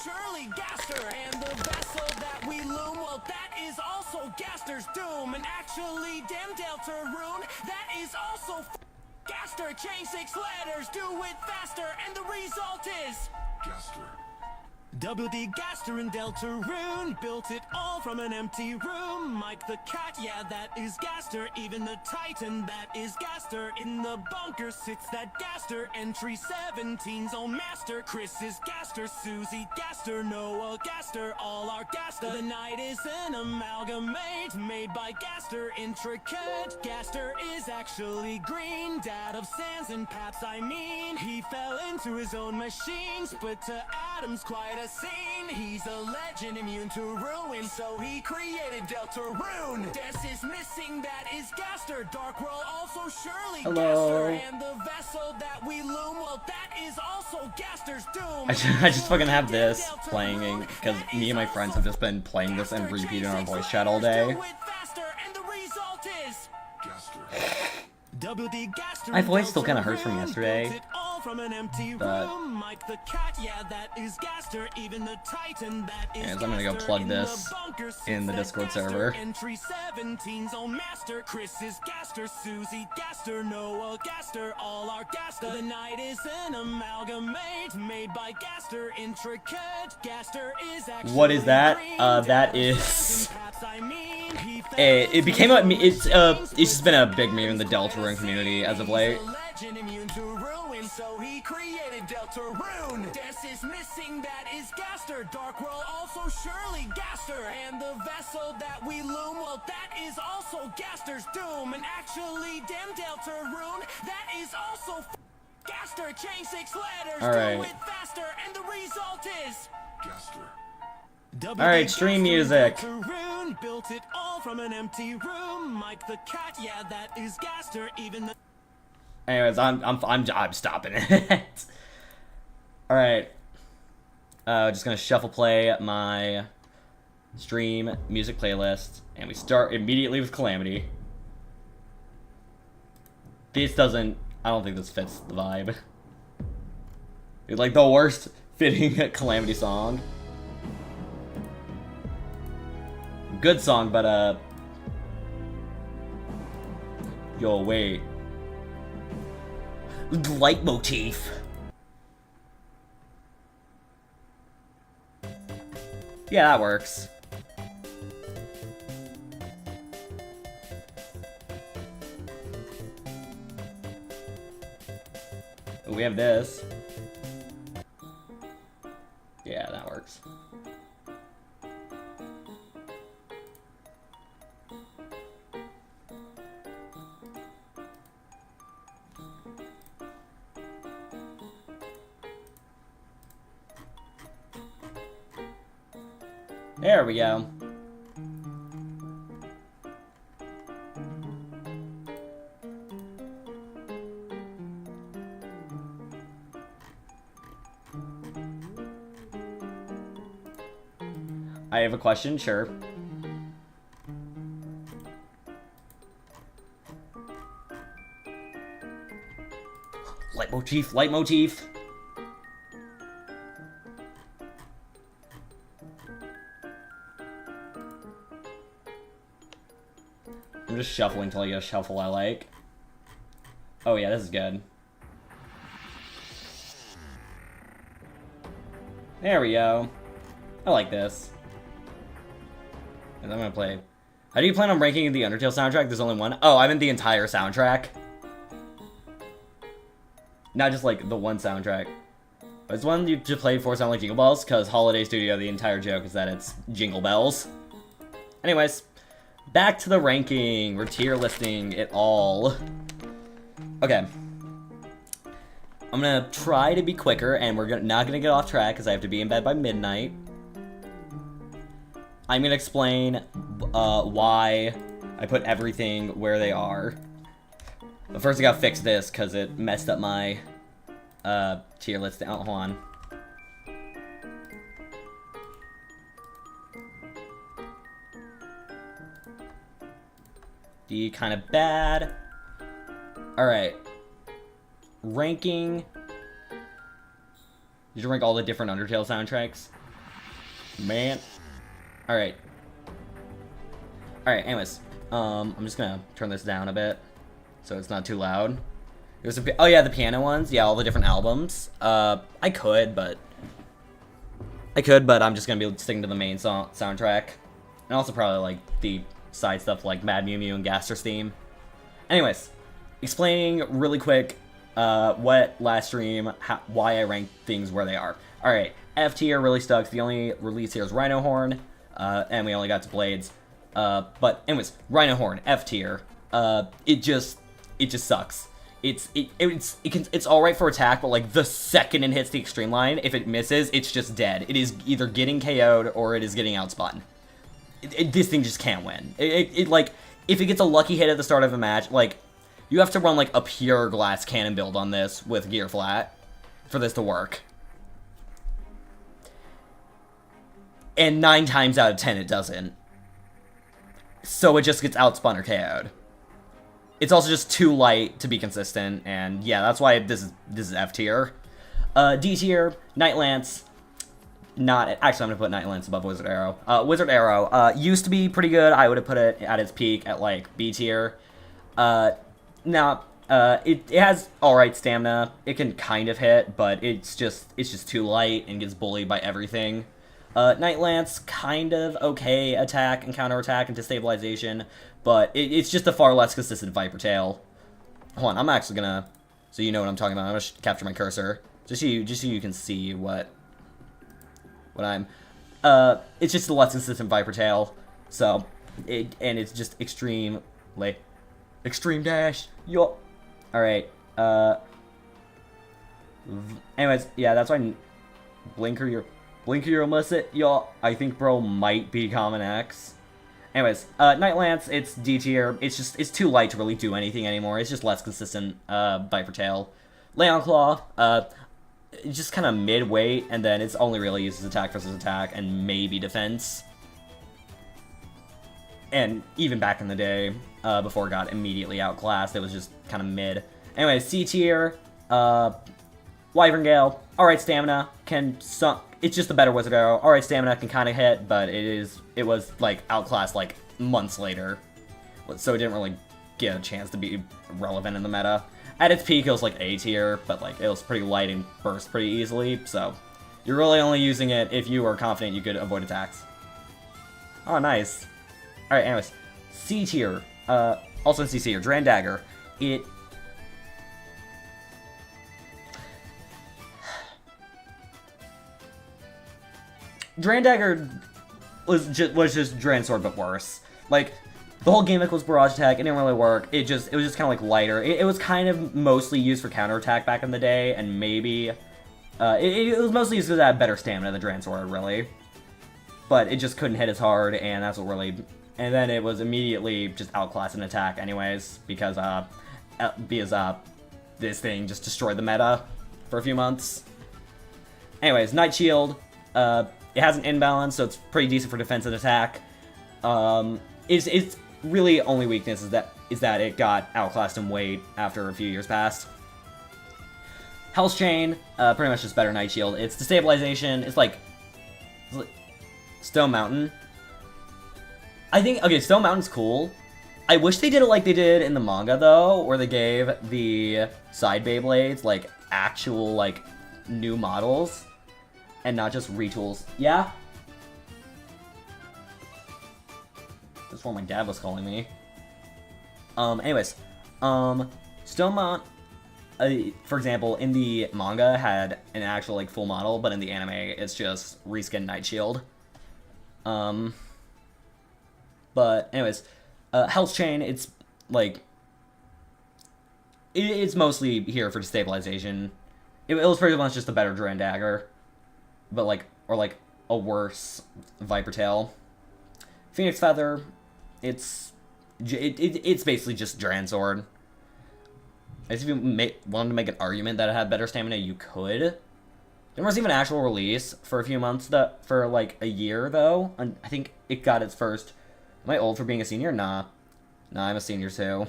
surely Gaster, and the vessel that we loom, well, that is also Gaster's doom. And actually, damn Deltarune, that is also Gaster. Change 6 letters, do it faster, and the result is Gaster. WD Gaster and Deltarune built it all from an empty room. Mike the cat, yeah, that is Gaster. Even the Titan, that is Gaster. In the bunker sits that Gaster. Entry 17's own master. Chris is Gaster, Susie Gaster, Noah Gaster, all are Gaster. The night is an amalgamate made by Gaster. Intricate Gaster is actually green. Dad of Sans and Paps, I mean. He fell into his own machines, but to Adam's quite a scene. He's a legend immune to ruin, so he created Deltarune. Des is missing, that is Gaster. Dark World also surely Hello. Gaster. And the vessel that we loom, well, that is also Gaster's doom. I just fucking have this playing because me and my friends have just been playing this and repeating our voice chat all day. My voice still kind of hurts from yesterday, but anyways, I'm gonna go plug this in the Discord server. Entry 17's own master. Chris is Gaster, Susie Gaster, Noah Gaster, all are Gaster. The night is an amalgamate made by Gaster. Intricate Gaster is actually What is that? That is. It became a. It's just been a big meme in the Deltarune community as of late. So he created Deltarune. Des is missing, that is Gaster. Dark World also surely Gaster. And the vessel that we loom, well, that is also Gaster's doom. And actually, damn Deltarune, that is also Gaster. Change 6 letters, Alright. do it faster, and the result is Gaster. Alright, stream music. Deltarune built it all from an empty room. Mike the cat, yeah, that is Gaster. Even the Anyways, I'm stopping it. All right, just gonna shuffle play my stream music playlist, and we start immediately with Calamity. This doesn't. I don't think this fits the vibe. It's like the worst fitting Calamity song. Good song, but yo, wait. Leitmotif. Yeah, that works. Oh, we have this. Yeah, that works. There we go. I have a question, sure. Leitmotif, leitmotif. I'm just shuffling until I get a shuffle I like. Oh yeah, this is good. There we go. I like this. And I'm gonna play. How do you plan on ranking the Undertale soundtrack? There's only one. Oh, I meant the entire soundtrack. Not just like the one soundtrack. But it's one you just played for sound like Jingle Bells, because Holiday Studio, the entire joke is that it's Jingle Bells. Anyways. Back to the ranking. We're tier listing it all. Okay. I'm gonna try to be quicker, and we're not gonna get off track because I have to be in bed by midnight. I'm gonna explain why I put everything where they are. But first I gotta fix this because it messed up my tier list. Oh, hold on. D kind of bad. Alright. Ranking. Did you rank all the different Undertale soundtracks? Man. Alright. Alright, anyways. I'm just gonna turn this down a bit so it's not too loud. There's oh yeah, the piano ones. Yeah, all the different albums. I could, but I'm just gonna be sticking to the main soundtrack. And also probably, like, the side stuff like Mad Mew Mew and Gaster's theme. Anyways, explaining really quick what last stream, why I ranked things where they are. Alright, F tier really sucks. The only release here is Rhino Horn, and we only got to Blades. But anyways, Rhino Horn, F tier. It just sucks. It's alright for attack, but like the second it hits the extreme line, if it misses, it's just dead. It is either getting KO'd or it is getting outspun. This thing just can't win. Like, if it gets a lucky hit at the start of a match, like, you have to run like a pure glass cannon build on this with gear flat for this to work. And 9 times out of 10 it doesn't. So it just gets outspun or KO'd. It's also just too light to be consistent, and yeah, that's why this is F tier. D tier, Night Lance. Not actually, I'm gonna put Night Lance above Wizard Arrow. Wizard Arrow used to be pretty good. I would have put it at its peak at like B tier. Now it has alright stamina. It can kind of hit, but it's just too light and gets bullied by everything. Night Lance, kind of okay attack and counter attack and destabilization, but it's just a far less consistent Viper Tail. Hold on, I'm actually gonna, so you know what I'm talking about. I'm gonna capture my cursor just so you can see what I'm. It's just a less consistent Viper Tail, so it's just extreme dash. Yo. All right. Anyways, yeah, that's why Blinker you're almost it, y'all. I think bro might be Common X. Anyways, Night Lance, it's D tier. It's too light to really do anything anymore. It's just less consistent Viper Tail. Leon Claw, it's just kind of mid-weight, and then it's only really uses attack versus attack and maybe defense. And even back in the day, before it got immediately outclassed, it was just kind of mid. Anyway, C tier, Wyvern Gale, alright stamina, it's just a better Wizard Arrow. Alright stamina, can kind of hit, but it was like outclassed like months later, so it didn't really get a chance to be relevant in the meta. At its peak, it was like A tier, but like it was pretty light and burst pretty easily, so you're really only using it if you are confident you could avoid attacks. Oh, nice. Alright, anyways, C tier, also in C tier, Dran Dagger. Dran Dagger was just Dran Sword, but worse. Like, the whole gimmick was barrage attack. It didn't really work. It was just kind of like lighter. It was kind of mostly used for counterattack back in the day, and maybe it was mostly used because it had better stamina than Dran Sword, really. But it just couldn't hit as hard, and that's what really. And then it was immediately just outclassed in attack, anyways, because this thing just destroyed the meta for a few months. Anyways, Night Shield. It has an imbalance, so it's pretty decent for defense and attack. Its really only weakness is that it got outclassed in weight after a few years passed. Hell's Chain, pretty much just better Night Shield. Its destabilization is like Stone Mountain. I think, okay, Stone Mountain's cool. I wish they did it like they did in the manga, though, where they gave the side Beyblades, like, actual, like, new models, and not just retools. Yeah? That's what my dad was calling me. Anyways, Stone Mountain, for example, in the manga had an actual, like, full model, but in the anime, it's just reskin Night Shield. But anyways, Hell's Chain, it's like it's mostly here for destabilization. It was pretty much just a better Dran Dagger, but like a worse Viper Tail. Phoenix Feather, it's basically just Dran Sword. If you wanted to make an argument that it had better stamina, you could. There was even an actual release for a few months for like a year though, and I think it got its first. Am I old for being a senior? Nah, I'm a senior too.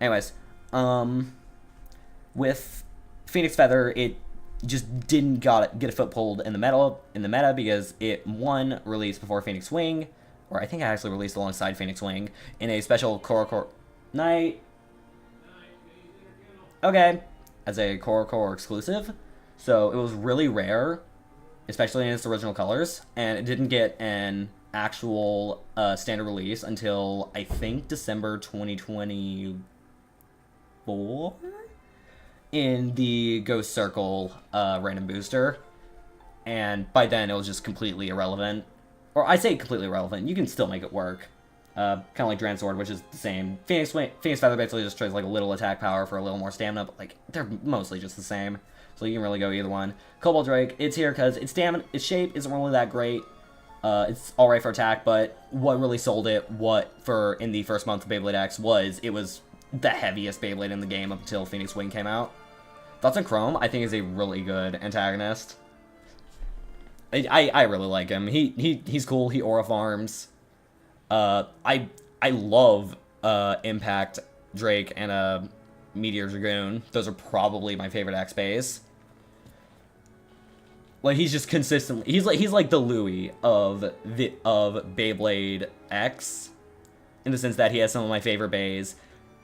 Anyways, with Phoenix Feather, just didn't get a foothold in the meta because it, one, released before Phoenix Wing, or I think it actually released alongside Phoenix Wing in a special Core night. Okay, as a Core exclusive. So it was really rare, especially in its original colors, and it didn't get an actual standard release until I think December 2024 in the Ghost Circle random booster, and by then it was just completely irrelevant. Or I say completely irrelevant, you can still make it work. Kind of like Dran Sword, which is the same. Phoenix Feather basically just trades like a little attack power for a little more stamina, but like they're mostly just the same. So you can really go either one. Cobalt Drake, it's here because its shape isn't really that great. It's alright for attack, but what really sold it, in the first month of Beyblade X it was the heaviest Beyblade in the game up until Phoenix Wing came out. Thoughts on Chrome, I think, is a really good antagonist. I really like him. He's cool. He aura farms. I love Impact Drake and Meteor Dragoon. Those are probably my favorite X bays. Like, he's just consistently he's like the Louis of Beyblade X, in the sense that he has some of my favorite bays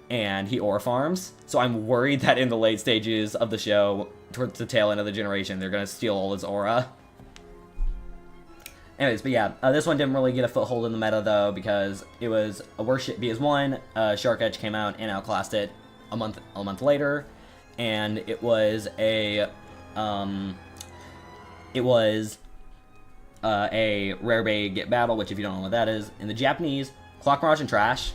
and he aura farms. So I'm worried that in the late stages of the show, towards the tail end of the generation, they're gonna steal all his aura. Anyways, but yeah, this one didn't really get a foothold in the meta though, because it was a worse shit. Because one, Shark Edge came out and outclassed it a month later, and it was a rare bay get battle, which if you don't know what that is, in the Japanese, Clock Mirage and Trash.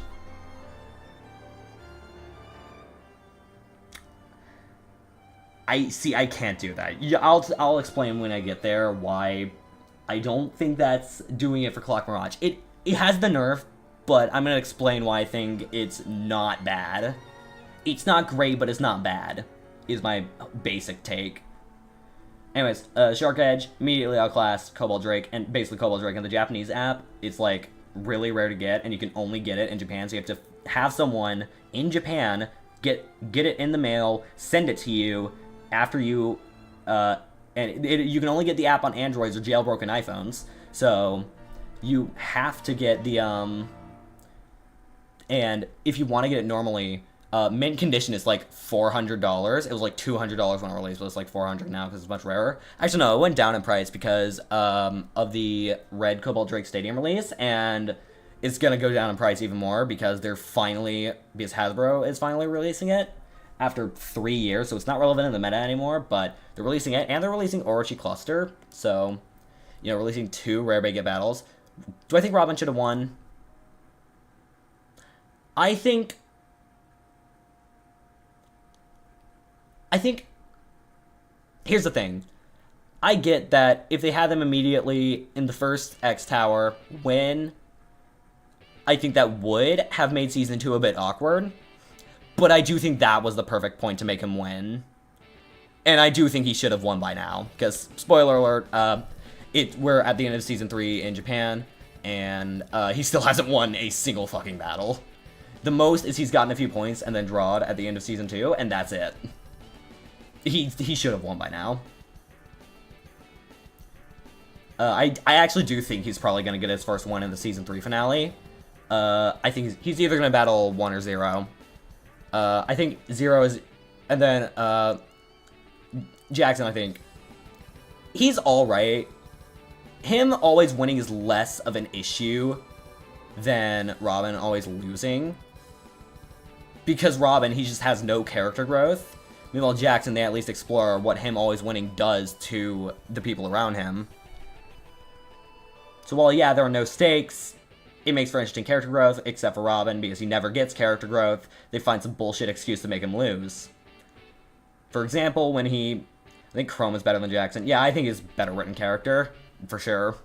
I can't do that. I'll explain when I get there why I don't think that's doing it for Clock Mirage. It has the nerf, but I'm gonna explain why I think it's not bad. It's not great, but it's not bad, is my basic take. Anyways, Shark Edge immediately outclassed Cobalt Drake, and basically Cobalt Drake in the Japanese app, it's like really rare to get, and you can only get it in Japan, so you have to have someone in Japan get it in the mail, send it to you after you, you can only get the app on Androids or jailbroken iPhones, so you have to get the, and if you want to get it normally, mint condition is like $400. It was like $200 when it released, but it's like $400 now because it's much rarer. Actually, no, it went down in price because of the Red Cobalt Drake Stadium release, and it's gonna go down in price even more because because Hasbro is finally releasing it after 3 years, so it's not relevant in the meta anymore, but they're releasing it, and they're releasing Orochi Cluster, so, you know, releasing 2 rare bay get battles. Do I think Robin should have won? I think, here's the thing. I get that if they had them immediately in the first X Tower win, I think that would have made Season 2 a bit awkward. But I do think that was the perfect point to make him win. And I do think he should have won by now. Because, spoiler alert, we're at the end of Season 3 in Japan, and he still hasn't won a single fucking battle. The most is he's gotten a few points and then drawed at the end of Season 2, and that's it. He should have won by now. I actually do think he's probably going to get his first one in the Season 3 finale. I think he's either going to battle 1 or 0. I think 0 is... And then, Jackson, I think... He's alright. Him always winning is less of an issue than Robin always losing. Because Robin, he just has no character growth. Meanwhile, Jackson, they at least explore what him always winning does to the people around him. So while, yeah, there are no stakes... It makes for interesting character growth, except for Robin, because he never gets character growth. They find some bullshit excuse to make him lose. For example, when I think Chrome is better than Jackson. Yeah, I think he's better written character, for sure.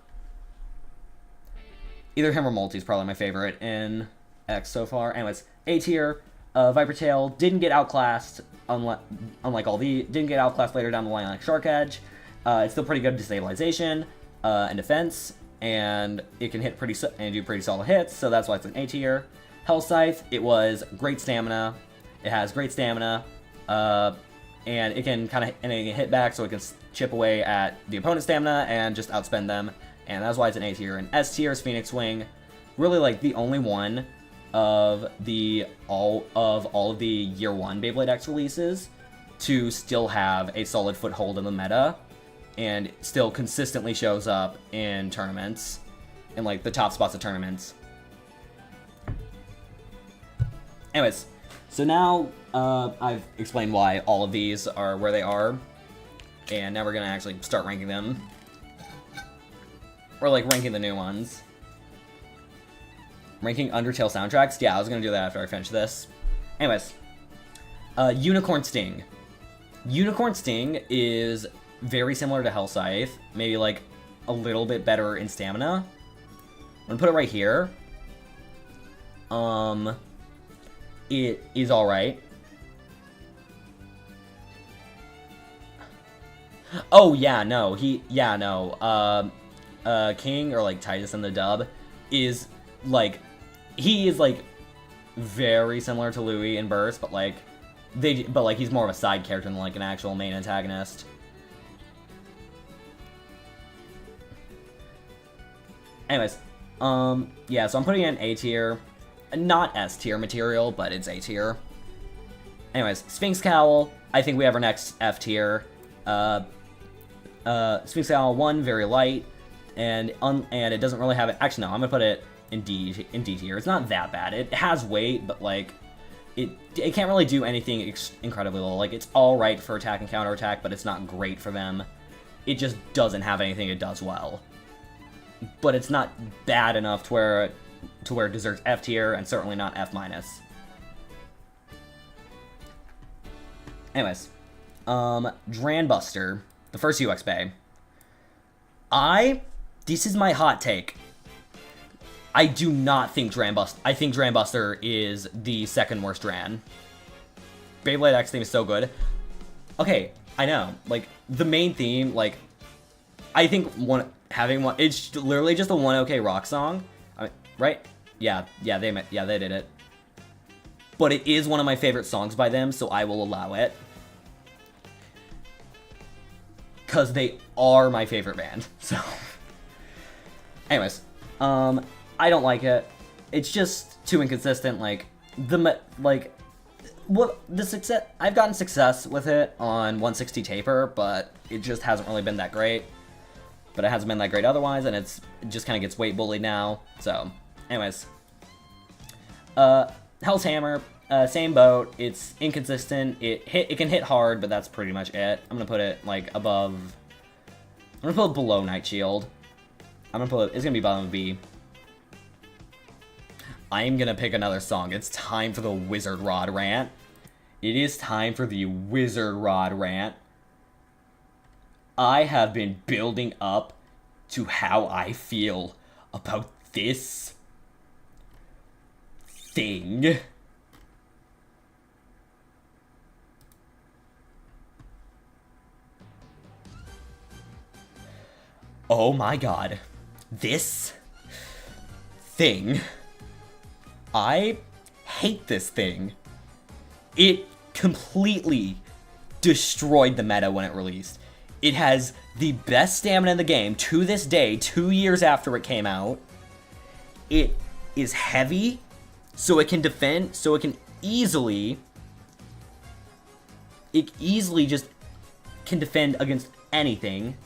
Either him or Multi's probably my favorite in X so far. Anyways, A tier, Viper Tail didn't get outclassed, didn't get outclassed later down the line like Shark Edge. It's still pretty good destabilization and defense. And it can hit do pretty solid hits, so that's why it's an A tier. Hell Scythe, it was great stamina. It has great stamina. and it can kind of hit back, so it can chip away at the opponent's stamina and just outspend them, and that's why it's an A tier. And S tier is Phoenix Wing, really like the only one of all of the year 1 Beyblade X releases to still have a solid foothold in the meta, and still consistently shows up in tournaments, in like the top spots of tournaments. Anyways, so now I've explained why all of these are where they are, and now we're gonna actually start ranking them. Or like ranking the new ones. Ranking Undertale soundtracks? Yeah, I was gonna do that after I finish this. Anyways, Unicorn Sting. Unicorn Sting is very similar to Hell Scythe, maybe like a little bit better in stamina. I'm gonna put it right here. It is alright. Oh yeah, no, King, or like Titus in the dub, is like, he is like very similar to Louis in Burst, but like he's more of a side character than like an actual main antagonist. Anyways, yeah, so I'm putting it in A tier. Not S tier material, but it's A tier. Anyways, Sphinx Cowl, I think we have our next F tier. Sphinx Cowl 1, very light, and it doesn't really have it. Actually, no, I'm gonna put it in D tier. It's not that bad. It has weight, but like it can't really do anything incredibly low. Like, it's all right for attack and counter attack, but it's not great for them. It just doesn't have anything it does well. But it's not bad enough to where it deserves F tier, and certainly not F minus. Anyways, Dranbuster, the first UX Bay. This is my hot take. I do not think Dranbuster. I think Dranbuster is the second worst Dran. Beyblade X theme is so good. Okay, I know. Like, the main theme, like, I think it's literally just a One OK Rock song. I mean, right? Yeah, they did it. But it is one of my favorite songs by them, so I will allow it. Because they are my favorite band, so. Anyways, I don't like it. It's just too inconsistent. Like, the success, I've gotten success with it on 160 Taper, but it just hasn't really been that great. But it hasn't been that great otherwise, and it just kind of gets weight bullied now. So, anyways, Hell's Hammer, same boat. It's inconsistent. It can hit hard, but that's pretty much it. I'm gonna put it like above. I'm gonna put it below Night Shield. It's gonna be bottom of B. I am gonna pick another song. It's time for the Wizard Rod rant. It is time for the Wizard Rod rant. I have been building up to how I feel about this thing. Oh my god. This thing. I hate this thing. It completely destroyed the meta when it released. It has the best stamina in the game to this day, 2 years after it came out. It is heavy, so it can defend, so it easily just can defend against anything.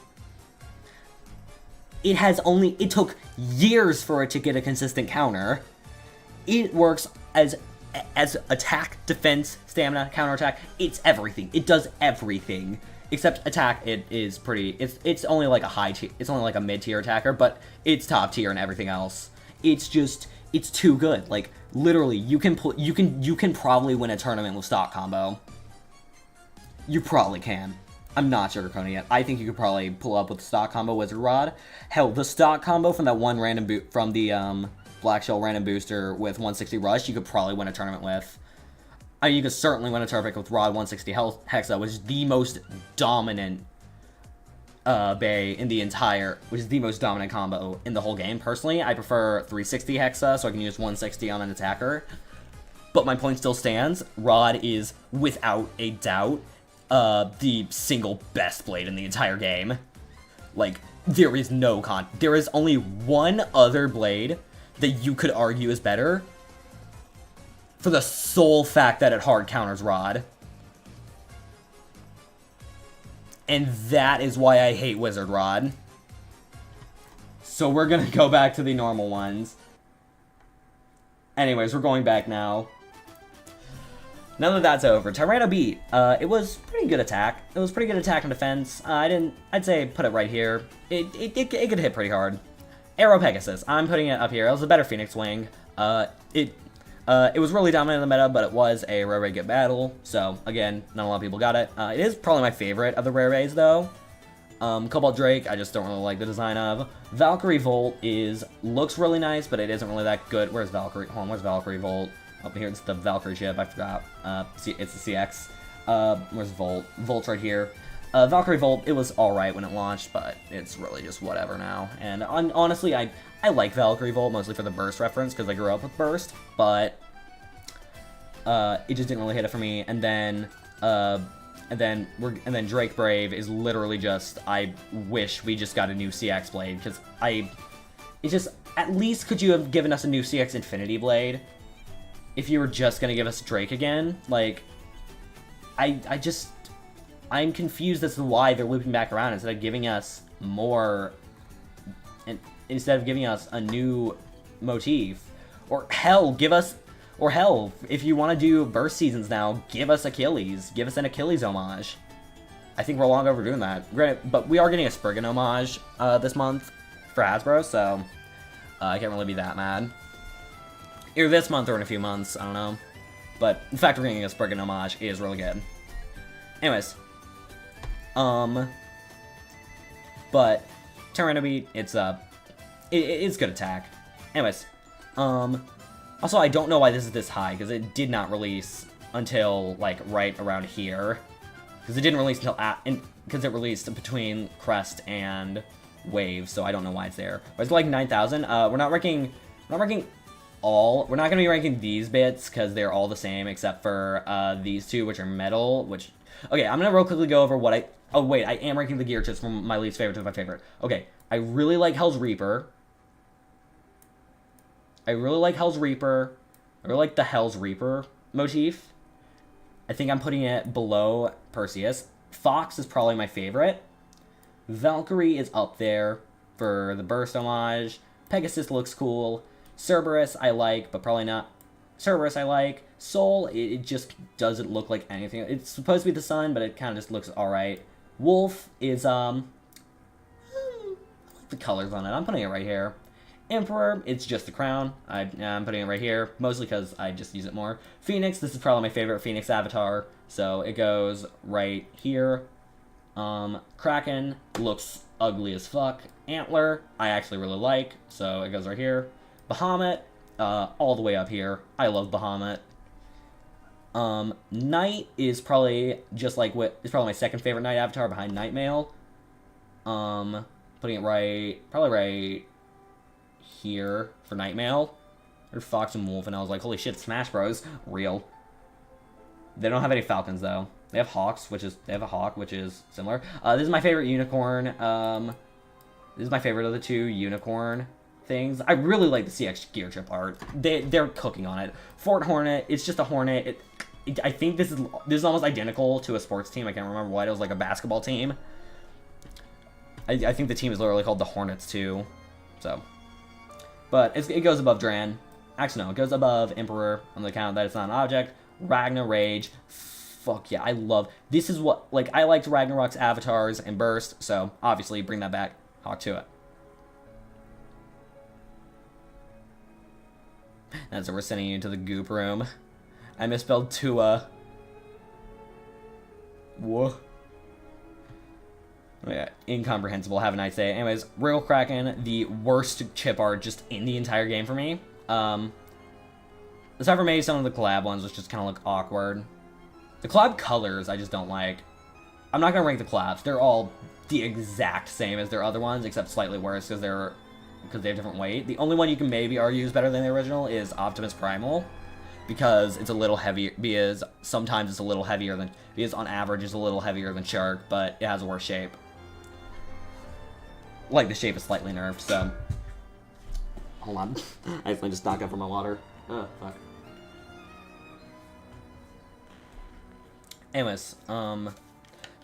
It took years for it to get a consistent counter. It works as attack, defense, stamina, counterattack. It's everything. It does everything. Except attack, it's only like a high tier, it's only like a mid-tier attacker, but it's top tier and everything else. It's too good. Like, literally, you can probably win a tournament with stock combo. You probably can. I'm not sugarcoating it. I think you could probably pull up with the stock combo Wizard Rod. Hell, the stock combo from that one random from the Black Shell random booster with 160 Rush, you could probably win a tournament with. I mean, you could certainly win a tournament with Rod 160 Hexa, which is the most dominant bay in the entire, which is the most dominant combo in the whole game. Personally, I prefer 360 Hexa, so I can use 160 on an attacker. But my point still stands. Rod is, without a doubt, the single best blade in the entire game. Like, there is there is only one other blade that you could argue is better for the sole fact that it hard counters Rod. And that is why I hate Wizard Rod. So we're gonna go back to the normal ones. Anyways, we're going back now. Now that that's over, Tyranno beat. It was pretty good attack. It was pretty good attack and defense. I'd say put it right here. It could hit pretty hard. Arrow Pegasus. I'm putting it up here. It was a better Phoenix Wing. It was really dominant in the meta, but it was a rare rate get battle. So again, not a lot of people got it. It is probably my favorite of the rare rays though. Cobalt Drake, I just don't really like the design of. Valkyrie Volt looks really nice, but it isn't really that good. Where's Valkyrie? Hold on, where's Valkyrie Volt? Up here, it's the Valkyrie ship, I forgot. It's the CX. Where's Volt? Volt's right here. Valkyrie Volt, it was alright when it launched, but it's really just whatever now. And honestly, I like Valkyrie Volt, mostly for the Burst reference, because I grew up with Burst, but it just didn't really hit it for me. And then Drake Brave is literally just, I wish we just got a new CX Blade, because it's just, at least could you have given us a new CX Infinity Blade? If you were just gonna give us Drake again, like, I'm confused as to why they're looping back around instead of giving us more, and instead of giving us a new motif, or hell, if you want to do burst seasons now, give us Achilles, give us an Achilles homage. I think we're long overdue doing that. Granted, but we are getting a Spriggan homage this month for Hasbro, so I can't really be that mad. Either this month or in a few months, I don't know. But the fact we're getting a Spriggan homage is really good. Anyways. But Tyranno beat, it's good attack. Anyways. Also, I don't know why this is this high, because it did not release until, like, right around here. Because it didn't release until because it released between Crest and Wave, so I don't know why it's there. But it's like 9,000. We're not ranking all. We're not going to be ranking these bits, because they're all the same, except for these two, which are metal, which... Okay, I'm going to real quickly go over what I... Oh, wait, I am ranking the gear chips from my least favorite to my favorite. Okay, I really like Hell's Reaper. I really like the Hell's Reaper motif. I think I'm putting it below Perseus. Fox is probably my favorite. Valkyrie is up there for the burst homage. Pegasus looks cool. Cerberus I like, but probably not. Cerberus I like. Soul, it just doesn't look like anything. It's supposed to be the sun, but it kind of just looks alright. Wolf is, I like the colors on it. I'm putting it right here. Emperor, it's just the crown. I'm putting it right here, mostly because I just use it more. Phoenix, this is probably my favorite Phoenix avatar, so it goes right here. Kraken looks ugly as fuck. Antler, I actually really like, so it goes right here. Bahamut, all the way up here. I love Bahamut. Knight is probably just like is probably my second favorite Knight avatar behind Nightmail. Putting it probably right here for Nightmail. Or Fox and Wolf, and I was like, holy shit, Smash Bros. Real. They don't have any Falcons though. They have Hawks, they have a Hawk, which is similar. This is my favorite unicorn. This is my favorite of the two unicorn things. I really like the CX gear chip art. They're cooking on it. Fort Hornet, it's just a Hornet. I think this is almost identical to a sports team. I can't remember what. It was like a basketball team. I think the team is literally called the Hornets too. So, but it goes above Dran. Actually, no, it goes above Emperor on the account that it's not an object. Ragnar Rage. Fuck yeah, I love... This is what... Like, I liked Ragnarok's avatars and Burst, so obviously bring that back. Hawk to it. And so we're sending you into the goop room. I misspelled Tua. Whoa. Oh yeah, incomprehensible, have a nice day. Anyways, Real Kraken, the worst chip art just in the entire game for me. Aside from maybe some of the collab ones, which just kind of look awkward. The collab colors, I just don't like. I'm not gonna rank the collabs. They're all the exact same as their other ones, except slightly worse because they have different weight. The only one you can maybe argue is better than the original is Optimus Primal. because it's a little heavier, because sometimes it's a little heavier than, because on average it's a little heavier than Shark, but it has a worse shape. Like, the shape is slightly nerfed, so. Hold on. I accidentally just knocked up for my water. Oh, fuck. Anyways,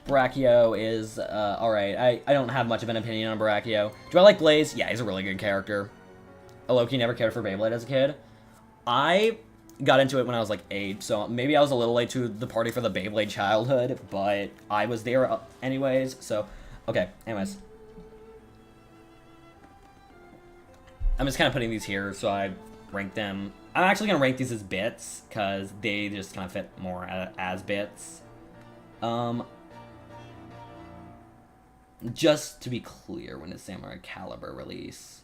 Brachio is, alright. I don't have much of an opinion on Brachio. Do I like Blaze? Yeah, he's a really good character. Loki never cared for Beyblade as a kid. I got into it when I was like 8, so maybe I was a little late to the party for the Beyblade childhood, but I was there anyways, so, okay, anyways. I'm just kind of putting these here, so I rank them. I'm actually going to rank these as bits, because they just kind of fit more as bits. Just to be clear, when did Samurai Caliber release?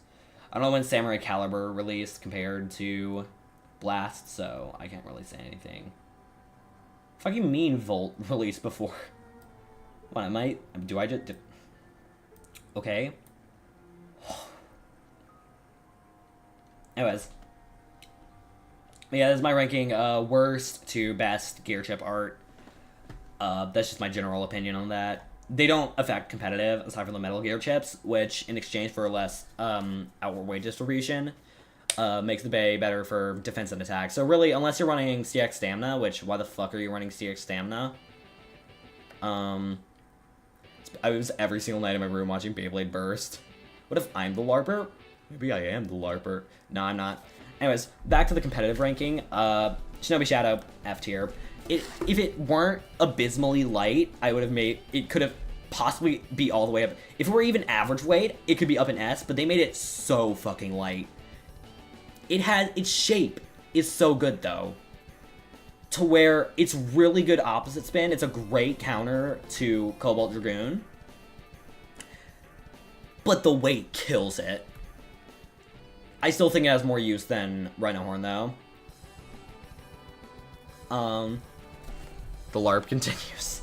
I don't know when Samurai Caliber released compared to Blast, so I can't really say anything. Fucking mean Volt released before. What, I might... Do I just... Okay. Anyways. Yeah, this is my ranking, worst to best gear chip art. That's just my general opinion on that. They don't affect competitive, aside from the Metal Gear chips, which, in exchange for less outward weight distribution, makes the Bay better for defense and attack. So really, unless you're running CX Stamina, which, why the fuck are you running CX Stamina? I was every single night in my room watching Beyblade Burst. What if I'm the LARPer? Maybe I am the LARPer. No, I'm not. Anyways, back to the competitive ranking. Shinobi Shadow, F tier. If it weren't abysmally light, I would have made... It could have possibly be all the way up. If it were even average weight, it could be up in S, but they made it so fucking light. It has... Its shape is so good, though. To where it's really good opposite spin. It's a great counter to Cobalt Dragoon. But the weight kills it. I still think it has more use than Rhino Horn, though. The LARP continues.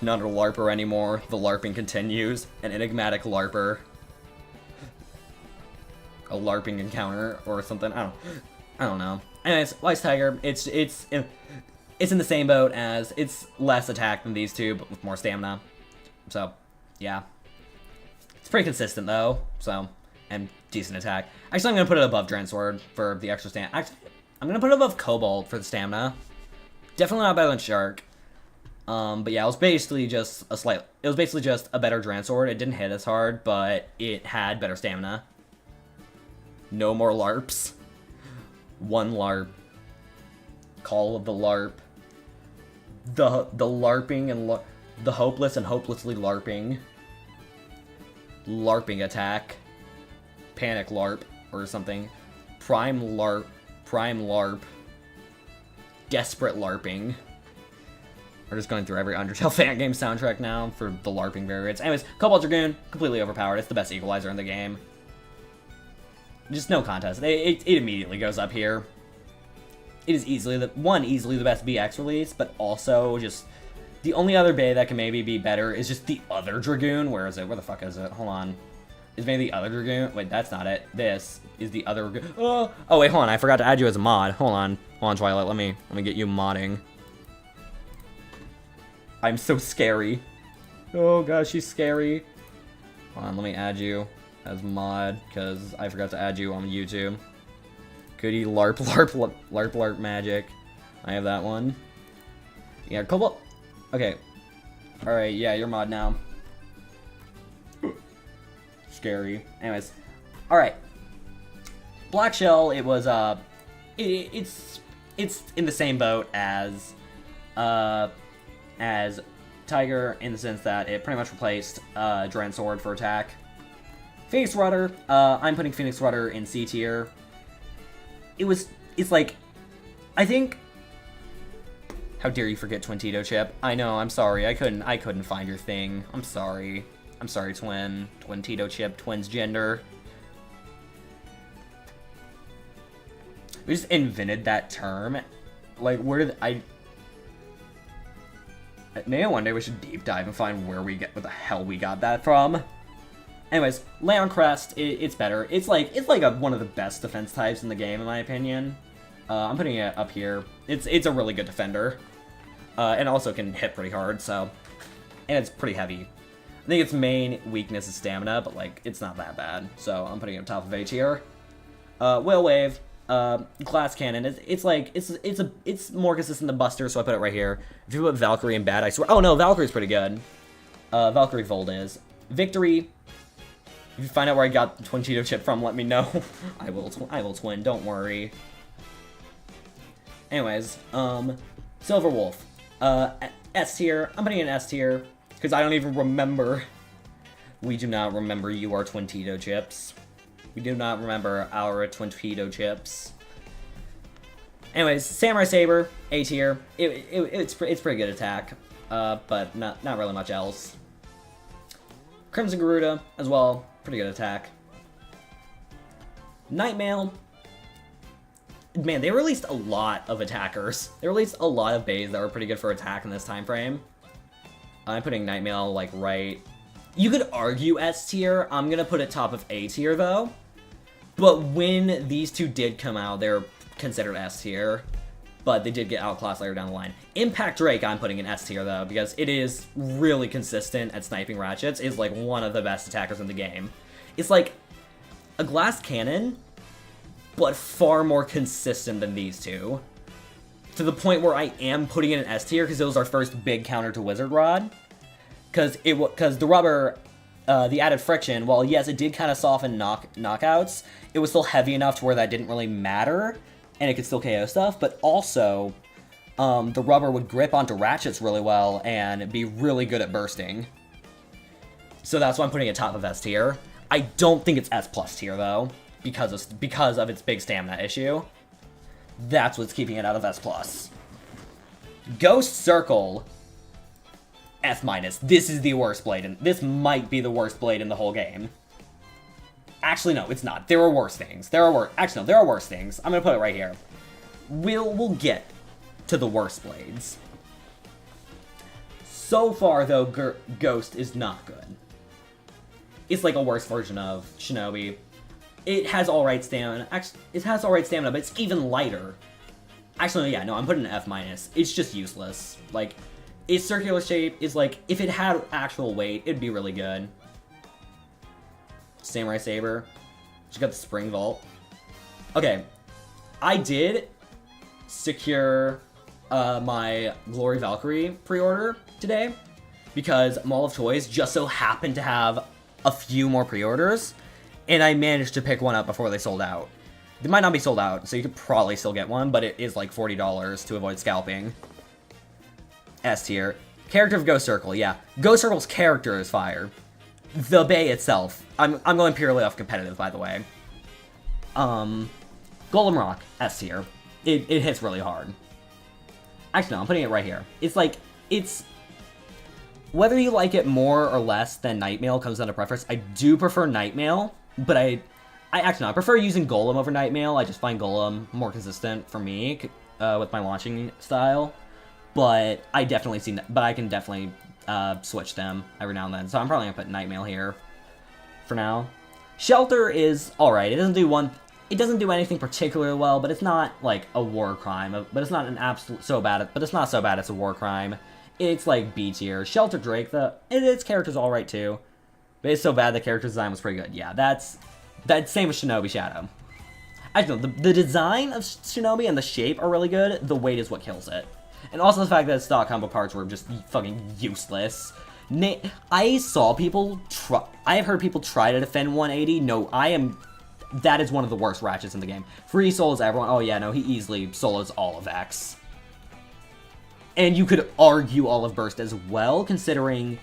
Not a LARPer anymore. The LARPing continues. An enigmatic LARPer. A LARPing encounter or something. I don't know. Anyways, Wise Tiger. It's in the same boat as... It's less attack than these two, but with more stamina. So, yeah. It's pretty consistent, though. So, and decent attack. Actually, I'm going to put it above Dransword for the extra stamina. Actually, I'm going to put it above Cobalt for the stamina. Definitely not better than Shark. But yeah, it was basically just a better Dransword. It didn't hit as hard, but it had better stamina. No more LARPs. One LARP. Call of the LARP. The LARPing and the hopeless and hopelessly LARPing. LARPing attack. Panic LARP or something. Prime LARP. Prime LARP. Desperate LARPing. We're just going through every Undertale fan game soundtrack now for the LARPing variants. Anyways, Cobalt Dragoon, completely overpowered. It's the best equalizer in the game. Just no contest. It immediately goes up here. It is easily the best BX release, but also just the only other Bay that can maybe be better is just the other Dragoon. Where is it? Where the fuck is it? Hold on. Is maybe the other Dragoon? Wait, that's not it. This is the other Dragoon. Oh wait, hold on. I forgot to add you as a mod. Hold on, Twilight. Let me get you modding. I'm so scary. Oh gosh, she's scary. Hold on, let me add you as mod, because I forgot to add you on YouTube. Goody LARP magic. I have that one. Yeah, Cobalt. Okay. Alright, yeah, you're mod now. Scary. Anyways. Alright. Black Shell, it was, it's in the same boat as Tiger, in the sense that it pretty much replaced Dransword for attack. Phoenix Rudder, I'm putting Phoenix Rudder in C tier. It's like, I think, how dare you forget Twin Tito Chip? I know, I'm sorry, I couldn't find your thing. I'm sorry, Twin Tito Chip, Twin's gender. We just invented that term. Like, where did maybe one day we should deep dive and find where the hell we got that from. Anyways, Leon Crest, it's better. It's like one of the best defense types in the game, in my opinion. I'm putting it up here. It's a really good defender. And also can hit pretty hard, so... And it's pretty heavy. I think its main weakness is stamina, but, like, it's not that bad. So I'm putting it on top of A tier. Whale Wave. Glass Cannon. It's more consistent than Buster, so I put it right here. If you put Valkyrie in bad, I swear... Oh, no, Valkyrie's pretty good. Valkyrie Volt is. Victory. If you find out where I got the Twin Cheeto chip from, let me know. I will twin, don't worry. Anyways, Silver Wolf. S tier. I'm putting in S tier, because I don't even remember. We do not remember you are Twin Cheeto chips. We do not remember our Twin Cheeto chips. Anyways, Samurai Saber, A tier. It's pretty good attack, but not really much else. Crimson Garuda as well, pretty good attack. Nightmail. Man, they released a lot of attackers. They released a lot of bays that were pretty good for attack in this time frame. I'm putting Nightmail like right. You could argue S tier. I'm gonna put it top of A tier though. But when these two did come out, they're considered S tier. But they did get outclassed later down the line. Impact Drake, I'm putting in S tier though, because it is really consistent at sniping ratchets. It's like one of the best attackers in the game. It's like a glass cannon, but far more consistent than these two. To the point where I am putting it in S tier because it was our first big counter to Wizard Rod. Because the rubber, the added friction, while yes, it did kind of soften knockouts, it was still heavy enough to where that didn't really matter, and it could still KO stuff, but also, the rubber would grip onto ratchets really well and be really good at bursting. So that's why I'm putting it top of S tier. I don't think it's S plus tier though, because of its big stamina issue. That's what's keeping it out of S plus. Ghost Circle. F minus. This is the worst blade, and this might be the worst blade in the whole game. Actually, no, it's not. There are worse things. Actually, no, there are worse things. I'm gonna put it right here. We'll get to the worst blades. So far, though, Ghost is not good. It's like a worse version of Shinobi. It has alright stamina. Actually, it has alright stamina, but it's even lighter. Actually, yeah, no, I'm putting an F minus. It's just useless. Like, its circular shape is like, if it had actual weight, it'd be really good. Samurai Saber. She got the Spring Vault. Okay, I did secure my Glory Valkyrie pre-order today because Mall of Toys just so happened to have a few more pre-orders, and I managed to pick one up before they sold out. They might not be sold out, so you could probably still get one, but it is like $40 to avoid scalping. S tier. Character of Ghost Circle, yeah. Ghost Circle's character is fire. The Bay itself, I'm going purely off competitive, by the way. Golem Rock, S tier. It hits really hard. Actually, no, I'm putting it right here. It's like, it's... Whether you like it more or less than Nightmail comes down to preference. I do prefer Nightmail, but I actually, no, I prefer using Golem over Nightmail. I just find Golem more consistent for me with my launching style. But I definitely see, but I can definitely switch them every now and then. So I'm probably gonna put Nightmail here for now. Shelter is alright. It doesn't do anything particularly well, but it's not like a war crime. But it's not an absolute but it's not so bad it's a war crime. It's like B tier. Shelter Drake, its character's alright too. But it's so bad the character design was pretty good. Yeah, that's same with Shinobi Shadow. Actually, no, the design of Shinobi and the shape are really good. The weight is what kills it. And also the fact that stock combo parts were just fucking useless. I saw people try. I have heard people try to defend 180. No, that is one of the worst ratchets in the game. Free solos everyone. Oh yeah, no, he easily solos all of X. And you could argue all of Burst as well, considering...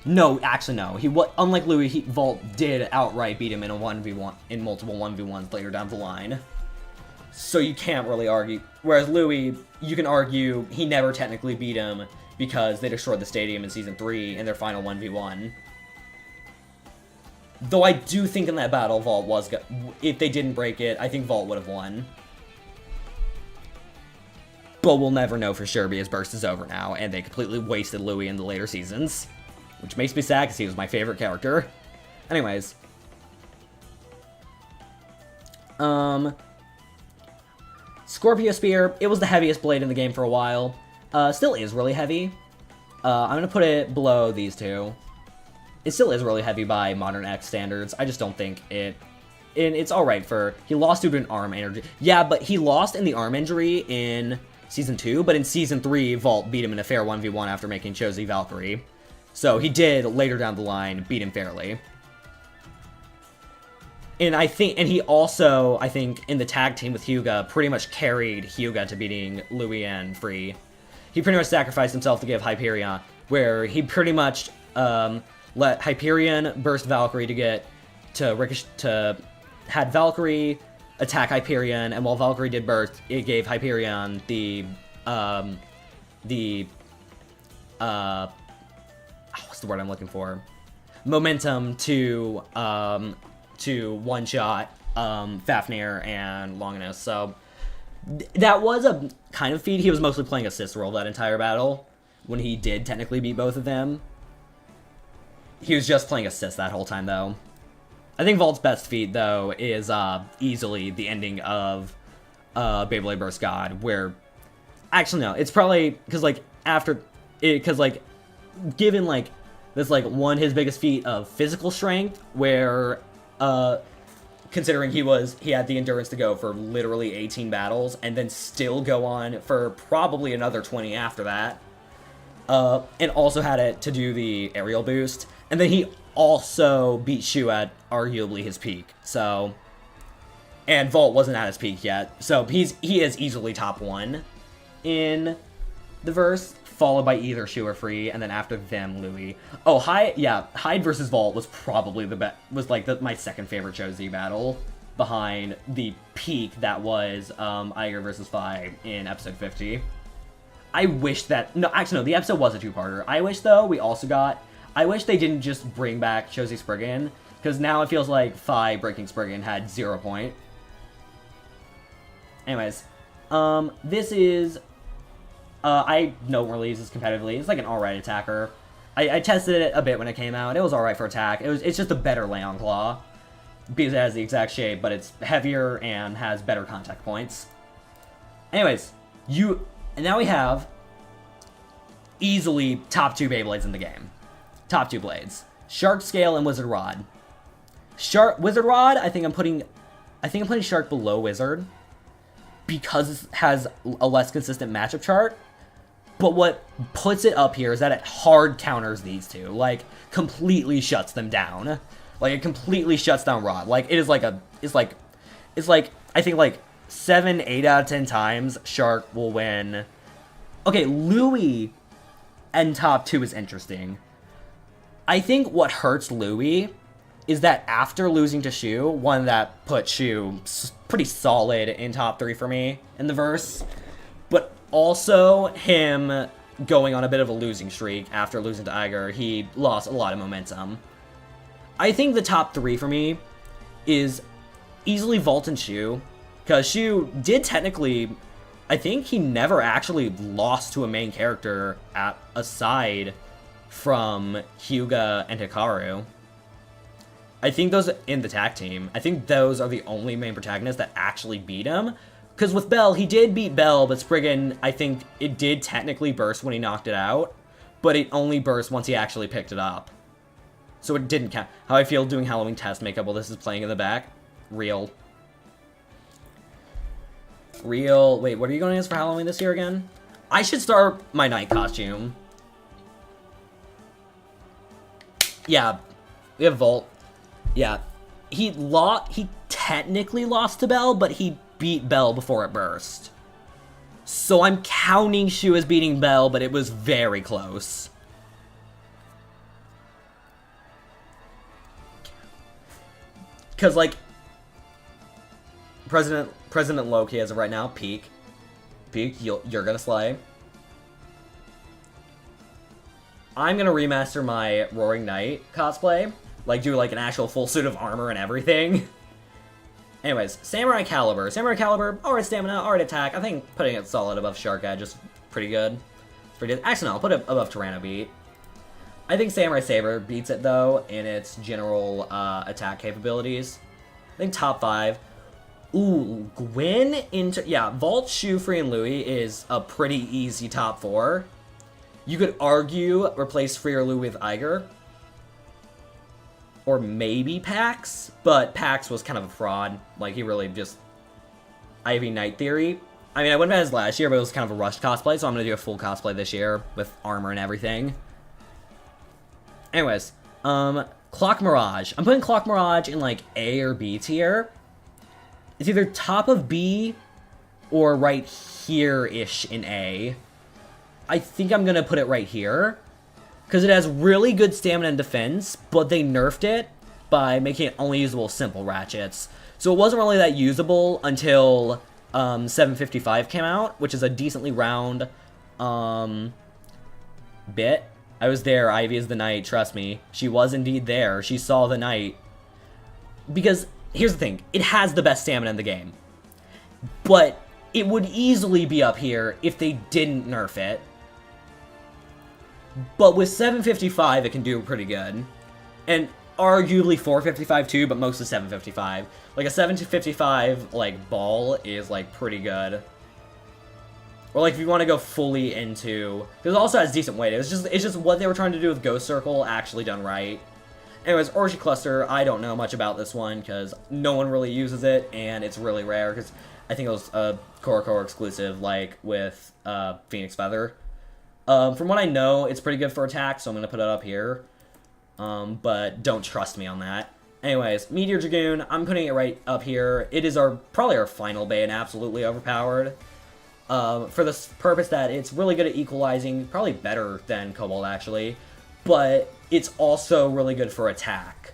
No, actually no. Unlike Louis, Vault did outright beat him in a 1v1, in multiple 1v1s later down the line. So you can't really argue. Whereas Louis, you can argue he never technically beat him because they destroyed the stadium in Season 3 in their final 1v1. Though I do think in that battle, Vault was... If they didn't break it, I think Vault would have won. But we'll never know for sure because Burst is over now, and they completely wasted Louis in the later seasons. Which makes me sad because he was my favorite character. Anyways. Scorpio Spear, it was the heaviest blade in the game for a while. Still is really heavy. I'm going to put it below these two. It still is really heavy by modern X standards. I just don't think it... And it's alright for... He lost due to an arm injury. Yeah, but he lost in the arm injury in Season 2, but in Season 3, Vault beat him in a fair 1v1 after making Josie Valkyrie. So he did, later down the line, beat him fairly. And he also, I think, in the tag team with Hyuga, pretty much carried Hyuga to beating Louis and Free. He pretty much sacrificed himself to give Hyperion, where he pretty much let Hyperion burst Valkyrie to get to had Valkyrie attack Hyperion, and while Valkyrie did burst, it gave Hyperion what's the word I'm looking for? Momentum to one-shot Fafnir and Longinus. So that was a kind of feat. He was mostly playing assist role that entire battle. When he did technically beat both of them, he was just playing assist that whole time, though. I think Vault's best feat, though, is easily the ending of Beyblade Burst God, where... Actually, no, it's probably... Because, like, after... Because, like, given, like, this, like, his biggest feat of physical strength, where, considering he had the endurance to go for literally 18 battles, and then still go on for probably another 20 after that, and also had it to do the aerial boost, and then he also beat Shu at arguably his peak, so... And Vault wasn't at his peak yet, so he is easily top 1 in the verse, followed by either Shu or Free, and then after them, Louis. Oh, Hyde versus Vault was probably my second favorite Josie battle, behind the peak that was Iger versus Phi in episode 50. I wish that... No, actually, no, the episode was a two-parter. I wish, though, I wish they didn't just bring back Josie Spriggan, because now it feels like Phi breaking Spriggan had 0 point. Anyways, this is... I don't really use this competitively. It's like an alright attacker. I tested it a bit when it came out. It was alright for attack. It's just a better Leon Claw, because it has the exact shape, but it's heavier and has better contact points. Anyways, and now we have easily top 2 Beyblades in the game. Top 2 blades. Shark Scale and Wizard Rod. Wizard Rod, I think I'm putting Shark below Wizard, because it has a less consistent matchup chart. But what puts it up here is that it hard counters these two. Like, completely shuts them down. Like, it completely shuts down Rod. Like, it is like it's like, I think like 7, 8 out of 10 times, Shark will win. Okay, Louis and top 2 is interesting. I think what hurts Louis is that after losing to Shu, one that put Shu pretty solid in top 3 for me in the verse, but also him going on a bit of a losing streak after losing to Iger, he lost a lot of momentum. I think the top 3 for me is easily Vault and Shu, because Shu did technically... I think he never actually lost to a main character aside from Hyuga and Hikaru. I think those in the tag team, I think those are the only main protagonists that actually beat him. Because with Bell, he did beat Bell, but Spriggan, I think it did technically burst when he knocked it out, but it only burst once he actually picked it up. So it didn't count. How I feel doing Halloween test makeup while this is playing in the back. Real. Wait, what are you going as for Halloween this year again? I should start my night costume. Yeah, we have Volt. Yeah, he technically lost to Bell, but he beat Bell before it burst. So I'm counting Shu as beating Bell, but it was very close. Because, like, President Loki as of right now, peak, you're gonna slay. I'm gonna remaster my Roaring Knight cosplay, like do like an actual full suit of armor and everything. Anyways, Samurai Caliber, alright stamina, alright attack. I think putting it solid above Shark Edge is pretty good. It's pretty good. Actually, no, I'll put it above Tyranno Beat. I think Samurai Saber beats it though in its general attack capabilities. I think top 5. Ooh, Gwen into... Yeah, Vault, Shufree, and Louis is a pretty easy top 4. You could argue replace Free or Louis with Iger. Or maybe Pax, but Pax was kind of a fraud. Like, he really just... Ivy Night Theory. I mean, I wouldn't have had his last year, but it was kind of a rushed cosplay, so I'm going to do a full cosplay this year with armor and everything. Anyways, Clock Mirage. I'm putting Clock Mirage in, like, A or B tier. It's either top of B or right here-ish in A. I think I'm going to put it right here. Because it has really good stamina and defense, but they nerfed it by making it only usable simple ratchets. So it wasn't really that usable until 755 came out, which is a decently round bit. I was there, Ivy is the knight, trust me. She was indeed there. She saw the knight. Because, here's the thing, it has the best stamina in the game. But it would easily be up here if they didn't nerf it. But with 755, it can do pretty good. And arguably 455 too, but mostly 755. Like a 755 like ball is like pretty good. Or like if you want to go fully into, because it also has decent weight. It's just what they were trying to do with Ghost Circle actually done right. Anyways, Orgy Cluster, I don't know much about this one because no one really uses it and it's really rare because I think it was a Core exclusive like with Phoenix Feather. From what I know, it's pretty good for attack, so I'm going to put it up here. But don't trust me on that. Anyways, Meteor Dragoon, I'm putting it right up here. It is probably our final bay and absolutely overpowered. For the purpose that it's really good at equalizing, probably better than Cobalt actually. But it's also really good for attack,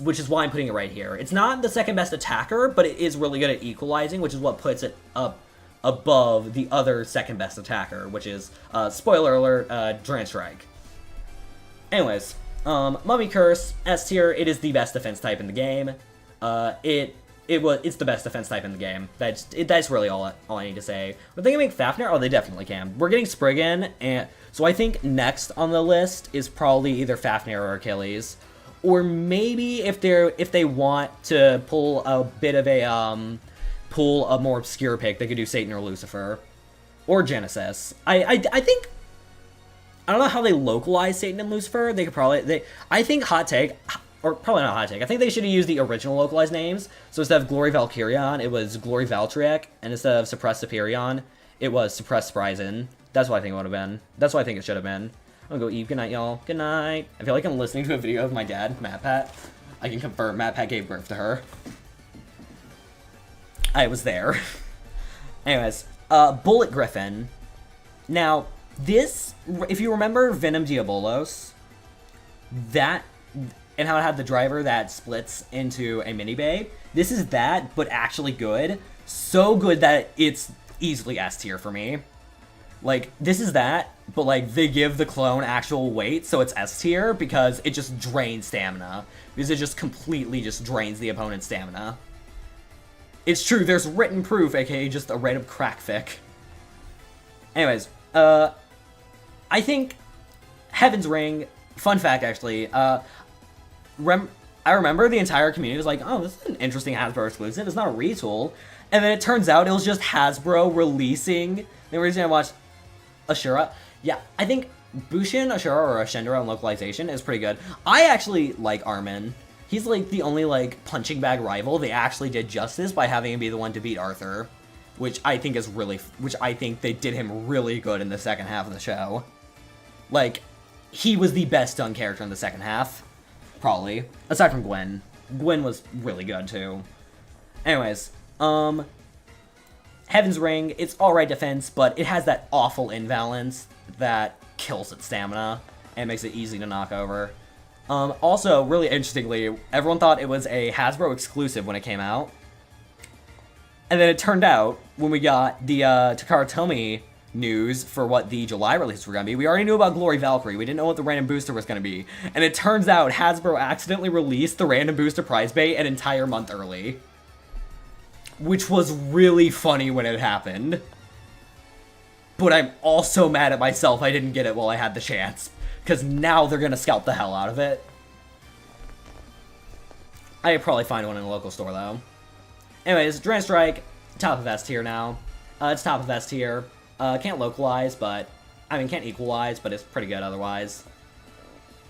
which is why I'm putting it right here. It's not the second best attacker, but it is really good at equalizing, which is what puts it up above the other second best attacker, which is, spoiler alert, Dran Strike. Anyways, Mummy Curse, S tier, it is the best defense type in the game. It's the best defense type in the game. That's really all I need to say. But they can make Fafnir? Oh, they definitely can. We're getting Spriggan, and so I think next on the list is probably either Fafnir or Achilles. Or maybe if they want to pull a bit of a, pull a more obscure pick, they could do Satan or Lucifer. Or Genesis. I think... I don't know how they localize Satan and Lucifer. They could probably... I think hot take... Or probably not hot take. I think they should have used the original localized names. So instead of Glory Valkyrion, it was Glory Valtryek. And instead of Suppressed Superion, it was Suppressed Spryzen. That's what I think it would have been. That's what I think it should have been. I'm gonna go eat. Good night, y'all. Good night. I feel like I'm listening to a video of my dad, MatPat. I can confirm MatPat gave birth to her. I was there. Anyways, Bullet Griffin. Now, this, if you remember Venom Diabolos, that, and how it had the driver that splits into a mini bay, this is that, but actually good. So good that it's easily S tier for me. Like, this is that, but like, they give the clone actual weight, so it's S tier, because it just drains stamina. Because it just completely just drains the opponent's stamina. It's true, there's written proof, aka just a random crack fic. Anyways, I think Heaven's Ring, fun fact actually, I remember the entire community was like, oh, this is an interesting Hasbro exclusive, it's not a retool. And then it turns out it was just Hasbro releasing, the reason I watched Ashura. Yeah, I think Bushin, Ashura, or Ashendra on localization is pretty good. I actually like Armin. He's like the only like punching bag rival they actually did justice by having him be the one to beat Arthur, which I think is really, which I think they did him really good in the second half of the show. Like, he was the best done character in the second half, probably, aside from Gwen. Gwen was really good too. Anyways, Heaven's Ring, it's alright defense, but it has that awful imbalance that kills its stamina and makes it easy to knock over. Also, really interestingly, everyone thought it was a Hasbro exclusive when it came out. And then it turned out, when we got the Takara Tomy news for what the July release were going to be, we already knew about Glory Valkyrie, we didn't know what the random booster was going to be. And it turns out Hasbro accidentally released the random booster prize bait an entire month early. Which was really funny when it happened. But I'm also mad at myself I didn't get it while I had the chance. Because now they're going to scalp the hell out of it. I'd probably find one in a local store, though. Anyways, Dren Strike, top of S tier now. It's top of S tier. Can't localize, but... I mean, can't equalize, but it's pretty good otherwise.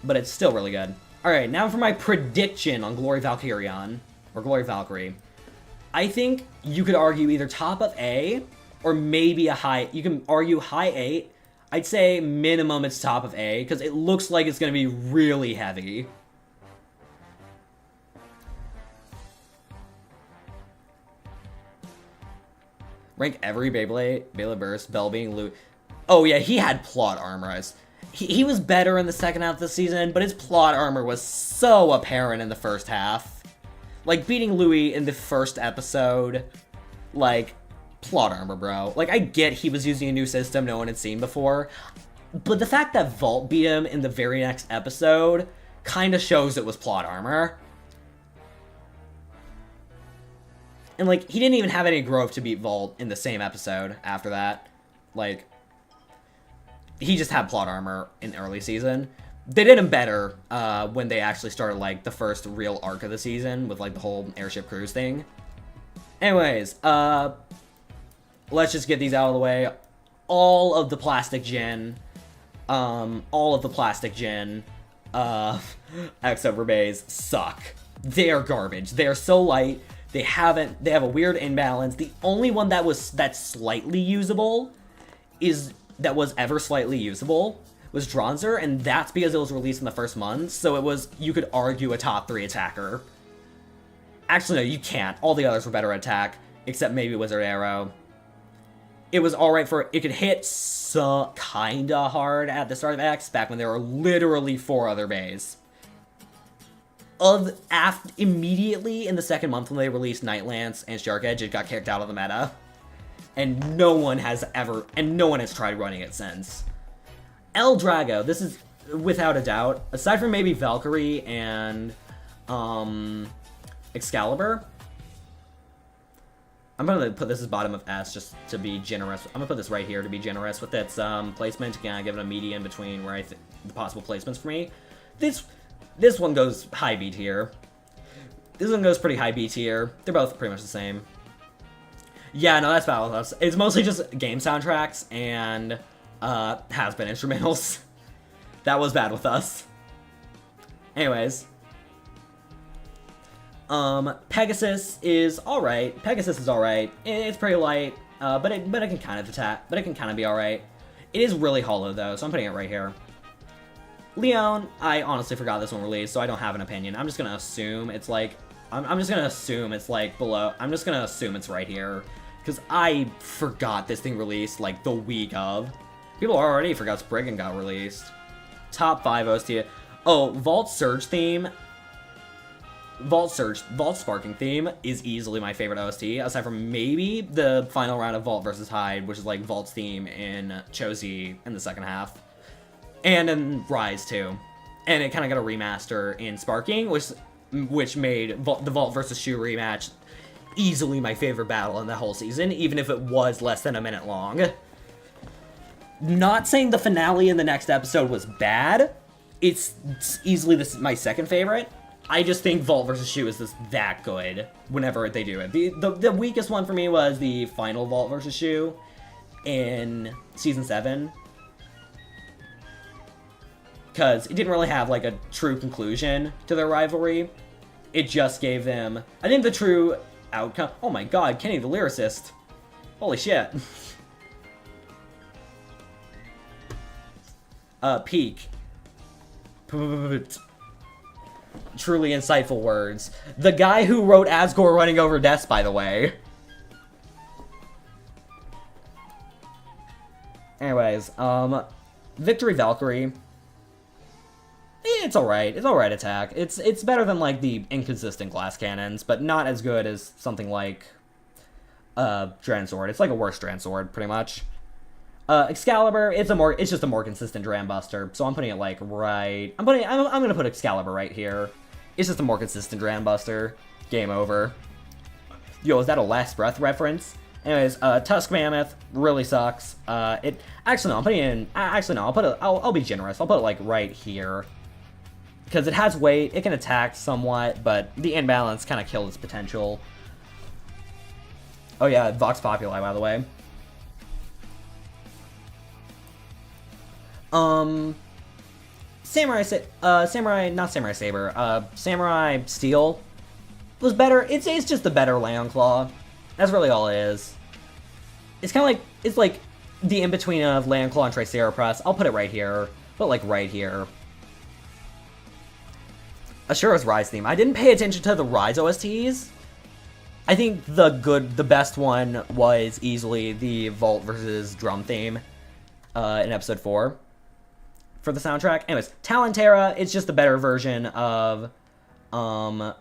But it's still really good. Alright, now for my prediction on Glory Valkyrion. Or Glory Valkyrie. I think you could argue either top of A, or maybe a high... You can argue high 8. I'd say minimum it's top of A, because it looks like it's going to be really heavy. Rank every Beyblade Burst, Bell being Louis. Oh yeah, he had plot armor. He was better in the second half of the season, but his plot armor was so apparent in the first half. Like, beating Louis in the first episode, like, plot armor, bro. Like, I get he was using a new system no one had seen before, but the fact that Vault beat him in the very next episode kind of shows it was plot armor. And, like, he didn't even have any growth to beat Vault in the same episode after that. Like, he just had plot armor in the early season. They did him better when they actually started, like, the first real arc of the season with, like, the whole airship cruise thing. Anyways, let's just get these out of the way. All of the plastic gin, X over bays suck. They are garbage. They are so light. They have a weird imbalance. The only one that's slightly usable that was ever slightly usable was Dronzer, and that's because it was released in the first month, so it was, you could argue, a top 3 attacker. Actually, no, you can't. All the others were better at attack, except maybe Wizard Arrow. It was alright it could hit kinda hard at the start of X, back when there were literally 4 other bays. Immediately in the second month when they released Night Lance and Shark Edge, it got kicked out of the meta. And no one has tried running it since. El Drago, this is without a doubt, aside from maybe Valkyrie and Excalibur. I'm gonna put this as bottom of S just to be generous. I'm gonna put this right here to be generous with its placement. Again, I give it a median between where the possible placements for me. This one goes high B tier. This one goes pretty high B tier. They're both pretty much the same. Yeah, no, that's bad with us. It's mostly just game soundtracks and has-been instrumentals. That was bad with us. Anyways. Pegasus is alright. It's pretty light, but it can kind of attack. But it can kind of be alright. It is really hollow though, so I'm putting it right here. Leon, I honestly forgot this one released, so I don't have an opinion. I'm just gonna assume it's like... I'm just gonna assume it's like below... I'm just gonna assume it's right here. Because I forgot this thing released like the week of. People already forgot Spriggan got released. Top 5 OST. Oh, Vault Surge theme. Vault Sparking theme is easily my favorite OST, aside from maybe the final round of Vault versus Hyde, which is like Vault's theme in Chozi in the second half. And in Rise, too. And it kind of got a remaster in Sparking, which made the Vault versus Shu rematch easily my favorite battle in the whole season, even if it was less than a minute long. Not saying the finale in the next episode was bad. It's easily my second favorite. I just think Vault vs. Shu is just that good whenever they do it. The weakest one for me was the final Vault vs. Shu in Season 7. Because it didn't really have, like, a true conclusion to their rivalry. It just gave them... I think the true outcome... Oh my god, Kenny the lyricist. Holy shit. Peak. Truly insightful words. The guy who wrote Asgore running over deaths, by the way. Anyways, Victory Valkyrie. It's alright. It's alright attack. It's better than, like, the inconsistent glass cannons, but not as good as something like Dran Sword. It's like a worse Dran Sword, pretty much. Excalibur, it's just a more consistent Dram Buster, so I'm putting it, like, right... I'm gonna put Excalibur right here. It's just a more consistent Dram Buster. Game over. Yo, is that a Last Breath reference? Anyways, Tusk Mammoth really sucks. Actually, no, I'm putting it in... Actually, no, I'll be generous. I'll put it, like, right here. Because it has weight, it can attack somewhat, but the imbalance kind of killed its potential. Oh yeah, Vox Populi, by the way. Samurai Steel was better. It's just a better Leon Claw. That's really all it is. It's kind of like, it's like the in-between of Leon Claw and Triceratops. I'll put it right here, but like right here. Ashura's Rise theme. I didn't pay attention to the Rise OSTs. I think the best one was easily the Vault versus Drum theme in episode 4 for the soundtrack. Anyways, Talentera, it's just a better version of Viper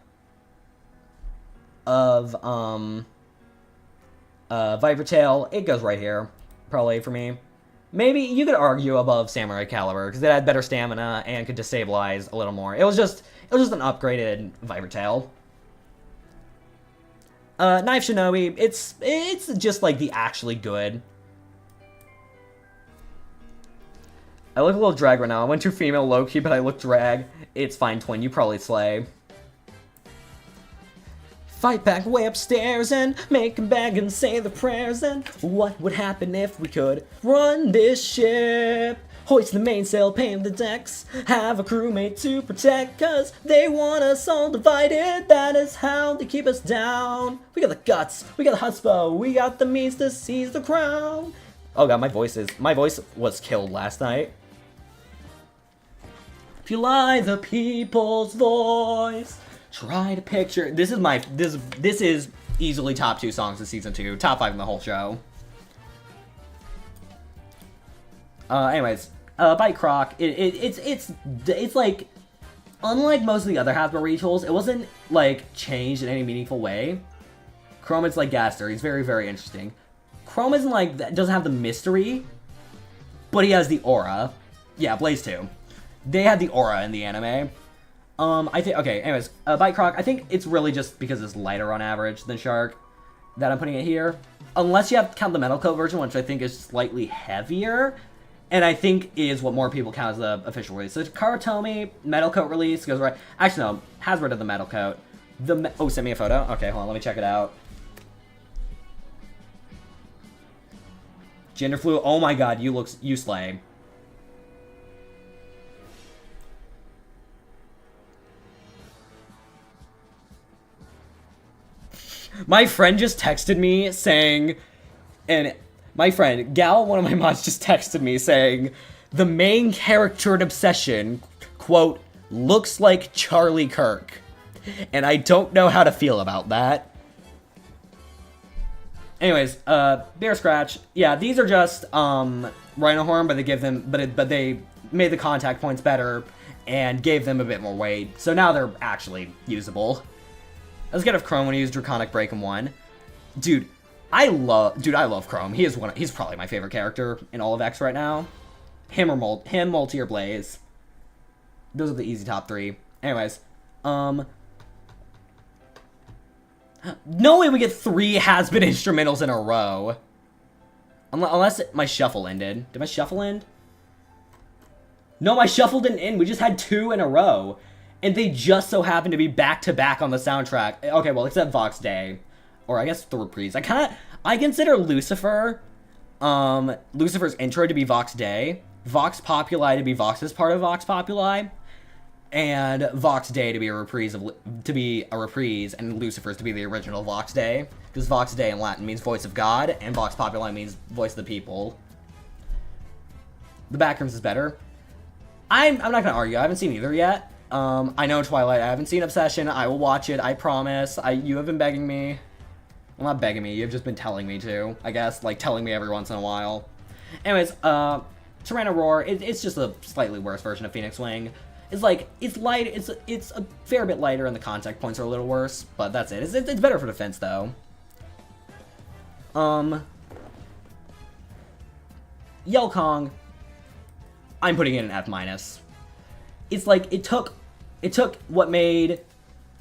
Tail. It goes right here, probably for me. Maybe you could argue above Samurai Caliber because it had better stamina and could destabilize a little more. It was just an upgraded Viper Tail. Knife Shinobi, it's just like the actually good. I look a little drag right now. I went too female low-key, but I look drag. It's fine, twin. You probably slay. Fight back way upstairs and make 'em beg and say the prayers. And what would happen if we could run this ship? Hoist the mainsail, paint the decks, have a crewmate to protect, cause they want us all divided. That is how they keep us down. We got the guts, we got the chutzpah, we got the means to seize the crown. Oh god, my voice was killed last night. If you lie the people's voice, try to picture. This is easily top 2 songs of season 2, top 5 in the whole show. Anyways, Bite Croc, it's like, unlike most of the other Hasbro retools, it wasn't, like, changed in any meaningful way. Chrome is like Gaster, he's very, very interesting. Chrome isn't like, doesn't have the mystery, but he has the aura. Yeah, Blaze 2. They had the aura in the anime. I think, okay, anyways, Bite Croc, I think it's really just because it's lighter on average than Shark that I'm putting it here. Unless you have to count the Metal Coat version, which I think is slightly heavier. And I think is what more people count as the official release. So Karatomi, Metal Coat release goes right. Actually, no, Hasbro did the Metal Coat. Oh, send me a photo? Okay, hold on, let me check it out. Gender fluid, oh my god, you slay. My friend just texted me saying, and my friend, Gal, one of my mods, just texted me saying, the main character in Obsession, quote, looks like Charlie Kirk. And I don't know how to feel about that. Anyways, Bear Scratch, yeah, these are just, Rhino Horn, but they give them, but they made the contact points better and gave them a bit more weight. So now they're actually usable. Let's get off Chrome when he used Draconic Break in 1. Dude, I love Chrome. He's probably my favorite character in all of X right now. Him, Multi, or Blaze. Those are the easy top 3. Anyways, no way we get 3 has-been instrumentals in a row. Unless my shuffle ended. Did my shuffle end? No, my shuffle didn't end. We just had 2 in a row. And they just so happen to be back-to-back on the soundtrack. Okay, well, except Vox Day. Or I guess the reprise. I consider Lucifer, Lucifer's intro to be Vox Day, Vox Populi to be Vox's part of Vox Populi, and Vox Day to be a reprise, and Lucifer's to be the original Vox Day. Because Vox Day in Latin means voice of God, and Vox Populi means voice of the people. The Backrooms is better. I'm not gonna argue, I haven't seen either yet. I know Twilight, I haven't seen Obsession, I will watch it, I promise. You have been begging me. Well, not begging me, you've just been telling me to, I guess, like telling me every once in a while. Anyways, Tyranno Roar, it's just a slightly worse version of Phoenix Wing. It's like, it's light, it's a fair bit lighter and the contact points are a little worse, but that's it. It's better for defense though. Yell Kong, I'm putting it in F-. It's like, it took what made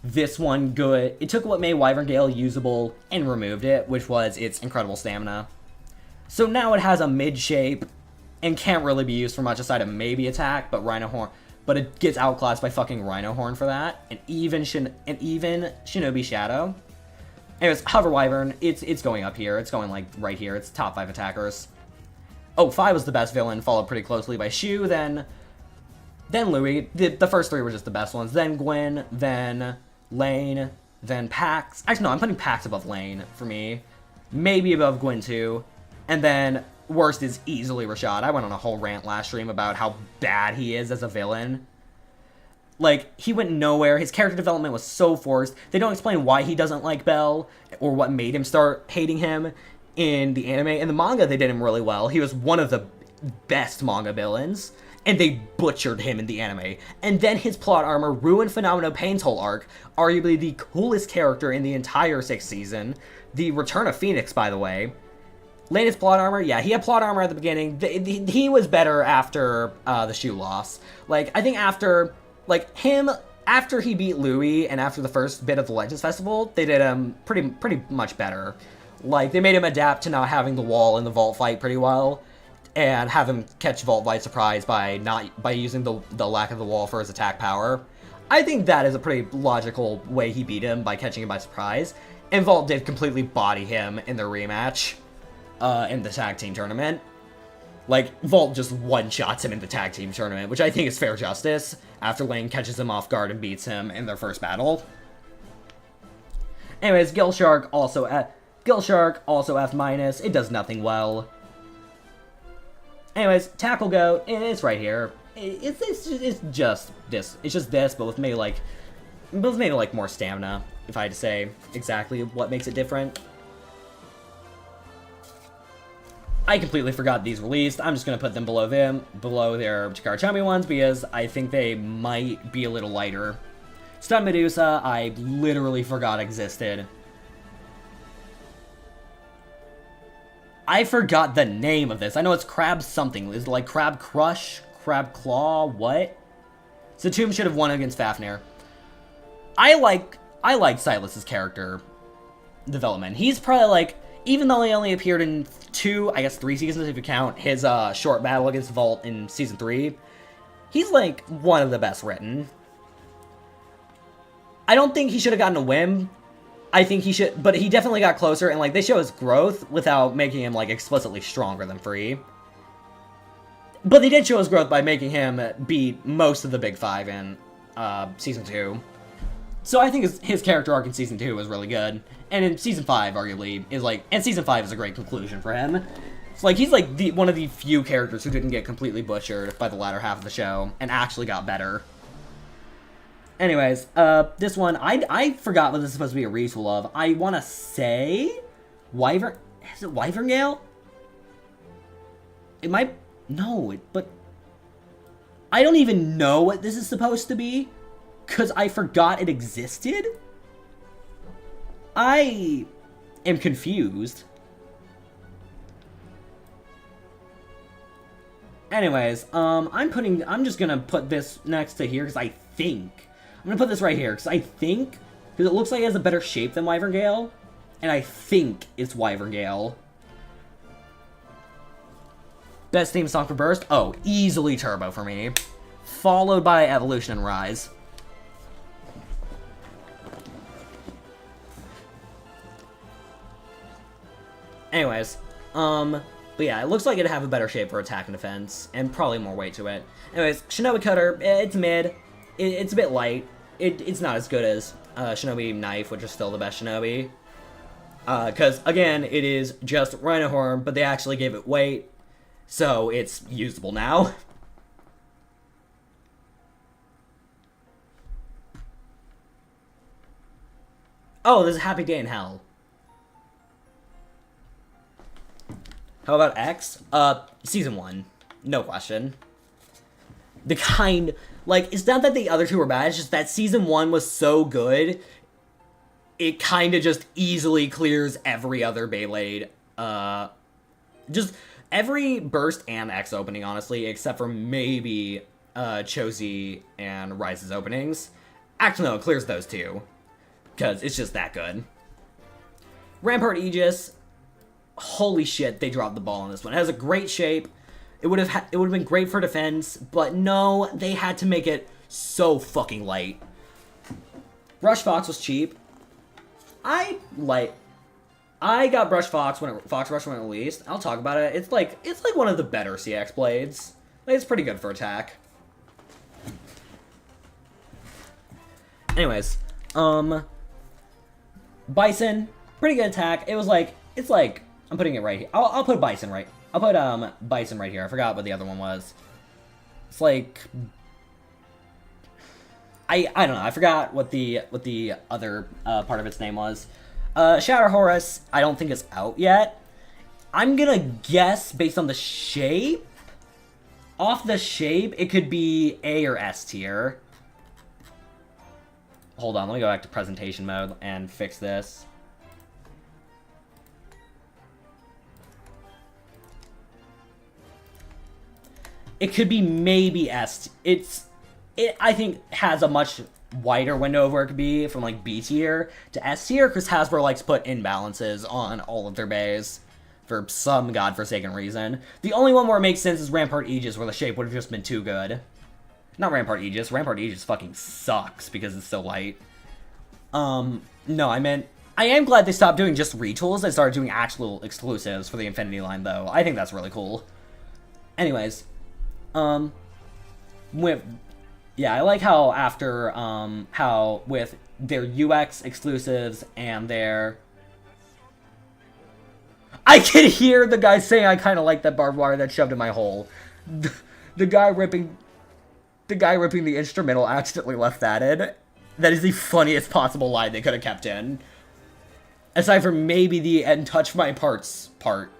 this one good. It took what made Wyvern Gale usable and removed it, which was its incredible stamina. So now it has a mid shape and can't really be used for much aside of maybe attack, but Rhino Horn, but it gets outclassed by fucking Rhino Horn for that, and even Shinobi Shadow. Anyways, Hover Wyvern, it's going up here. It's going, like, right here. It's top 5 attackers. Oh, Fi was the best villain, followed pretty closely by Shu, then Louis. The first 3 were just the best ones. Then Gwen, then Lane, then Pax. Actually, no, I'm putting Pax above Lane for me. Maybe above Gwen, too. And then worst is easily Rashad. I went on a whole rant last stream about how bad he is as a villain. Like, he went nowhere. His character development was so forced. They don't explain why he doesn't like Bell or what made him start hating him in the anime. In the manga, they did him really well. He was one of the best manga villains, and they butchered him in the anime. And then his plot armor ruined Phenomenal Pain's whole arc, arguably the coolest character in the entire 6th season. The Return of Phoenix, by the way. Lane's plot armor, yeah, he had plot armor at the beginning. He was better after the Shu loss. Like, I think after... Like, after he beat Louis and after the first bit of the Legends Festival, they did him pretty much better. Like, they made him adapt to not having the wall in the vault fight pretty well, and have him catch vault by surprise by using the lack of the wall for his attack power. I think that is a pretty logical way he beat him, by catching him by surprise. And Vault did completely body him in the rematch, in the tag team tournament. Like, Vault just one-shots him in the tag team tournament, which I think is fair justice, after Lane catches him off guard and beats him in their first battle. Anyways, Gillshark also F-. It does nothing well. Anyways, Tackle Goat, it's right here. It's just this, but with maybe like more stamina, if I had to say exactly what makes it different. I completely forgot these released. I'm just going to put them below their Chikara Chummy ones, because I think they might be a little lighter. Stun Medusa, I literally forgot existed. I forgot the name of this. I know it's Crab something. Is it like Crab Crush? Crab Claw? What? Satum should have won against Fafnir. I like Silas's character development. He's probably like... Even though he only appeared in 2, I guess 3 seasons if you count his short battle against Vault in Season 3, he's, like, one of the best written. I don't think he should have gotten a win. I think he should, but he definitely got closer, and, like, they show his growth without making him, like, explicitly stronger than Free. But they did show his growth by making him beat most of the Big 5 in Season 2. So I think his character arc in Season 2 was really good. And in Season 5, arguably, and Season 5 is a great conclusion for him. It's like, he's like one of the few characters who didn't get completely butchered by the latter half of the show, and actually got better. Anyways, this one, I forgot what this is supposed to be a retool of. I want to say... Wyvern... Is it Wyverngale? It might... No, but... I don't even know what this is supposed to be, because I forgot it existed? I am confused. Anyways, I'm just gonna put this next to here, because I'm gonna put this right here, because because it looks like it has a better shape than Wyverngale, and I think it's Wyverngale. Best theme song for Burst? Oh, easily Turbo for me. Followed by Evolution and Rise. Anyways, but yeah, it looks like it'd have a better shape for attack and defense, and probably more weight to it. Anyways, Shinobi Cutter, it's mid. It's a bit light. It's not as good as Shinobi Knife, which is still the best Shinobi. Because, again, it is just Rhino Horn, but they actually gave it weight, so it's usable now. Oh, there's a Happy Day in Hell. How about X? Season 1. No question. The kind... Like, it's not that the other two were bad, it's just that Season 1 was so good, it kind of just easily clears every other Beyblade. Just every Burst and X opening, honestly, except for maybe Chozi and Rise's openings. Actually, no, it clears those two, because it's just that good. Rampart Aegis... Holy shit, they dropped the ball on this one. It has a great shape. It would have been great for defense, but no, they had to make it so fucking light. Rush Fox was cheap. I got Brush Fox when Fox Rush when it released. I'll talk about it. It's like one of the better CX blades. Like, it's pretty good for attack. Anyways, Bison, pretty good attack. It's like I'm putting it right here. I'll put Bison right. I'll put Bison right here. I forgot what the other one was. It's like I don't know. I forgot what the other part of its name was. Shadow Horus, I don't think is out yet. I'm gonna guess based on the shape. Off the shape, it could be A or S tier. Hold on, let me go back to presentation mode and fix this. It could be maybe S. It I think has a much wider window of where it could be from like B tier to S tier, because Hasbro likes to put imbalances on all of their bays for some godforsaken reason. The only one where it makes sense is Rampart Aegis, where the shape would have just been too good. Not Rampart Aegis. Rampart Aegis fucking sucks because it's so light. No, I meant... I am glad they stopped doing just retools and started doing actual exclusives for the Infinity line, though. I think that's really cool. Anyways, yeah, I like how after, how with their UX exclusives and their... I can hear the guy saying I kind of like that barbed wire that's shoved in my hole. The guy ripping the instrumental accidentally left that in. That is the funniest possible line they could have kept in. Aside from maybe the "and touch my parts" part.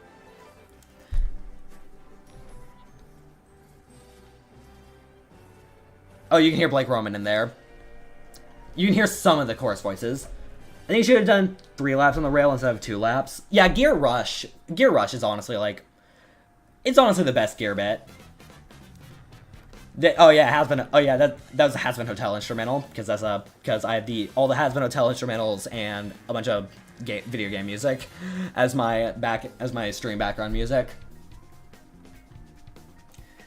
Oh, you can hear Blake Roman in there. You can hear some of the chorus voices. I think you should have done 3 laps on the rail instead of 2 laps. Yeah, Gear Rush is honestly like... It's honestly the best gear bit. That was a Has-Been Hotel instrumental, because I have all the Has-Been Hotel instrumentals and a bunch of video game music as my stream background music.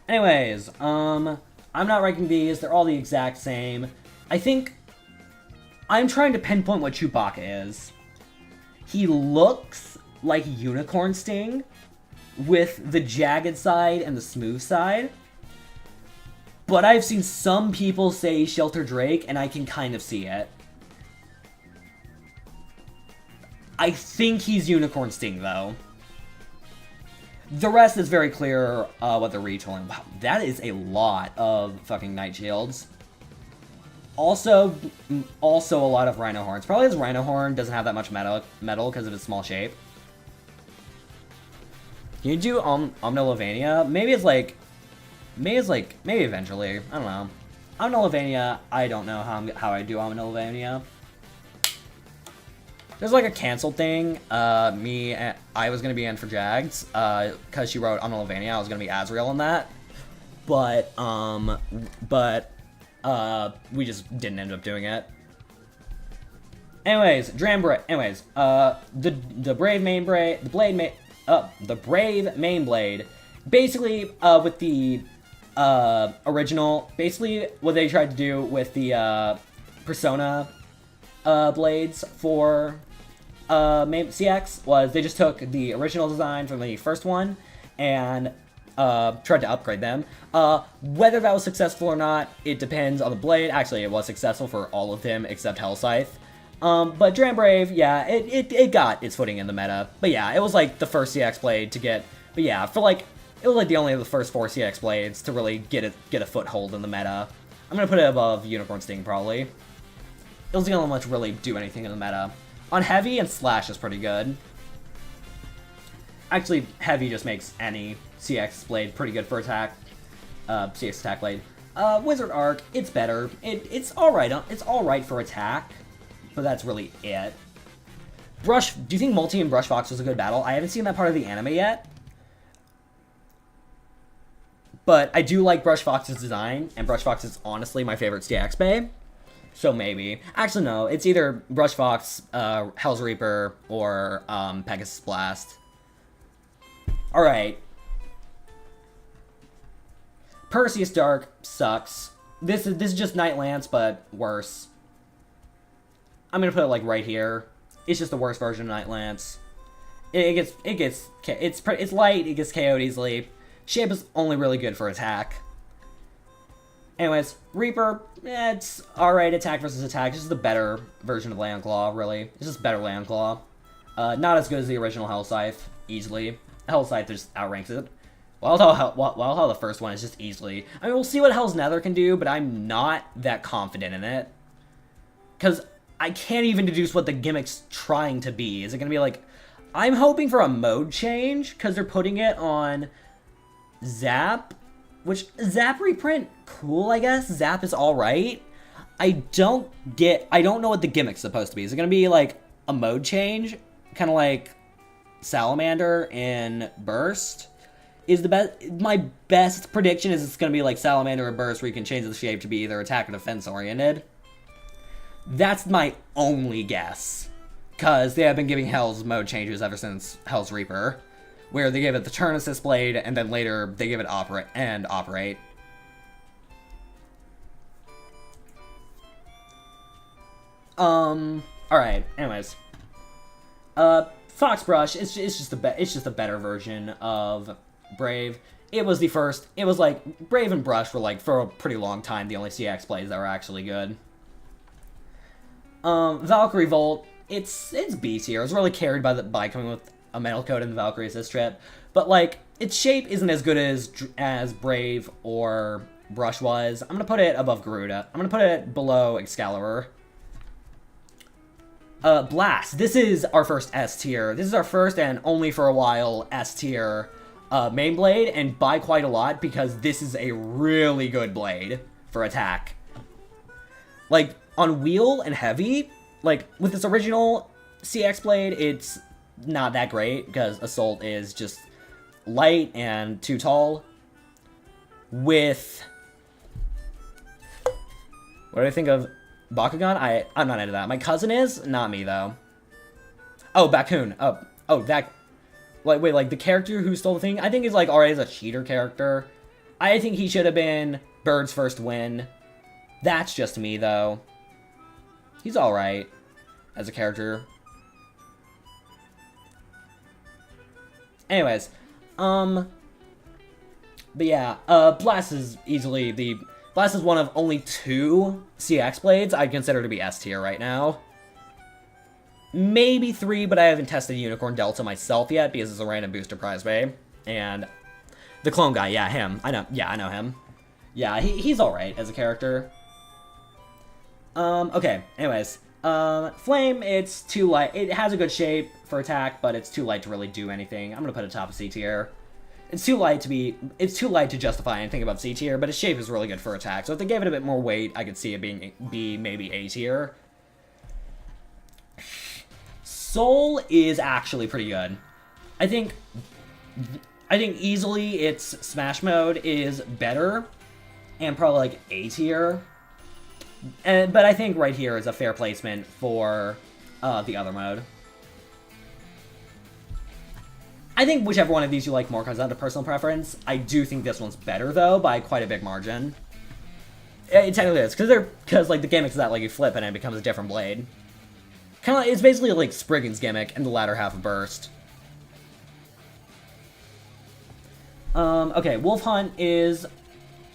Anyways, I'm not ranking these. They're all the exact same. I think I'm trying to pinpoint what Chewbacca is. He looks like Unicorn Sting with the jagged side and the smooth side. But I've seen some people say Shelter Drake, and I can kind of see it. I think he's Unicorn Sting, though. The rest is very clear what they're retooling. Wow, that is a lot of fucking Night Shields. Also a lot of Rhino Horns. Probably his Rhino Horn doesn't have that much metal because of its small shape. Can you do Omnilovania? Maybe eventually. I don't know. Omnilovania, I don't know how I do Omnilovania. There's like a canceled thing. I was gonna be in for Jags, cause she wrote Omnilovania. I was gonna be Azrael in that, but we just didn't end up doing it. Anyways, the Brave main blade, the Brave main blade, basically with the original, basically what they tried to do with the Persona blades for CX was they just took the original design from the first one and tried to upgrade them. Whether that was successful or not, it depends on the blade. Actually, it was successful for all of them except Hellscythe. But Dram Brave, yeah, it got its footing in the meta. But yeah, it was like the first CX blade to get. But yeah, it was like the only of the first 4 CX blades to really get a foothold in the meta. I'm gonna put it above Unicorn Sting probably. It was the only one to really do anything in the meta. On Heavy and Slash is pretty good. Actually, Heavy just makes any CX blade pretty good for attack. CX attack blade. Wizard Arc, it's better. It's alright. It's alright for attack, but that's really it. Do you think Multi and Brush Fox was a good battle? I haven't seen that part of the anime yet. But I do like Brush Fox's design, and Brush Fox is honestly my favorite CX bay. So maybe. Actually, no. It's either Brush Fox, Hell's Reaper, or Pegasus Blast. Alright. Perseus Dark sucks. This is just Night Lance, but worse. I'm gonna put it like right here. It's just the worst version of Night Lance. It's light, it gets KO'd easily. Shape is only really good for attack. Anyways, Reaper, it's alright attack versus attack. It's just the better version of Land Claw, really. It's just better Land Claw. Not as good as the original Hell Scythe, easily. Hell Scythe just outranks it. Well, how the first one is just easily. I mean, we'll see what Hell's Nether can do, but I'm not that confident in it. Because I can't even deduce what the gimmick's trying to be. Is it going to be like... I'm hoping for a mode change, because they're putting it on Zap. Which, Zap reprint, cool, I guess. Zap is alright. I don't know what the gimmick's supposed to be. Is it going to be, like, a mode change? Kind of like Salamander in Burst? My best prediction is it's going to be like Salamander or Burst, where you can change the shape to be either attack or defense oriented. That's my only guess. Because they have been giving Hell's mode changes ever since Hell's Reaper. Where they give it the turn assist blade, and then later they give it operate. Alright, anyways. Foxbrush, it's just a better version of Brave. It was like, Brave and Brush were like, for a pretty long time, the only CX plays that were actually good. Valkyrie Volt, it's B tier. It was really carried by coming with a metal coat in the Valkyrie assist trip. But, like, its shape isn't as good as Brave or Brush was. I'm gonna put it above Garuda. I'm gonna put it below Excalibur. Blast. This is our first S tier. This is our first and only for a while S tier main blade, and by quite a lot, because this is a really good blade for attack. Like, on wheel and heavy, like, with this original CX blade, it's not that great, because Assault is just light and too tall. With... what do I think of Bakugan? I'm not into that. My cousin is, not me, though. Oh, Bakun. Oh, that... wait, like, the character who stole the thing? I think he's, like, already a cheater character. I think he should have been Bird's first win. That's just me, though. He's alright as a character. Anyways, but yeah, Blast is one of only 2 CX blades I'd consider to be S tier right now. Maybe 3, but I haven't tested Unicorn Delta myself yet because it's a random booster prize bay. And the clone guy, yeah, him. I know him. Yeah, he's alright as a character. Okay, anyways. Flame, it's too light. It has a good shape for attack, but it's too light to really do anything. I'm gonna put it top of C tier. It's too light to justify anything above C tier, but its shape is really good for attack. So if they gave it a bit more weight, I could see it be maybe A tier. Soul is actually pretty good. I think easily its Smash mode is better, and probably like A tier. But I think right here is a fair placement for the other mode. I think whichever one of these you like more comes down to personal preference. I do think this one's better, though, by quite a big margin. It technically is, because like the gimmick's that like you flip it and it becomes a different blade. Kind of like, it's basically like Spriggan's gimmick in the latter half of Burst. Okay, Wolf Hunt is...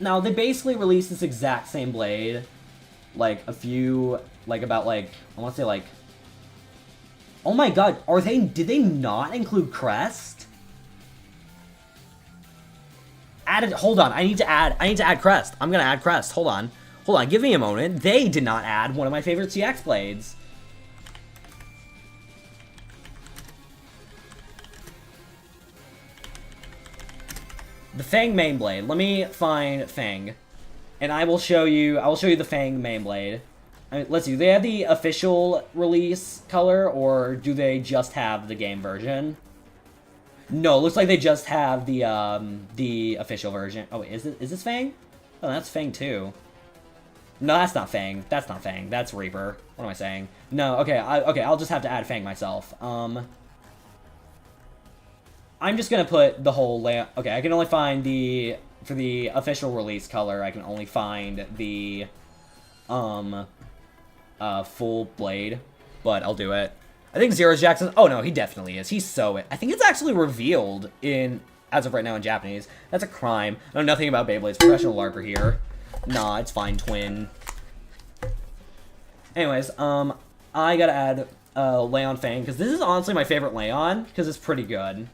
Now, they basically released this exact same blade, like, I want to say, like... Oh my god, did they not include Crest? Hold on, I need to add Crest. I'm gonna add Crest, hold on, give me a moment. They did not add one of my favorite CX blades. The Fang main blade. Let me find Fang, and I will show you the Fang main blade. Let's see, do they have the official release color, or do they just have the game version? No, looks like they just have the official version. Oh, wait, is this Fang? Oh, that's Fang too. No, that's not Fang. That's not Fang. That's Reaper. What am I saying? No, okay, I'll just have to add Fang myself. I'm just gonna put the whole layout. Okay, I can only find for the official release color, I can only find the, full blade, but I'll do it. I think Zero's Jackson. Oh no, he definitely is. He's so. I think it's actually revealed in as of right now in Japanese. That's a crime. I know nothing about Beyblade's professional LARPer here. Nah, it's fine, twin. Anyways, I gotta add Leon Fang because this is honestly my favorite Leon because it's pretty good.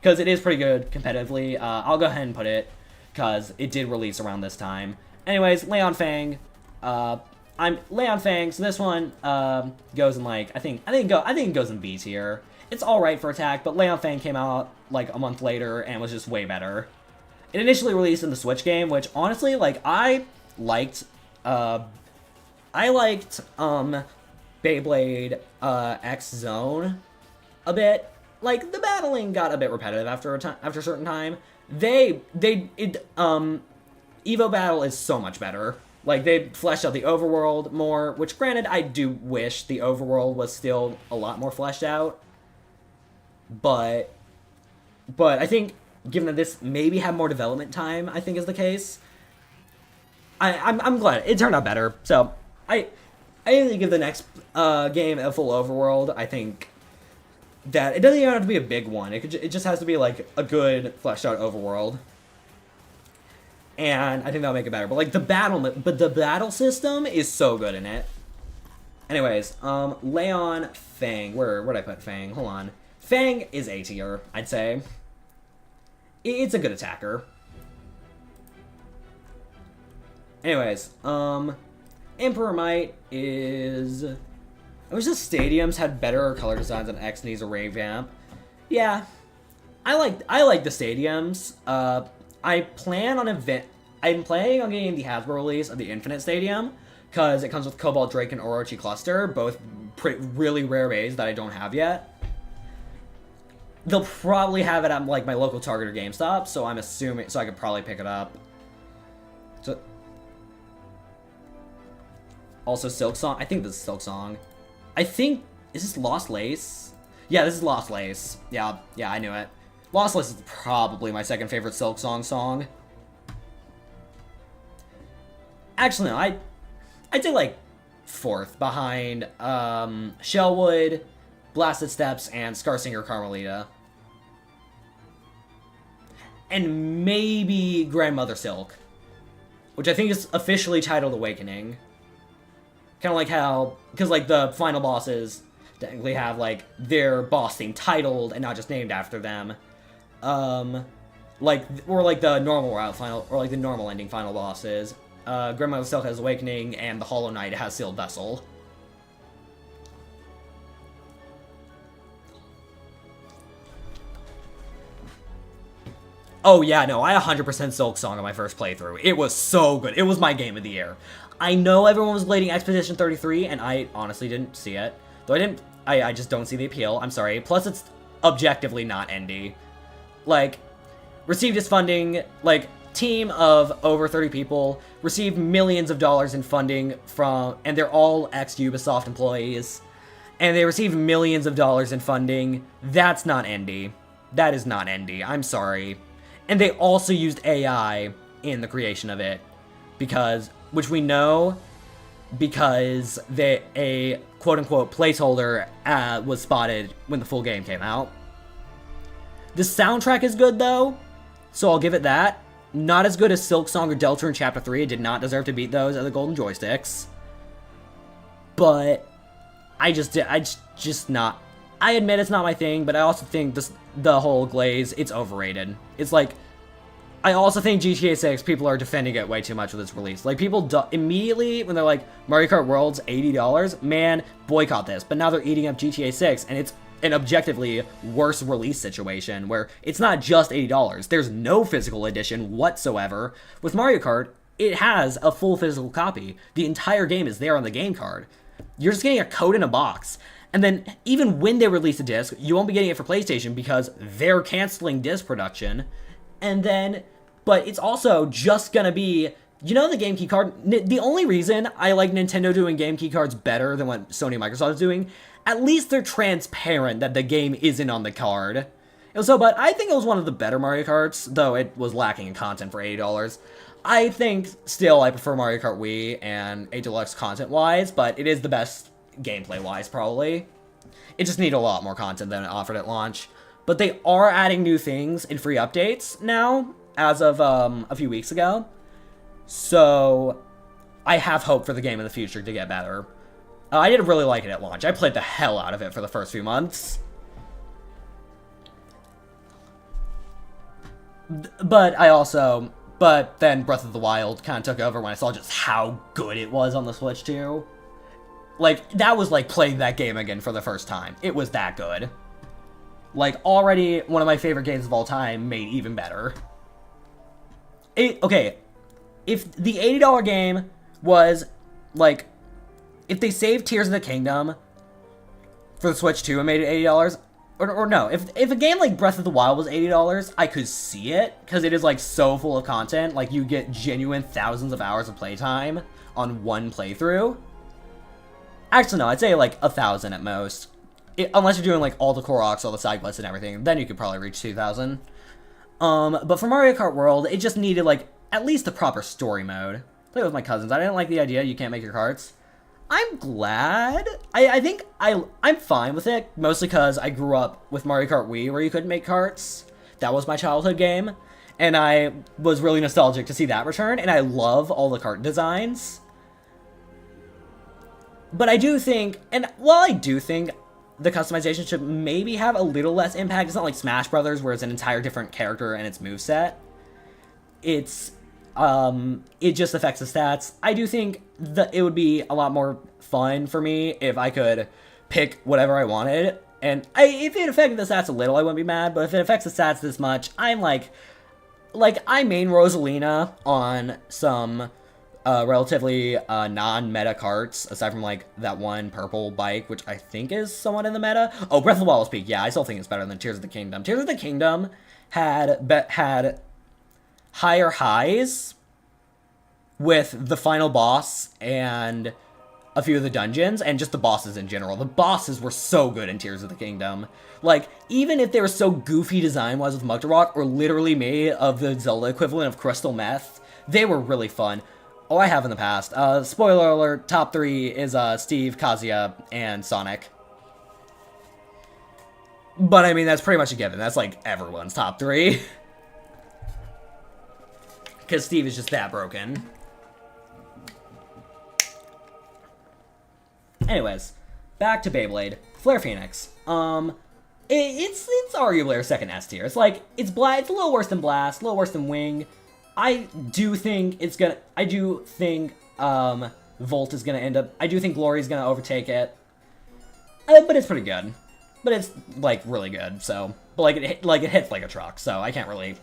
Because it is pretty good competitively. I'll go ahead and put it because it did release around this time. Anyways, Leon Fang. I'm Leon Fang, so this one goes in like I think it goes in B tier. It's all right for attack, but Leon Fang came out like a month later and was just way better. It initially released in the Switch game, which honestly, like I liked Beyblade X Zone a bit. Like the battling got a bit repetitive after a certain time. Evo Battle is so much better. Like, they fleshed out the overworld more, which, granted, I do wish the overworld was still a lot more fleshed out. But I think, given that this maybe had more development time, I think is the case, I'm glad. It turned out better. So, I usually give the next game a full overworld. I think that it doesn't even have to be a big one. It just has to be, like, a good fleshed out overworld. And I think that'll make it better. But like the battle system is so good in it. Anyways, Leon Fang. Where'd I put Fang? Hold on. Fang is A tier, I'd say. It's a good attacker. Anyways, Emperor Might is. I wish the stadiums had better color designs than X needs a revamp. Yeah, I like the stadiums. I'm planning on getting the Hasbro release of the Infinite Stadium, because it comes with Cobalt Drake and Orochi Cluster, both really rare bays that I don't have yet. They'll probably have it at like my local Target or GameStop, so I'm assuming, so I could probably pick it up. So, also Silk Song. I think this is Silk Song. Is this Lost Lace? Yeah, this is Lost Lace. Yeah, I knew it. Lost Lace is probably my second favorite Silk song. Actually, no, I'd say like fourth behind Shellwood, Blasted Steps, and Scarsinger Carmelita. And maybe Grandmother Silk, which I think is officially titled Awakening. Kind of like how, because like the final bosses technically have like their boss theme titled and not just named after them. Like the normal route final, or like the normal ending final bosses. Grandmother Silk has Awakening, and the Hollow Knight has Sealed Vessel. Oh yeah, no, I 100% Silk Song on my first playthrough. It was so good. It was my game of the year. I know everyone was blading Expedition 33, and I honestly didn't see it. Though I just don't see the appeal. I'm sorry. Plus, it's objectively not indie. Like, received its funding, like, team of over 30 people received millions of dollars in funding from, and they're all ex-Ubisoft employees, and they received millions of dollars in funding. That's not indie. That is not indie. I'm sorry. And they also used AI in the creation of it, which we know, because a quote-unquote placeholder was spotted when the full game came out. The soundtrack is good, though, so I'll give it that. Not as good as Silk Song or Deltarune Chapter 3. It did not deserve to beat those at the Golden Joysticks. But I admit it's not my thing, but I also think the whole glaze, it's overrated. It's like, I also think GTA 6, people are defending it way too much with its release. Like, people immediately, when they're like, Mario Kart World's $80, man, boycott this. But now they're eating up GTA 6, and it's an objectively worse release situation where it's not just $80. There's no physical edition whatsoever. With Mario Kart, it has a full physical copy. The entire game is there on the game card. You're just getting a code in a box. And then even when they release a disc, you won't be getting it for PlayStation because they're canceling disc production. And then, but it's also just gonna be, you know, the game key card. The only reason I like Nintendo doing game key cards better than what Sony and Microsoft is doing, at least they're transparent that the game isn't on the card. And so, but I think it was one of the better Mario Karts, though it was lacking in content for $80. I think still I prefer Mario Kart Wii and a deluxe content-wise, but it is the best gameplay-wise, probably. It just needed a lot more content than it offered at launch. But they are adding new things in free updates now, as of a few weeks ago. So I have hope for the game in the future to get better. I didn't really like it at launch. I played the hell out of it for the first few months. But then Breath of the Wild kind of took over when I saw just how good it was on the Switch too. Like, that was like playing that game again for the first time. It was that good. Like, already one of my favorite games of all time made even better. Okay, if the $80 game was, like, if they saved Tears of the Kingdom for the Switch 2 and made it $80, or no, if a game like Breath of the Wild was $80, I could see it, because it is, like, so full of content. Like, you get genuine thousands of hours of playtime on one playthrough. Actually, no, I'd say, like, 1,000 at most. Unless you're doing, like, all the Koroks, all the side quests and everything, then you could probably reach 2,000. But for Mario Kart World, it just needed, like, at least a proper story mode. Play with my cousins. I didn't like the idea you can't make your carts. I'm glad. I think I'm fine with it, mostly because I grew up with Mario Kart Wii, where you couldn't make carts. That was my childhood game, and I was really nostalgic to see that return, and I love all the kart designs. But I do think, and while I do think the customization should maybe have a little less impact, it's not like Smash Brothers, where it's an entire different character and its moveset. It just affects the stats. I do think that it would be a lot more fun for me if I could pick whatever I wanted. And if it affected the stats a little, I wouldn't be mad. But if it affects the stats this much, I'm like I main Rosalina on some relatively non-meta carts, aside from like that one purple bike, which I think is somewhat in the meta. Oh, Breath of the Wild is peak. Yeah, I still think it's better than Tears of the Kingdom. Tears of the Kingdom had higher highs with the final boss and a few of the dungeons, and just the bosses in general. The bosses were so good in Tears of the Kingdom. Like, even if they were so goofy design-wise with Mugdorok, or literally made of the Zelda equivalent of crystal meth, they were really fun. Oh, I have in the past. Spoiler alert, top 3 is Steve, Kazuya, and Sonic. But, I mean, that's pretty much a given. That's, like, everyone's top 3. Because Steve is just that broken. Anyways, back to Beyblade. Flare Phoenix. It's arguably our second S tier. It's like, it's a little worse than Blast, a little worse than Wing. I do think Volt is gonna end up, I do think Glory's gonna overtake it. But it's pretty good. But it's, like, really good, so. But, like, it hits like a truck, so I can't really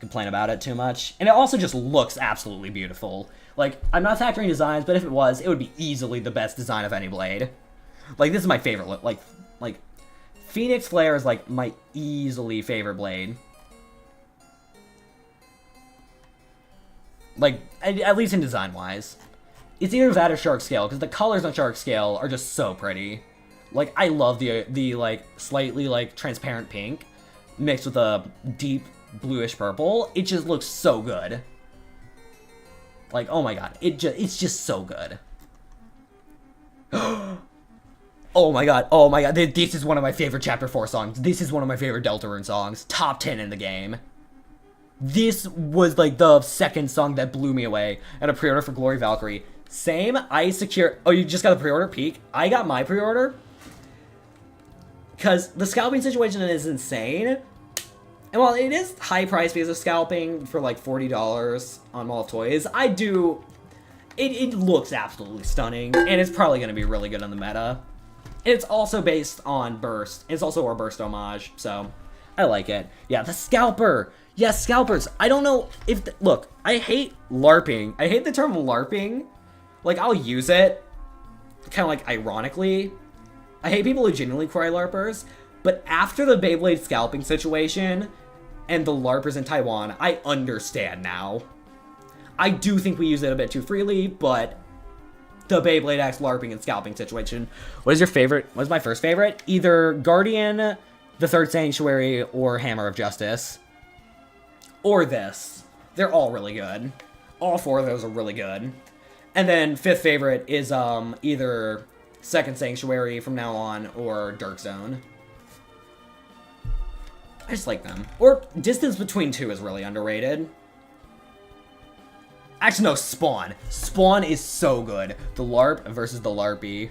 complain about it too much. And it also just looks absolutely beautiful. Like, I'm not factoring designs, but if it was, it would be easily the best design of any blade. Like, this is my favorite, like, Phoenix Flare is, like, my easily favorite blade. Like, at least in design-wise. It's either that or Shark Scale, because the colors on Shark Scale are just so pretty. Like, I love the like, slightly, like, transparent pink mixed with a deep bluish purple. It just looks so good. Like, oh my god, it's just so good. Oh my god, this is one of my favorite Chapter 4 songs. This is one of my favorite Deltarune songs. Top 10 in the game. This was, like, the second song that blew me away at a pre-order for Glory Valkyrie. Same, oh, you just got a pre-order? Peak? I got my pre-order. Because the scalping situation is insane. And while it is high price because of scalping for like $40 on Mall of Toys, it looks absolutely stunning, and it's probably going to be really good on the meta. It's also based on Burst. It's also a Burst homage, so I like it. Yeah, the Scalper. Yes, Scalpers. I don't know if... look, I hate LARPing. I hate the term LARPing. Like, I'll use it kind of like ironically. I hate people who genuinely cry LARPers, but after the Beyblade scalping situation and the LARPers in Taiwan, I understand now. I do think we use it a bit too freely, but the Beyblade X LARPing and scalping situation. What is your favorite? What is my first favorite? Either Guardian, the Third Sanctuary, or Hammer of Justice. Or this. They're all really good. All four of those are really good. And then fifth favorite is either Second Sanctuary from now on, or Dark Zone. I just like them. Or Distance Between Two is really underrated. Actually, no, Spawn. Spawn is so good. The LARP versus the LARPy.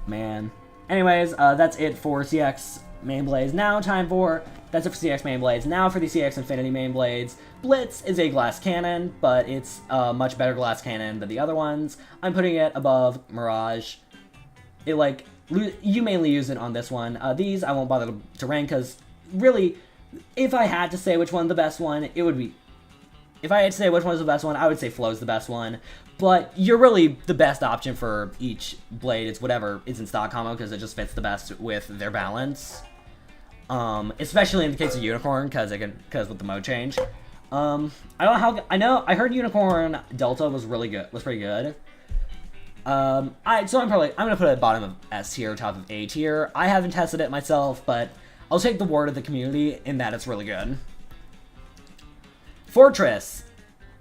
Man. Anyways, that's it for CX Main Blades. Now time for... That's it for CX Main Blades. Now for the CX Infinity Main Blades. Blitz is a glass cannon, but it's a much better glass cannon than the other ones. I'm putting it above Mirage. It, like... You mainly use it on this one. These I won't bother to rank, because really, if I had to say which one's the best one, it would be... If I had to say which one's the best one, I would say Flow's the best one. But you're really the best option for each blade. It's whatever is in stock combo, because it just fits the best with their balance. Especially in the case of Unicorn, because with the mode change. I heard Unicorn Delta was pretty good. I'm gonna put it at bottom of S tier, top of A tier. I haven't tested it myself, but I'll take the word of the community in that it's really good. Fortress.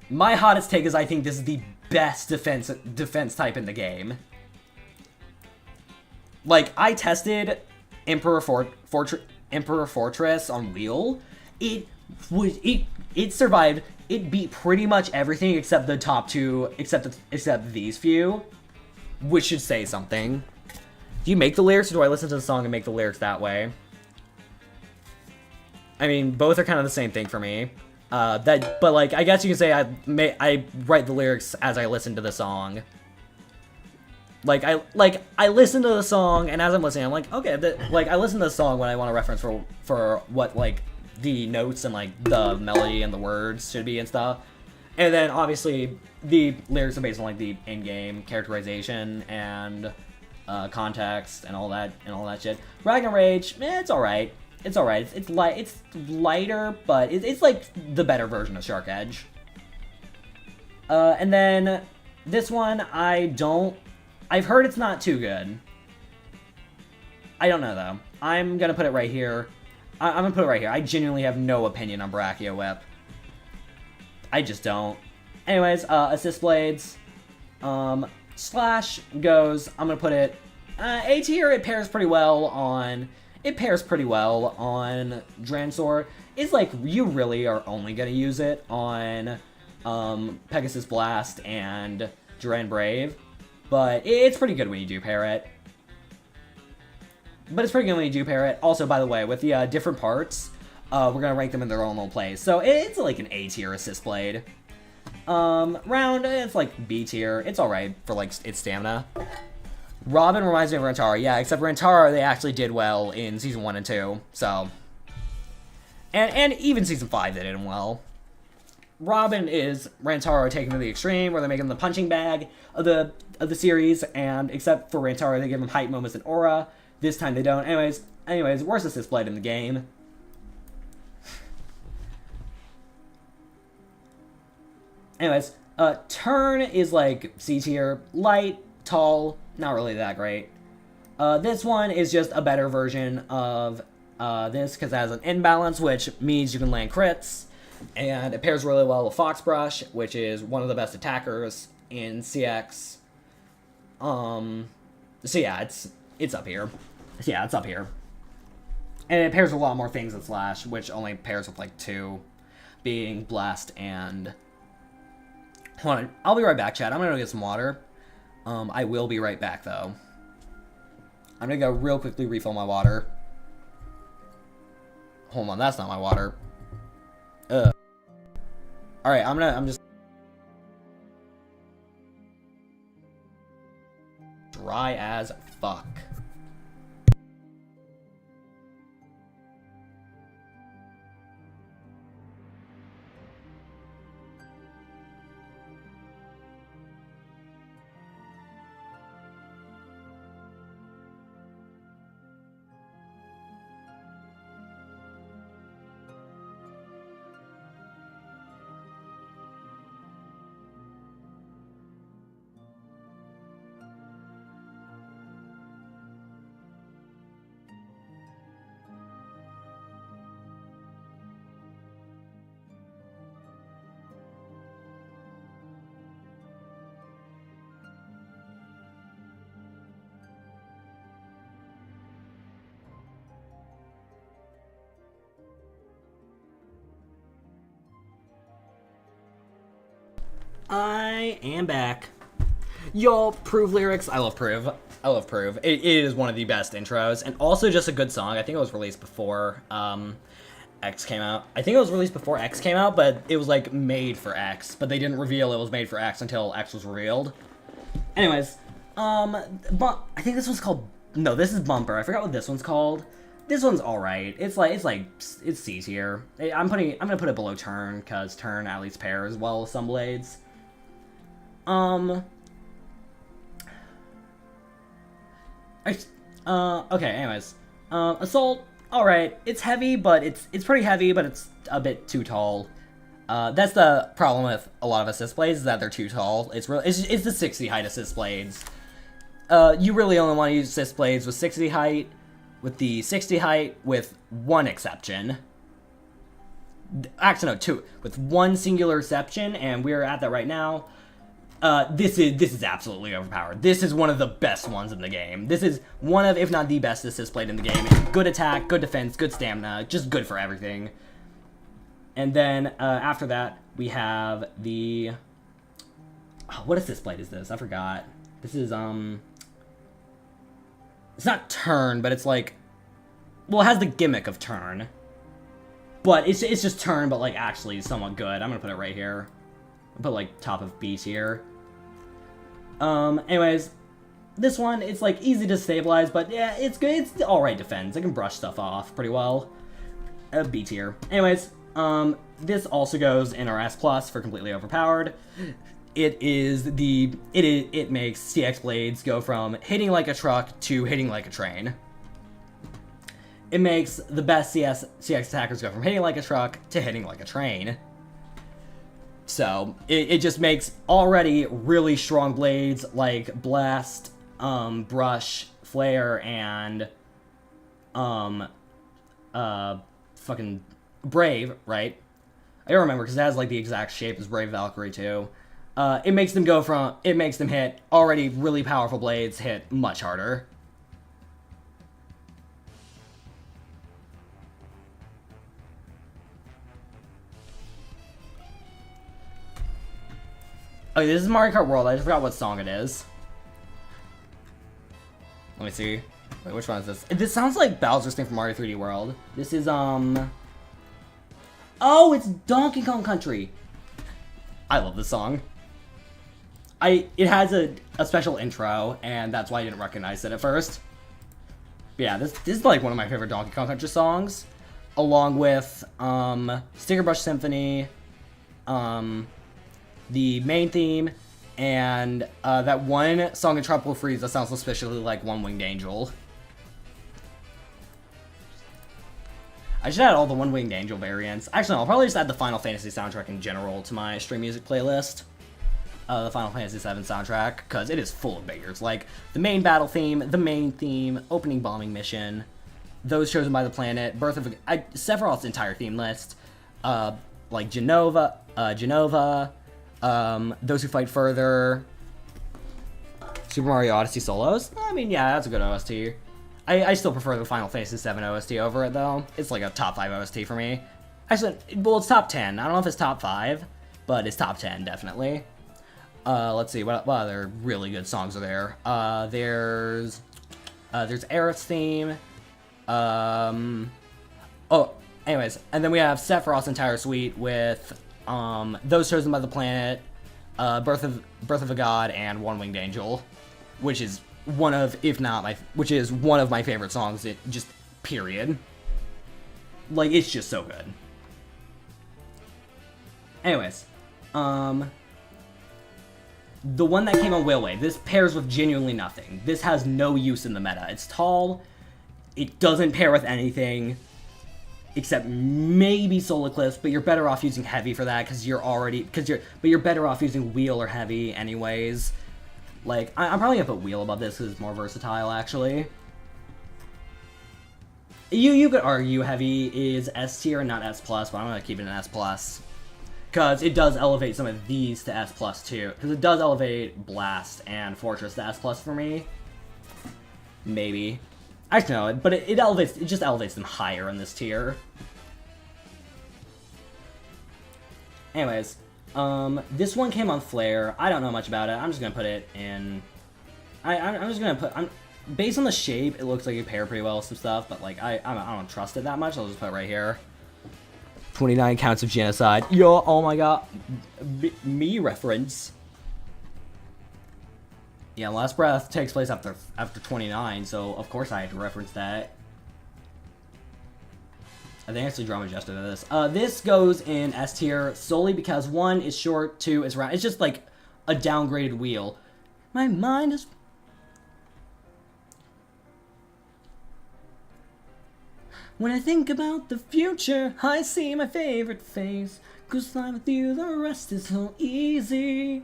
My hottest take is I think this is the best defense type in the game. Like, I tested Emperor Fortress on Wheel. It survived. It beat pretty much everything except the top two, except these few. Which should say something. Do you make the lyrics, or do I listen to the song and make the lyrics that way? I mean, both are kind of the same thing for me. But like, I guess you can say I write the lyrics as I listen to the song. I listen to the song, and as I'm listening, I'm like, okay, I listen to the song when I want a reference for what like the notes and like the melody and the words should be and stuff. And then obviously the lyrics are based on like the in-game characterization and context and all that shit. Ragnar Rage, it's alright. It's alright. It's lighter, but it's like the better version of Shark Edge. And then this one, I've heard it's not too good. I don't know though. I'm gonna put it right here. I'm gonna put it right here. I genuinely have no opinion on Brachio Whip. I just don't. Anyways, Assist Blades. Slash goes, I'm gonna put it A tier. It pairs pretty well on Dransor. It's like, you really are only gonna use it on Pegasus Blast and Duran Brave. But it's pretty good when you do pair it. Also, by the way, with the different parts, we're gonna rank them in their own little place. So it's like an A tier Assist Blade. Round, it's like B tier. It's alright for like its stamina. Robin reminds me of Rantara. Yeah, except Rantara, they actually did well in Season 1 and 2. So. And even Season 5, they did well. Robin is Rantara taken to the extreme, where they're making the punching bag of the series, and except for Rantara, they give him hype moments and aura. This time they don't. Anyways, worst Assist Blade in the game. Anyways, Turn is like C tier, light, tall, not really that great. This one is just a better version of this, because it has an imbalance, which means you can land crits, and it pairs really well with Foxbrush, which is one of the best attackers in CX. So yeah, it's up here. Yeah, it's up here. And it pairs with a lot more things than Slash, which only pairs with like 2, being Blast and... Hold on, I'll be right back, chat. I'm gonna go get some water. I will be right back, though. I'm gonna go real quickly refill my water. Hold on, that's not my water. Alright, I'm just... Dry as fuck. I am back. Yo, Prove lyrics. I love Prove. I love Prove. It is one of the best intros, and also just a good song. I think it was released before X came out. I think it was released before X came out, but it was like made for X. But they didn't reveal it was made for X until X was revealed. Anyways, but I think this one's called. No, this is Bumper. I forgot what this one's called. This one's alright. It's C tier. I'm gonna put it below Turn, because Turn at least pairs well with some blades. Okay, anyways. Assault, alright. It's heavy, but it's pretty heavy, but it's a bit too tall. That's the problem with a lot of assist blades, is that they're too tall. It's the 60 height assist blades. You really only want to use assist blades with 60 height, with the 60 height, with one exception. Actually, no, two. With one singular exception, and we're at that right now. This is absolutely overpowered. This is one of the best ones in the game. This is one of, if not the best assist blade in the game. Good attack, good defense, good stamina, just good for everything. And then, after that, we have the... Oh, what assist blade is this? I forgot. This is, It's not Turn, but it's like... Well, it has the gimmick of Turn. But it's just Turn, but, like, actually somewhat good. I'm gonna put it right here. I'll put, like, top of B tier. Anyways, this one, it's, like, easy to stabilize, but, yeah, it's good. It's alright defense. I can brush stuff off pretty well. B tier. Anyways, this also goes in our S+ for completely overpowered. It makes CX blades go from hitting like a truck to hitting like a train. It makes the best CX attackers go from hitting like a truck to hitting like a train. So, it just makes already really strong blades like Blast, Brush, Flare, and, fucking Brave, right? I don't remember, because it has, like, the exact shape as Brave Valkyrie, too. It makes them hit already really powerful blades hit much harder. Okay, this is Mario Kart World. I just forgot what song it is. Let me see. Wait, which one is this? This sounds like Bowser's thing from Mario 3D World. This is, Oh, it's Donkey Kong Country. I love this song. It has a special intro, and that's why I didn't recognize it at first. But yeah, this is like one of my favorite Donkey Kong Country songs, along with Sticker Brush Symphony, the main theme, and that one song in Tropical Freeze that sounds suspiciously like One Winged Angel. I should add all the One Winged Angel variants. Actually, no, I'll probably just add the Final Fantasy soundtrack in general to my stream music playlist. The Final Fantasy VII soundtrack, because it is full of bangers. Like, the main battle theme, the main theme, opening bombing mission, Those Chosen by the Planet, Birth of Sephiroth's entire theme list, like Genova, Those Who Fight Further, Super Mario Odyssey Solos. I mean, yeah, that's a good OST. I still prefer the Final Fantasy VII OST over it, though. It's like a top 5 OST for me. Actually, well, it's top 10. I don't know if it's top 5, but it's top 10, definitely. Let's see, what other really good songs are there? There's Aerith's theme. Oh, anyways, and then we have Sephiroth's entire suite with, Those Chosen by the Planet, Birth of a God, and One Winged Angel, which is one of my favorite songs, just, period. Like, it's just so good. Anyways, the one that came on Whaleway, this pairs with genuinely nothing. This has no use in the meta. It's tall, it doesn't pair with anything, except maybe Solar Eclipse, but you're better off using Heavy for that, but you're better off using Wheel or Heavy anyways. Like, I'm probably gonna put Wheel above this because it's more versatile, actually. You could argue Heavy is S tier and not S+, but I'm gonna keep it an S+. Because it does elevate some of these to S+ too. Because it does elevate Blast and Fortress to S+ for me. Maybe. Actually, no, but it just elevates them higher in this tier. Anyways, This one came on Flare. I don't know much about it. I'm just gonna put it in. I'm just gonna put. Based on the shape, it looks like it pair pretty well with some stuff, but like I don't trust it that much. I'll just put it right here. 29 counts of genocide. Yo, oh my god, me reference. Yeah, Last Breath takes place after 29, so of course I had to reference that. I think it's the drama adjusted to this. This goes in S tier solely because 1 is short, 2 is round. It's just like a downgraded wheel. My mind is... When I think about the future, I see my favorite face. 'Cause I'm with you, the rest is so easy.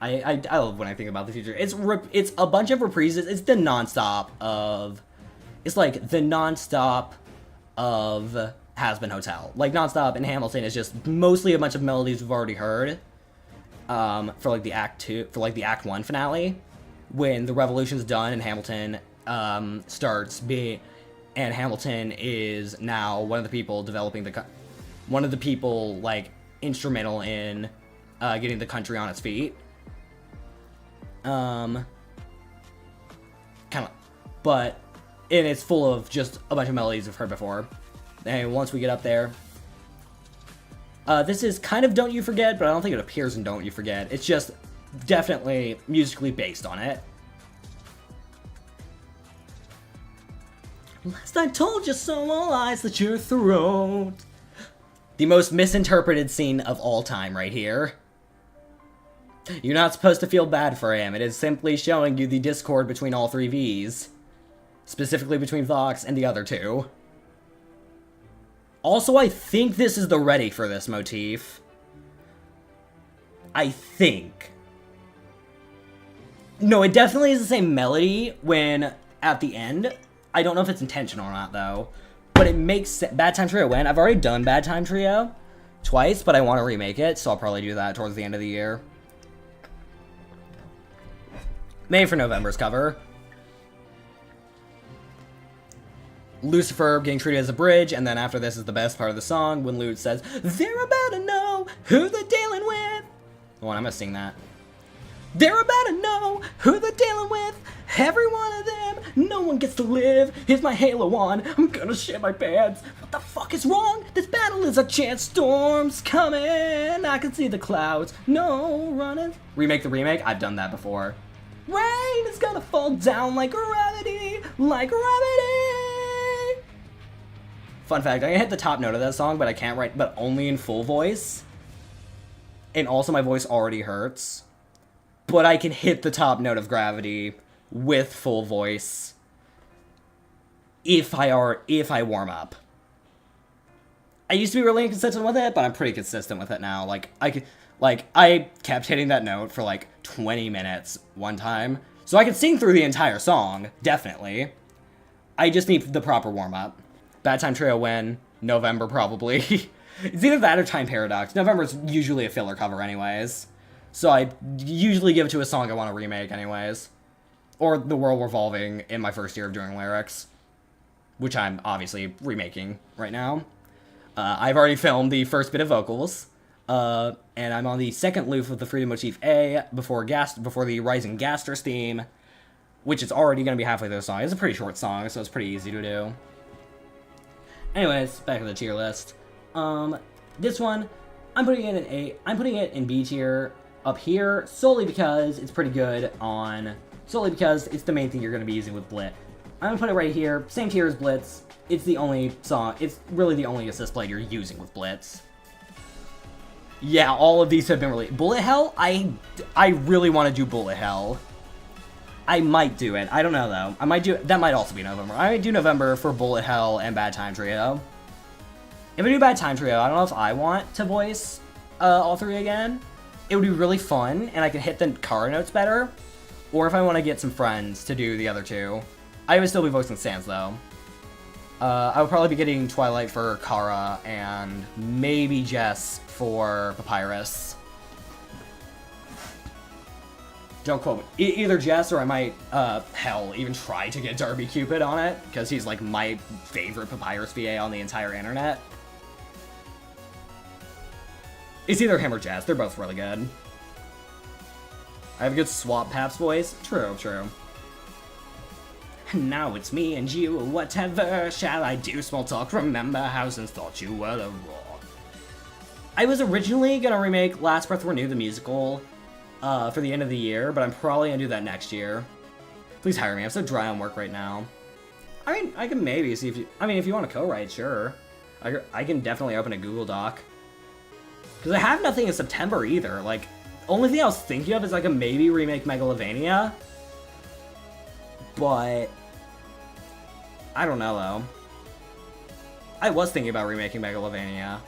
I love when I think about the future. It's a bunch of reprises. It's the nonstop of... It's like the nonstop of Has Been Hotel. Like nonstop in Hamilton is just mostly a bunch of melodies we've already heard. For like the Act 1 finale, when the revolution's done and Hamilton starts being, and Hamilton is now one of the people developing one of the people like instrumental in getting the country on its feet. Kind of, but. And it's full of just a bunch of melodies we've heard before. And once we get up there... this is kind of Don't You Forget, but I don't think it appears in Don't You Forget. It's just definitely musically based on it. Last I told you so, all eyes at your throat. The most misinterpreted scene of all time right here. You're not supposed to feel bad for him. It is simply showing you the discord between all 3 Vs. Specifically between Vox and the other 2. Also, I think this is the ready for this motif. I think. No, it definitely is the same melody when at the end. I don't know if it's intentional or not, though. But it makes sense. Bad Time Trio win. I've already done Bad Time Trio twice, but I want to remake it, so I'll probably do that towards the end of the year. Made for November's cover. Lucifer getting treated as a bridge, and then after this is the best part of the song, when Lute says, "They're about to know who they're dealing with." Oh, I'm gonna sing that. They're about to know who they're dealing with. Every one of them, no one gets to live. Here's my halo on, I'm gonna shit my pants. What the fuck is wrong? This battle is a chance. Storms coming, I can see the clouds. No running. Remake the remake? I've done that before. Rain is gonna fall down like gravity, like gravity. Fun fact, I can hit the top note of that song, but I can't write, but only in full voice. And also my voice already hurts. But I can hit the top note of Gravity with full voice if I warm up. I used to be really inconsistent with it, but I'm pretty consistent with it now. I kept hitting that note for like 20 minutes one time. So I could sing through the entire song, definitely. I just need the proper warm up. Bad Time Trio win. November, probably. It's either that or Time Paradox. November's usually a filler cover anyways. So I usually give it to a song I want to remake anyways. Or The World Revolving in my first year of doing lyrics. Which I'm obviously remaking right now. I've already filmed the first bit of vocals. And I'm on the second loop of the Freedom Motif A before the Rising Gaster's theme. Which is already going to be halfway through the song. It's a pretty short song, so it's pretty easy to do. Anyways, back to the tier list. This one, I'm putting it in A. I'm putting it in B tier up here solely because it's pretty good solely because it's the main thing you're going to be using with Blit. I'm going to put it right here, same tier as Blitz. It's the only song, it's really the only assist blade you're using with Blitz. Yeah, all of these have been released. Bullet Hell, I really want to do Bullet Hell. I might do it. I don't know, though. I might do... That might also be November. I might do November for Bullet Hell and Bad Time Trio. If I do Bad Time Trio, I don't know if I want to voice all 3 again. It would be really fun, and I could hit the Kara notes better. Or if I want to get some friends to do the other 2. I would still be voicing Sans, though. I would probably be getting Twilight for Kara, and maybe Jess for Papyrus. Don't quote me. Either Jess or I might, hell, even try to get Darby Cupid on it, because he's like my favorite Papyrus VA on the entire internet. It's either him or Jazz. They're both really good. I have a good Swap Paps voice. True, true. Now it's me and you, whatever shall I do? Small talk, remember how since thought you were the raw. I was originally gonna remake Last Breath Renew the musical for the end of the year, but I'm probably gonna do that next year. Please hire me, I'm so dry on work right now. I mean, I can maybe see if you, if you want to co-write, sure. I can definitely open a Google Doc. Because I have nothing in September either, like, only thing I was thinking of is I could maybe remake Megalovania. But I don't know, though. I was thinking about remaking Megalovania.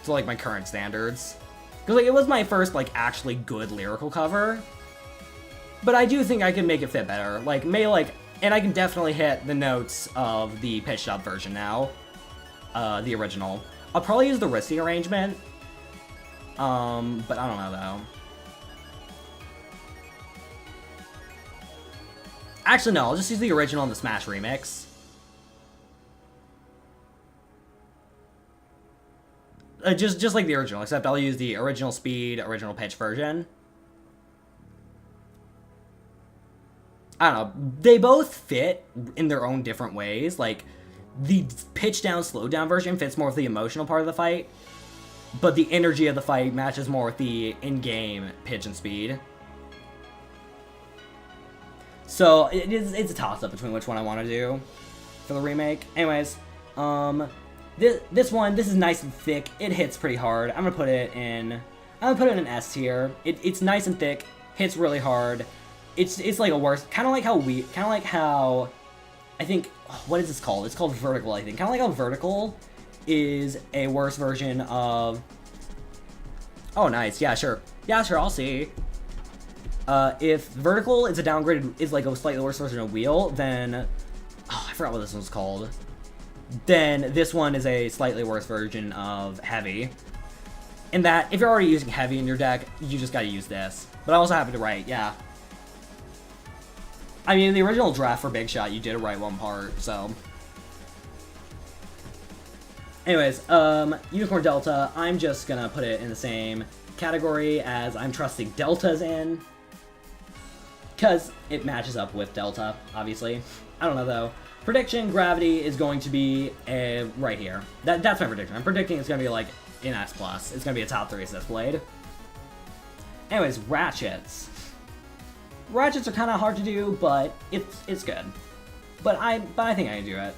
To, like, my current standards. Because, like, it was my first, like, actually good lyrical cover. But I do think I can make it fit better. Like, and I can definitely hit the notes of the pitched up version now. The original. I'll probably use the Risty arrangement. But I don't know, though. Actually, no, I'll just use the original and the Smash remix. Just like the original, except I'll use the original speed, original pitch version. I don't know, they both fit in their own different ways. Like, the pitch down, slowed down version fits more with the emotional part of the fight. But the energy of the fight matches more with the in-game pitch and speed. So, it's a toss-up between which one I want to do for the remake. Anyways, this is nice and thick. It hits pretty hard. I'm gonna put it in an S tier. It's nice and thick, hits really hard. It's like a worse, kind of like how, I think, what is this called? It's called Vertical, I think. Kind of like how Vertical is a worse version of... Oh, nice. Yeah, sure. Yeah, sure, I'll see. If Vertical is like a slightly worse version of Wheel, then... Oh, I forgot what this one's called. Then this one is a slightly worse version of Heavy. In that, if you're already using Heavy in your deck, you just gotta use this. But I'm also happy to write, yeah. I mean, in the original draft for Big Shot, you did write one part, so... Anyways, Unicorn Delta, I'm just gonna put it in the same category as I'm trusting Deltas in. Because it matches up with Delta, obviously. I don't know, though. Prediction, Gravity is going to be right here. That's my prediction. I'm predicting it's gonna be, like, an S+. It's gonna be a top 3 assist blade. Anyways, Ratchets. Ratchets are kind of hard to do, but it's good. But I think I can do it.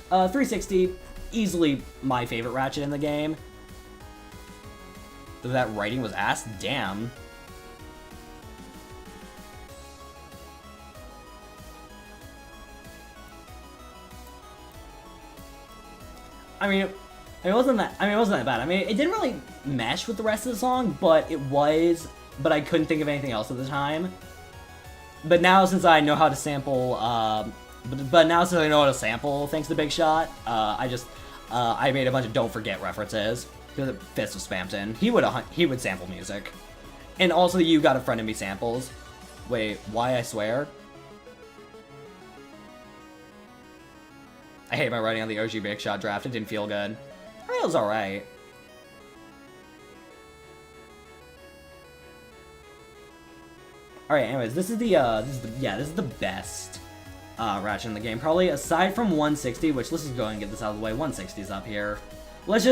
360, easily my favorite Ratchet in the game. That writing was ass? Damn. It wasn't that bad. I mean, it didn't really mesh with the rest of the song, but I couldn't think of anything else at the time. But now, since I know how to sample, thanks to Big Shot, I made a bunch of Don't Forget references, because Fist was spammed in. He would sample music. And also the You Got a Friend in Me samples. Wait, why I swear? I hate my writing on the OG Big Shot draft, it didn't feel good. I mean, it was alright. Alright, anyways, this is the best Ratchet in the game. Probably aside from 160, which let's just go ahead and get this out of the way. 160's up here. Let's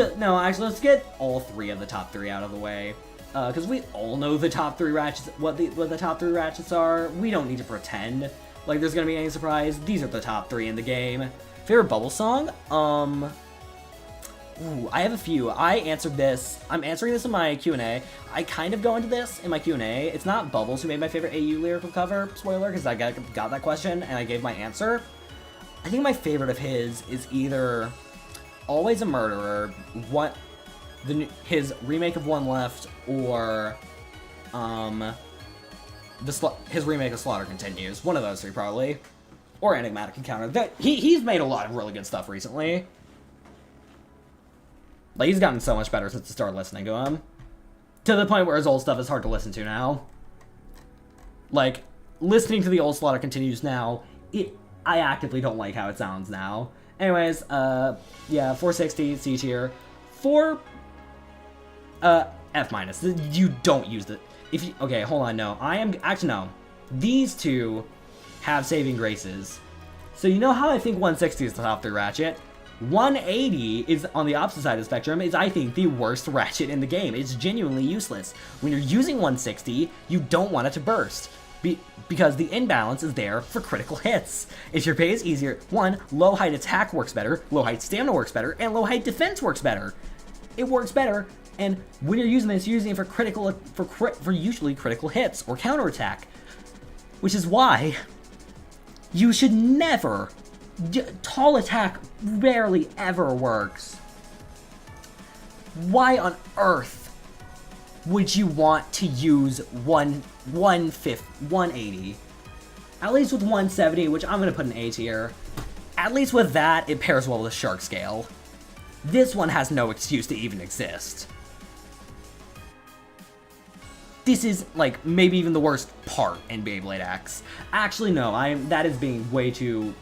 get all 3 of the top 3 out of the way. Because we all know the top 3 Ratchets, what the top 3 Ratchets are. We don't need to pretend like there's gonna be any surprise. These are the top 3 in the game. Favorite Bubble song? Ooh, I have a few. I'm answering this in my Q&A. I kind of go into this in my Q&A. It's not Bubbles who made my favorite AU lyrical cover, spoiler, because I got that question and I gave my answer. I think my favorite of his is either Always a Murderer, his remake of One Left, or his remake of Slaughter Continues. One of those 3 probably. Or Enigmatic Encounter. He's made a lot of really good stuff recently. Like, he's gotten so much better since I started listening to him. To the point where his old stuff is hard to listen to now. Like, listening to the old Slaughter Continues now, I actively don't like how it sounds now. Anyways, yeah, 460 C tier. 4 F minus. You don't use it. If you, okay, hold on, no. Actually, no. These two have saving graces. So you know how I think 160 is the top 3 ratchet? 180 is on the opposite side of the spectrum, is I think the worst ratchet in the game. It's genuinely useless. When you're using 160, you don't want it to burst. Because the imbalance is there for critical hits. If your pay is easier, 1, low height attack works better, low height stamina works better, and low height defense works better. It works better, and when you're using this, you're using it for usually critical hits or counterattack. Which is why you should never. Tall attack rarely ever works. Why on earth would you want to use 180? At least with 170, which I'm going to put in A tier. At least with that, it pairs well with Shark Scale. This one has no excuse to even exist. This is, like, maybe even the worst part in Beyblade X. Actually, no, that is being no,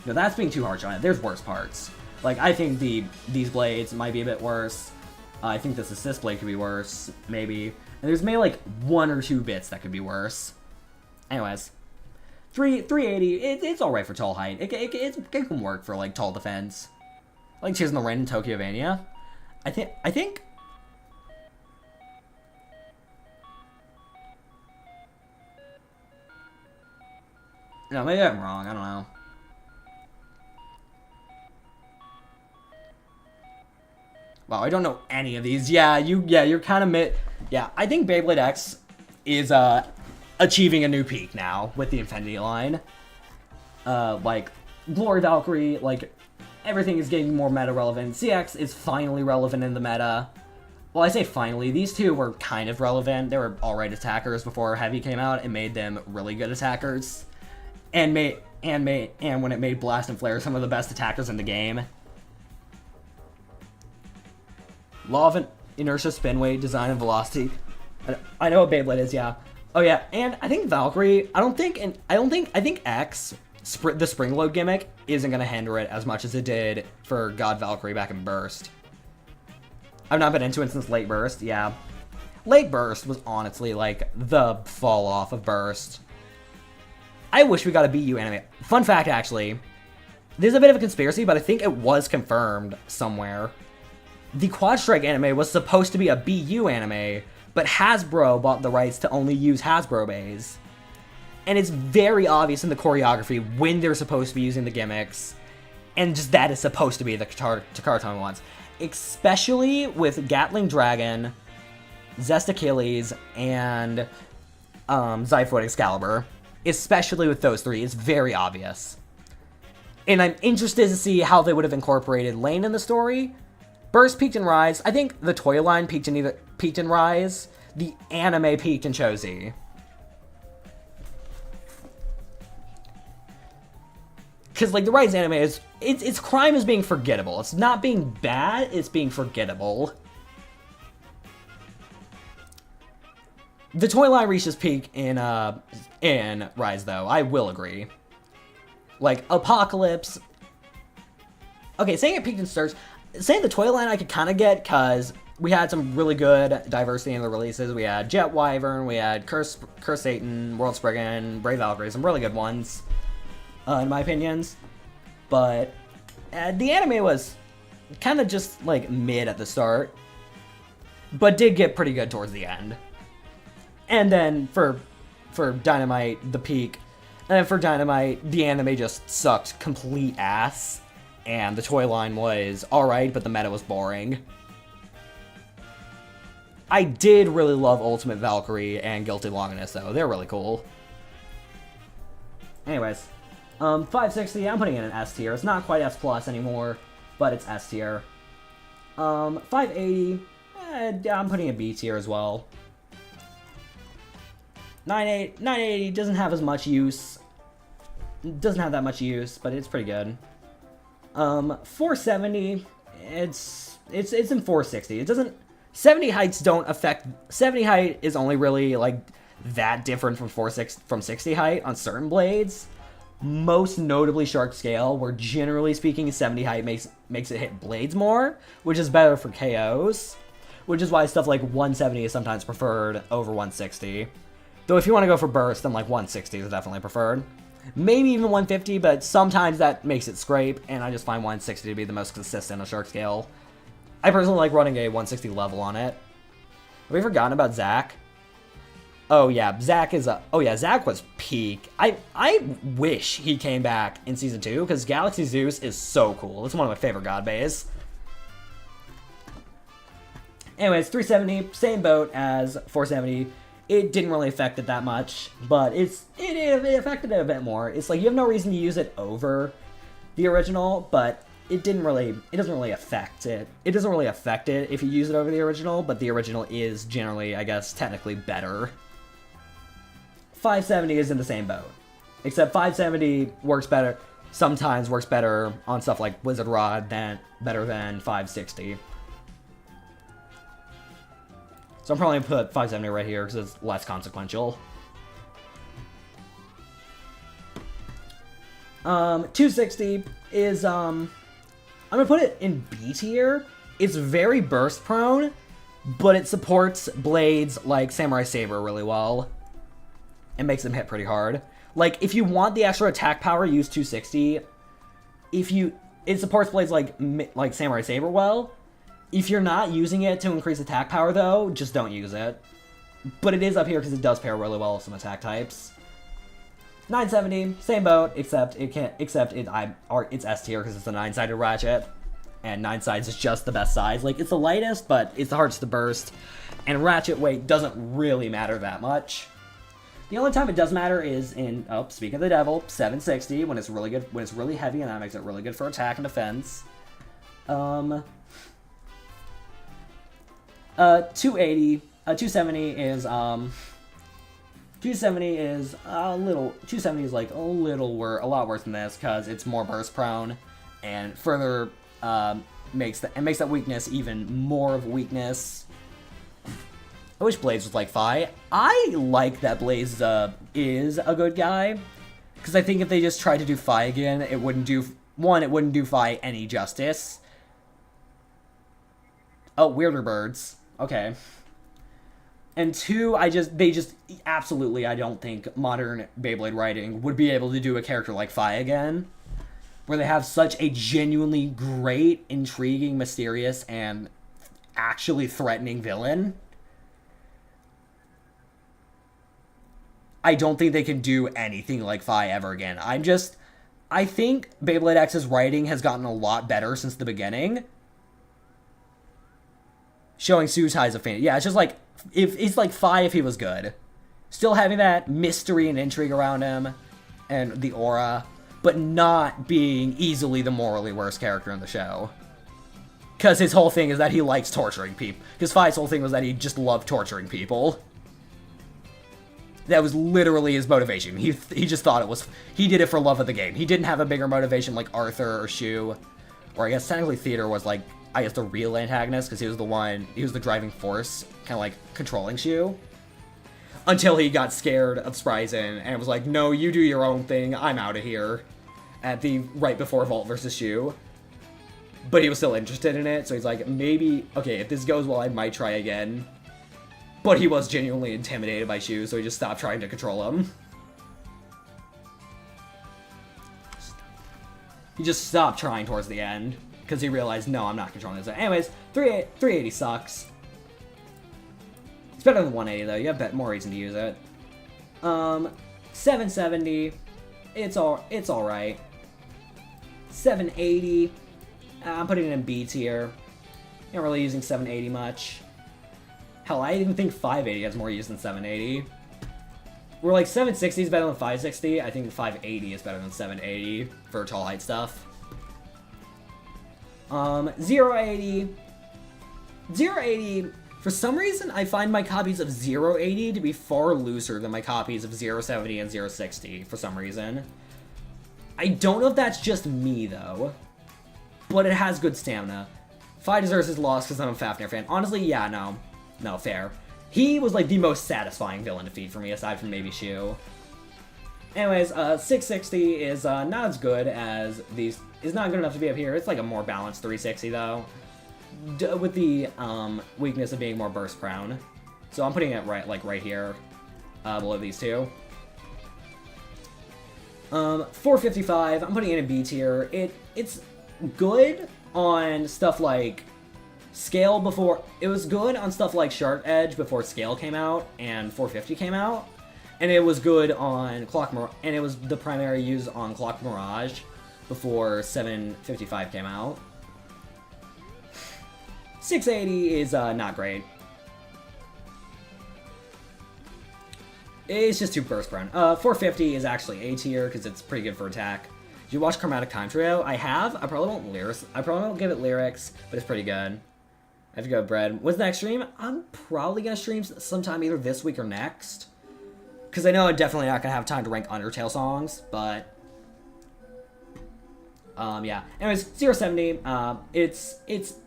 that's being too harsh on it. There's worse parts. Like, I think these blades might be a bit worse. I think this assist blade could be worse, maybe. And there's maybe, like, 1 or 2 bits that could be worse. Anyways. 380, it's alright for tall height. It can work for, like, tall defense. Like Tears in the Rain in Tokyovania. I think... No, maybe I'm wrong. I don't know. Wow, I don't know any of these. Yeah, you're kind of Yeah, I think Beyblade X is achieving a new peak now with the Infinity line. Like Glory Valkyrie, like everything is getting more meta relevant. CX is finally relevant in the meta. Well, I say finally. These two were kind of relevant. They were alright attackers before Heavy came out. It made them really good attackers. And when it made Blast and Flare some of the best attackers in the game. Law of inertia, spin weight, design, and velocity. I know what Beyblade is, yeah. Oh yeah, and I think Valkyrie. I think X, the spring load gimmick, isn't gonna hinder it as much as it did for God Valkyrie back in Burst. I've not been into it since Late Burst. Yeah, Late Burst was honestly like the fall off of Burst. I wish we got a BU anime. Fun fact, actually. There's a bit of a conspiracy, but I think it was confirmed somewhere. The Quad Strike anime was supposed to be a BU anime, but Hasbro bought the rights to only use Hasbro bays. And it's very obvious in the choreography when they're supposed to be using the gimmicks, and just that is supposed to be the Takara ones. Especially with Gatling Dragon, Zest Achilles, and Zyphoid Excalibur. Especially with those 3, it's very obvious. And I'm interested to see how they would have incorporated Lane in the story. Burst peaked in Rise. I think the toy line peaked in Rise. The anime peaked in Chozi. Because, like, the Rise anime is... Its crime is being forgettable. It's not being bad, it's being forgettable. The toy line reaches peak in Rise, though. I will agree. Like, Apocalypse... Okay, saying it peaked in Stars... Saying the toy line I could kind of get, because we had some really good diversity in the releases. We had Jet Wyvern, we had Curse Satan, World Spriggan, Brave Valkyrie, some really good ones, in my opinions. But the anime was kind of just, like, mid at the start, but did get pretty good towards the end. And then for Dynamite, the peak. And then for Dynamite, the anime just sucked complete ass. And the toy line was alright, but the meta was boring. I did really love Ultimate Valkyrie and Guilty Longinus, though. They're really cool. Anyways. 560, I'm putting it in S tier. It's not quite S plus anymore, but it's S tier. 580, I'm putting it B tier as well. 980 doesn't have as much use. Doesn't have that much use, but it's pretty good. 470, it's in 460. It doesn't... 70 heights don't affect... 70 height is only really, like, that different from 60 height on certain blades. most notably Shark Scale, where generally speaking 70 height makes it hit blades more, which is better for KOs, which is why stuff like 170 is sometimes preferred over 160. Though if you want to go for burst, then like 160 is definitely preferred. Maybe even 150, but sometimes that makes it scrape, and I just find 160 to be the most consistent of Shark Scale. I personally like running a 160 level on it. Have we forgotten about Zack? Oh yeah, Zack is a... Oh yeah, Zack was peak. I wish he came back in Season 2, because Galaxy Zeus is so cool. It's one of my favorite god bays. Anyways, 370, same boat as 470. It didn't really affect it that much, but it affected it a bit more. It's like you have no reason to use it over the original, but it doesn't really affect it. It doesn't really affect it if you use it over the original, but the original is generally, I guess, technically better. 570 is in the same boat, except 570 works better, sometimes works better on stuff like Wizard Rod better than 560. So I'm probably going to put 570 right here because it's less consequential. 260 is, I'm going to put it in B tier. It's very burst prone, but it supports blades like Samurai Saber really well. It makes them hit pretty hard. Like, if you want the extra attack power, use 260. It supports blades like Samurai Saber well. If you're not using it to increase attack power, though, just don't use it. But it is up here because it does pair really well with some attack types. 970, same boat, except it's S tier because it's a 9-sided ratchet, and 9 sides is just the best size. Like, it's the lightest, but it's the hardest to burst, and ratchet weight doesn't really matter that much. The only time it does matter is in, speak of the devil, 760 when it's really good, when it's really heavy, and that makes it really good for attack and defense. 270 is 270 is a lot worse than this because it's more burst prone and further makes that weakness even more of a weakness. I wish Blaze was like Fi. I like that Blaze is a good guy because I think if they just tried to do Fi again, it wouldn't do Fi any justice. Oh, Weirder Birds. Okay. And 2, I don't think modern Beyblade writing would be able to do a character like Fi again, where they have such a genuinely great, intriguing, mysterious, and actually threatening villain. I don't think they can do anything like Fi ever again. I think Beyblade X's writing has gotten a lot better since the beginning. Showing Suitai's affinity. Yeah, it's just like, if it's like Fi if he was good. Still having that mystery and intrigue around him, and the aura, but not being easily the morally worst character in the show. Because his whole thing is that he likes torturing people. Because Fi's whole thing was that he just loved torturing people. That was literally his motivation. He just thought it was... He did it for love of the game. He didn't have a bigger motivation like Arthur or Shu. Or I guess technically Theater was like... I guess the real antagonist, because he was the driving force, kind of like controlling Shu. Until he got scared of Spryzen and was like, no, you do your own thing, I'm out of here. Right before Vault versus Shu. But he was still interested in it, so he's like, maybe, okay, if this goes well, I might try again. But he was genuinely intimidated by Shu, so he just stopped trying to control him. He just stopped trying towards the end. Because he realized, no, I'm not controlling this. Anyways, 380 sucks. It's better than 180, though. You have more reason to use it. 770. It's alright. 780. I'm putting it in B tier. Not really using 780 much. Hell, I even think 580 has more use than 780. We're like 760 is better than 560. I think 580 is better than 780 for tall height stuff. 080, for some reason, I find my copies of 080 to be far looser than my copies of 070 and 060, for some reason. I don't know if that's just me, though, but it has good stamina. Fi deserves his loss because I'm a Fafnir fan. Honestly, yeah, no, fair. He was, like, the most satisfying villain defeat for me, aside from maybe Shu. Anyways, 660 is not as good as these. Is not good enough to be up here. It's like a more balanced 360 though, with the weakness of being more burst prone. So I'm putting it right here, below these two. 455. I'm putting it in B tier. It's good on stuff like Scale before. It was good on stuff like Sharp Edge before Scale came out and 450 came out. And it was good on Clock Mirage, and it was the primary use on Clock Mirage before 755 came out. 680 is not great. It's just too burst prone. 450 is actually A tier because it's pretty good for attack. Did you watch Chromatic Time Trio? I have. I probably won't give it lyrics, but it's pretty good. I have to go bread. What's the next stream? I'm probably gonna stream sometime either this week or next. Because I know I'm definitely not going to have time to rank Undertale songs, but... yeah. Anyways, 070, it's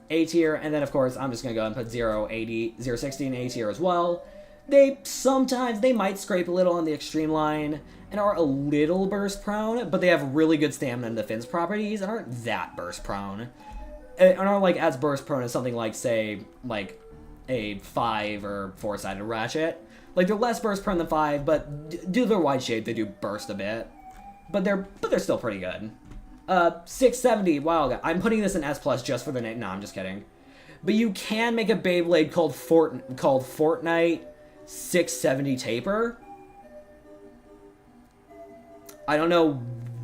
A tier, and then, of course, I'm just going to go and put 080, 060 in A tier as well. They might scrape a little on the extreme line, and are a little burst prone, but they have really good stamina and defense properties, and aren't that burst prone. And aren't, like, as burst prone as something like, say, like, a 5 or 4-sided ratchet. Like, they're less burst prone than 5, but due to their wide shape, they do burst a bit. But they're still pretty good. 670, wow, I'm putting this in S+ just for the name. No, I'm just kidding. But you can make a Beyblade called Fortnite 670 Taper. I don't know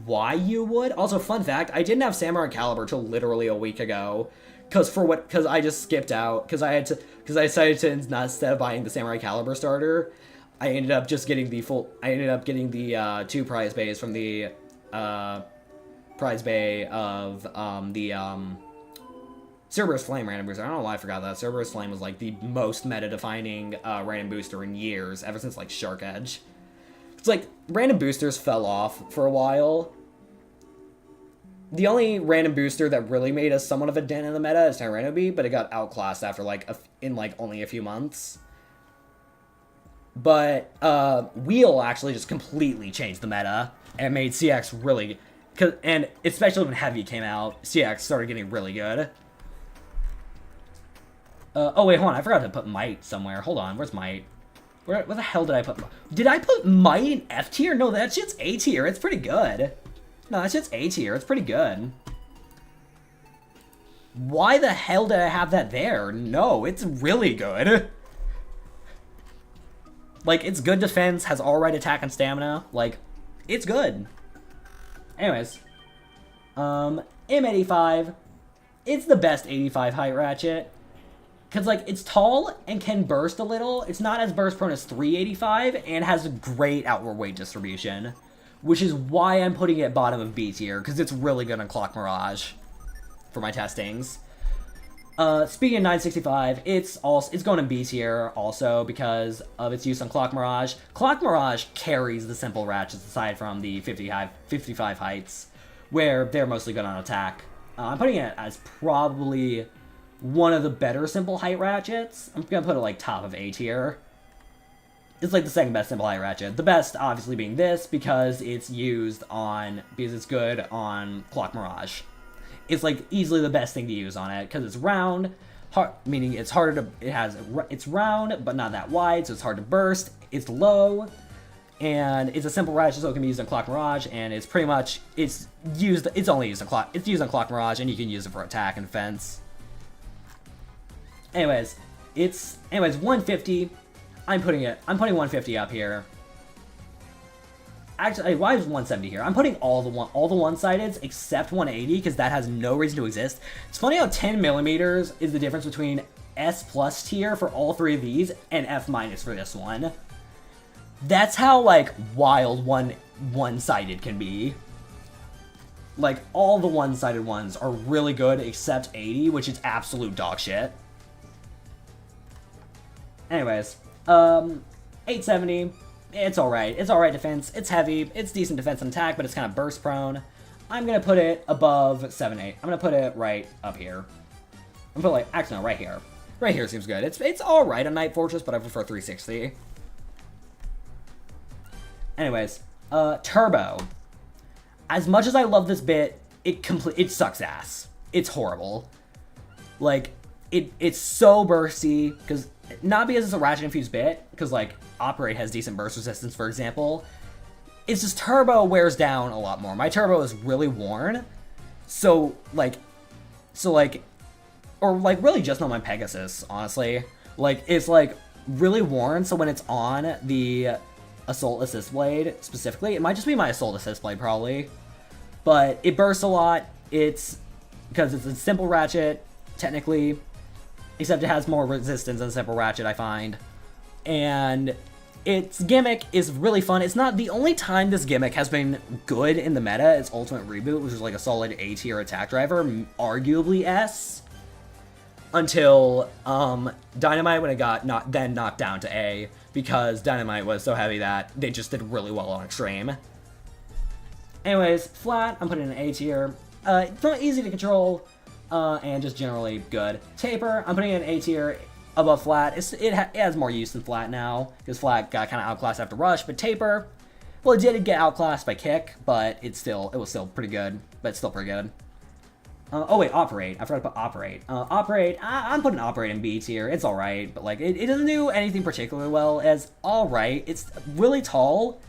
why you would. Also, fun fact, I didn't have Samurai Caliber till literally a week ago. Because I just skipped out. Because I decided to, instead of buying the Samurai Caliber starter, I ended up just getting the 2 prize bays from the prize bay of the Cerberus Flame random booster. I don't know why I forgot that. Cerberus Flame was like the most meta-defining random booster in years, ever since like Shark Edge. It's like random boosters fell off for a while. The only random booster that really made us somewhat of a dent in the meta is Tyrannoby, but it got outclassed after only a few months. But Wheel actually just completely changed the meta and made CX really, and especially when Heavy came out, CX started getting really good. Oh wait, hold on, I forgot to put Might somewhere. Hold on, where's Might? Where the hell did I put? Did I put Might in F tier? No, that shit's A tier. It's pretty good. No, that shit's A tier. It's pretty good. Why the hell did I have that there? No, it's really good. Like, it's good defense, has alright attack and stamina. Like, it's good. Anyways. M85. It's the best 85 height ratchet. Because, like, it's tall and can burst a little. It's not as burst prone as 385 and has a great outward weight distribution. Which is why I'm putting it at bottom of B tier, because it's really good on Clock Mirage for my testings. Speaking of 965, it's going in B tier also because of its use on Clock Mirage. Clock Mirage carries the simple ratchets aside from the 55 heights, where they're mostly good on attack. I'm putting it as probably one of the better simple height ratchets. I'm gonna put it like top of A tier. It's like the second best simple height ratchet. The best, obviously, being this because it's good on Clock Mirage. It's like easily the best thing to use on it because it's round, meaning it's harder to. It's round but not that wide, so it's hard to burst. It's low, and it's a simple ratchet, so it can be used on Clock Mirage. And it's pretty much it's used on Clock Mirage, and you can use it for attack and defense. Anyways, 150. I'm putting 150 up here. Actually, why is 170 here? I'm putting all the one-sideds except 180 because that has no reason to exist. It's funny how 10 millimeters is the difference between S+ tier for all three of these and F- for this one. That's how like wild one-sided can be. Like all the one-sided ones are really good except 80, which is absolute dog shit. Anyways. 870, it's alright. It's alright defense, it's heavy, it's decent defense and attack, but it's kind of burst prone. I'm gonna put it above 78. I'm gonna put it right up here. I'm gonna put actually no, right here. Right here seems good. It's alright on Night Fortress, but I prefer 360. Anyways, Turbo. As much as I love this bit, it sucks ass. It's horrible. Like, it's so bursty, because not because it's a ratchet infused bit, because like Operate has decent burst resistance, for example. It's just Turbo wears down a lot more. My Turbo is really worn, so or like really just on my Pegasus, honestly. Like, it's like really worn, so when it's on the Assault Assist Blade specifically, it might just be my Assault Assist Blade probably, but it bursts a lot. It's because it's a simple ratchet technically, except it has more resistance than simple ratchet, I find. And its gimmick is really fun. It's not the only time this gimmick has been good in the meta. Its Ultimate Reboot, which is like a solid A tier attack driver, arguably S, until Dynamite, when it got knocked down to A, because Dynamite was so heavy that they just did really well on Extreme. Anyways, Flat, I'm putting in an A tier. It's not easy to control, and just generally good. Taper, I'm putting in an A tier above Flat. It has more use than Flat now, because Flat got kind of outclassed after Rush, but Taper, well, it did get outclassed by Kick, but it was still pretty good, but it's still pretty good. Oh wait, Operate. I forgot to put Operate. Operate, I'm putting Operate in B tier. It's alright, but like, it doesn't do anything particularly well as alright. It's really tall.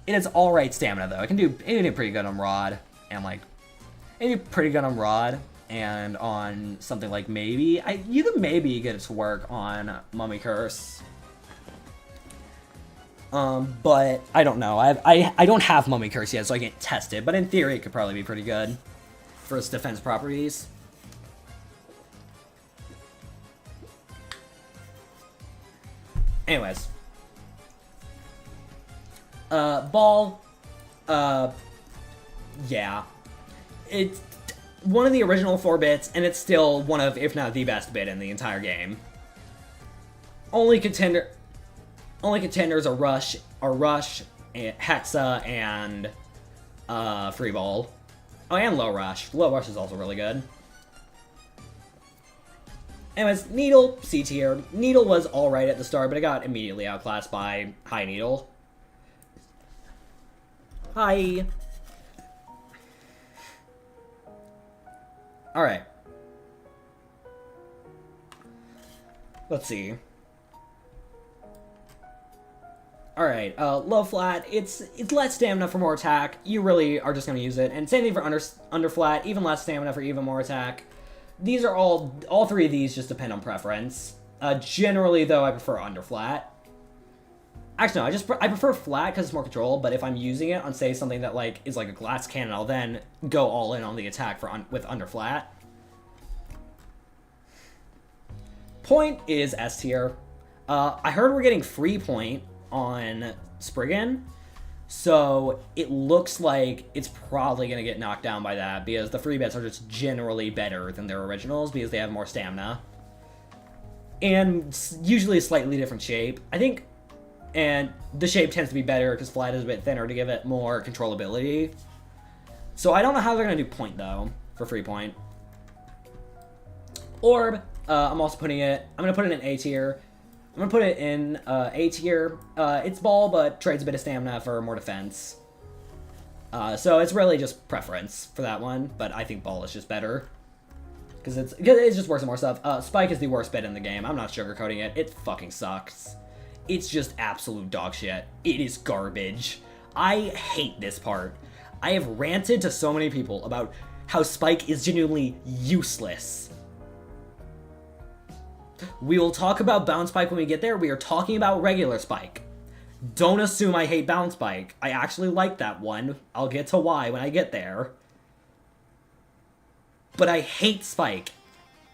It has alright stamina though. It can do pretty good on Rod, and like, it can do pretty good on Rod, and on something like maybe, you could maybe get it to work on Mummy Curse. But I don't know. I don't have Mummy Curse yet, so I can't test it, but in theory it could probably be pretty good for its defense properties. Anyways. Ball. Yeah. It's one of the original 4 bits, and it's still one of, if not the best bit in the entire game. Only contenders are Rush, Hexa, and Free Ball. Oh, and Low Rush. Low Rush is also really good. Anyways, Needle, C tier. Needle was alright at the start, but it got immediately outclassed by High Needle. Hi. Alright. Let's see. Alright, low flat, it's less stamina for more attack. You really are just going to use it. And same thing for under flat, even less stamina for even more attack. These are all 3 of these just depend on preference. Generally, though, I prefer under flat. Actually, no, I prefer flat because it's more control, but if I'm using it on, say, something that like is like a glass cannon, I'll then go all in on the attack with under flat. Point is S tier. I heard we're getting free point on Spriggan, so it looks like it's probably going to get knocked down by that, because the free bits are just generally better than their originals because they have more stamina. And usually a slightly different shape, I think, and the shape tends to be better because flat is a bit thinner to give it more controllability. So I don't know how they're going to do point, though, for free point. Orb, I'm also putting it, I'm going to put it in A tier. I'm going to put it in A tier. It's ball, but trades a bit of stamina for more defense. So it's really just preference for that one, but I think ball is just better. Because it's just worse and more stuff. Spike is the worst bit in the game. I'm not sugarcoating it. It fucking sucks. It's just absolute dog shit. It is garbage. I hate this part. I have ranted to so many people about how Spike is genuinely useless. We will talk about Bounce Spike when we get there. We are talking about regular Spike. Don't assume I hate Bounce Spike. I actually like that one. I'll get to why when I get there. But I hate Spike.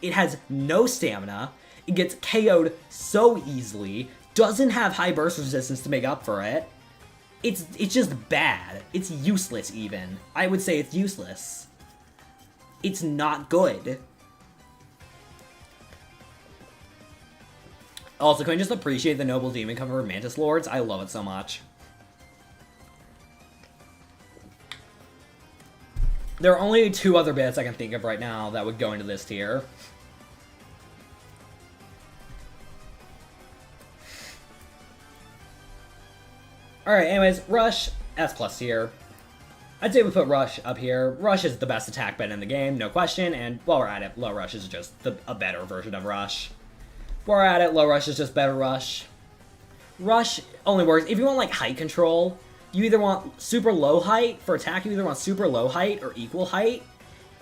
It has no stamina. It gets KO'd so easily. Doesn't have high burst resistance to make up for it. It's just bad. It's useless even. I would say it's useless. It's not good. Also, can we just appreciate the Noble Demon cover of Mantis Lords? I love it so much. There are only 2 other bits I can think of right now that would go into this tier. Alright, anyways, Rush. S+ tier. I'd say we put Rush up here. Rush is the best attack bit in the game, no question, and while we're at it, Low Rush is just a better version of Rush. While we're at it, Low Rush is just better Rush. Rush only works if you want like height control. You either want super low height for attack, you either want super low height or equal height.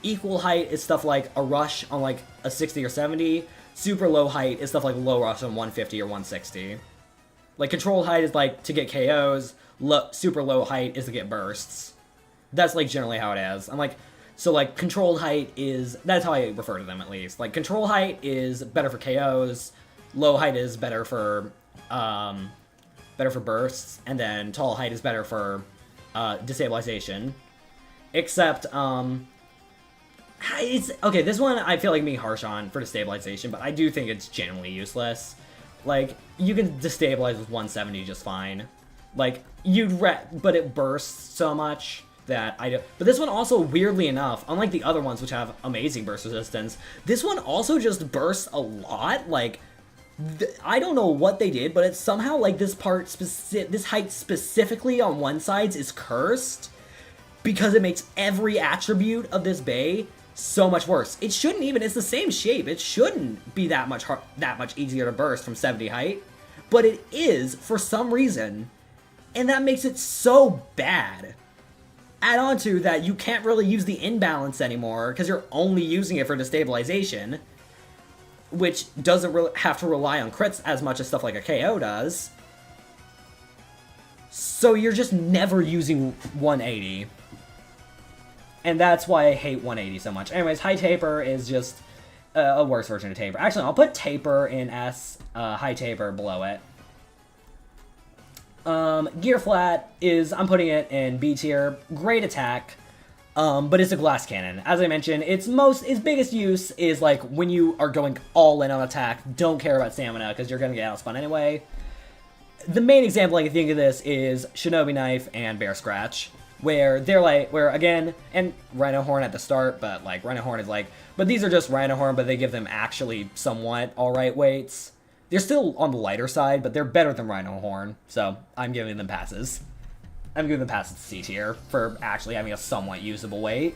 Equal height is stuff like a Rush on like a 60 or 70. Super low height is stuff like Low Rush on 150 or 160. Like controlled height is like to get KOs, super low height is to get bursts. That's like generally how it is. I'm like, so like controlled height is, that's how I refer to them at least. Like control height is better for KOs, low height is better for bursts, and then tall height is better for destabilization. Except, it's, okay, this one I feel like being harsh on for destabilization, but I do think it's generally useless. Like, you can destabilize with 170 just fine. Like, but it bursts so much that I do. But this one also, weirdly enough, unlike the other ones which have amazing burst resistance, this one also just bursts a lot. Like, I don't know what they did, but it's somehow like this height specifically on one side is cursed because it makes every attribute of this bay so much worse. It shouldn't even, it's the same shape. It shouldn't be that much easier to burst from 70 height, but it is for some reason, and that makes it so bad. Add on to that, you can't really use the imbalance anymore because you're only using it for destabilization, which doesn't really have to rely on crits as much as stuff like a KO does. So you're just never using 180. And that's why I hate 180 so much. Anyways, High Taper is just a worse version of Taper. Actually, I'll put Taper in S, High Taper below it. Gear Flat is, I'm putting it in B tier. Great attack, but it's a glass cannon. As I mentioned, its biggest use is like when you are going all in on attack, don't care about stamina because you're gonna get outspun anyway. The main example I can think of this is Shinobi Knife and Bear Scratch, where they're like, again, and Rhino Horn at the start, but like Rhino Horn is like, but these are just Rhino Horn, but they give them actually somewhat alright weights. They're still on the lighter side, but they're better than Rhino Horn, so I'm giving them passes. I'm giving them passes to C tier for actually having a somewhat usable weight.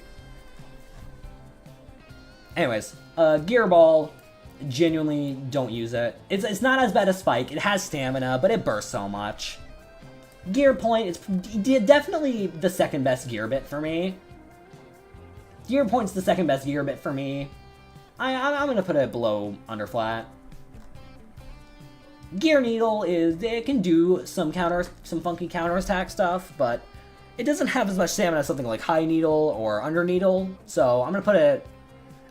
Anyways, Gear Ball, genuinely don't use it. It's not as bad as Spike. It has stamina, but it bursts so much. Gear Point is definitely the second best gear bit for me. Gear Point's the second best gear bit for me. I'm gonna put it below Underflat. Gear Needle it can do some funky counterattack stuff, but it doesn't have as much stamina as something like High Needle or Under Needle, so I'm gonna put it,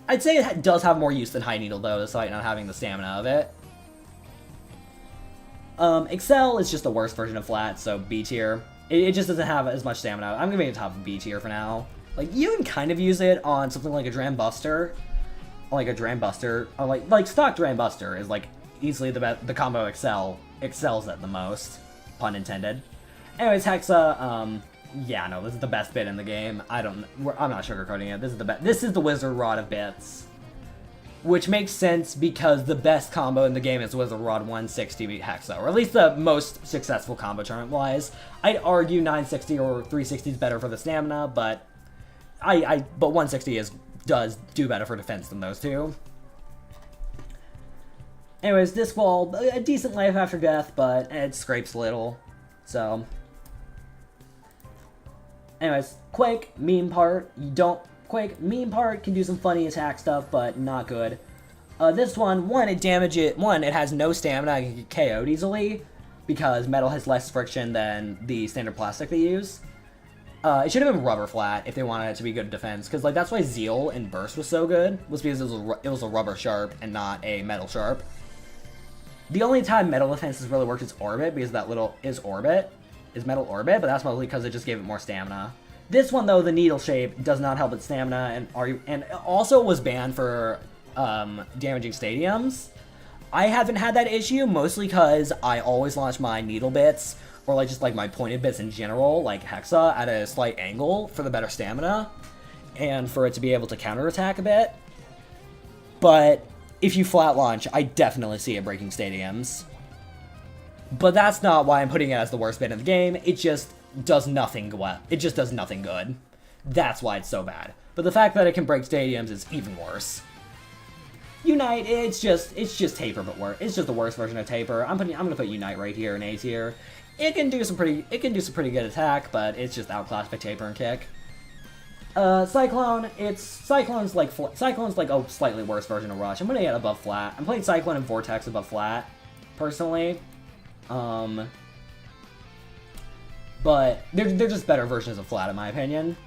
I'd say it does have more use than High Needle though, despite not having the stamina of it. Excel is just the worst version of Flat, so B tier. It just doesn't have as much stamina. I'm giving it top of B tier for now. Like, you can kind of use it on something like a Dram Buster. Like a Dram Buster, or like stock Dram Buster is like easily the combo excels at the most, pun intended. Anyways, Hexa, yeah, no, this is the best bit in the game. I'm not sugarcoating it. This is the Wizard Rod of bits, which makes sense because the best combo in the game is Wizard Rod 160 beat Hexa, or at least the most successful combo tournament wise. I'd argue 960 or 360 is better for the stamina, but but 160 does do better for defense than those two. Anyways, Disc Ball, a decent life after death, but it scrapes a little, so. Anyways, Quake, meme part, Quake, meme part can do some funny attack stuff, but not good. This one, it has no stamina, I can get KO'd easily, because metal has less friction than the standard plastic they use. It should have been Rubber Flat if they wanted it to be good defense, because like that's why Zeal and Burst was so good, was because it was a rubber sharp and not a metal sharp. The only time metal defense has really worked is Orbit, because that little is metal Orbit, but that's mostly because it just gave it more stamina. This one though, the needle shape does not help its stamina, and also was banned for damaging stadiums. I haven't had that issue, mostly because I always launch my needle bits, or like just like my pointed bits in general, like Hexa, at a slight angle for the better stamina, and for it to be able to counterattack a bit. But if you flat launch, I definitely see it breaking stadiums. But that's not why I'm putting it as the worst bit in the game. It's just does nothing well. It just does nothing good. That's why it's so bad. But the fact that it can break stadiums is even worse. Unite, it's just Taper, but worse. It's just the worst version of Taper. I'm gonna put Unite right here in A tier. It can do some pretty good attack, but it's just outclassed by Taper and Kick. Cyclone, Cyclone's like a slightly worse version of Rush. I'm putting it above Flat. I'm putting Cyclone and Vortex above Flat, personally. But they're just better versions of Flat in my opinion.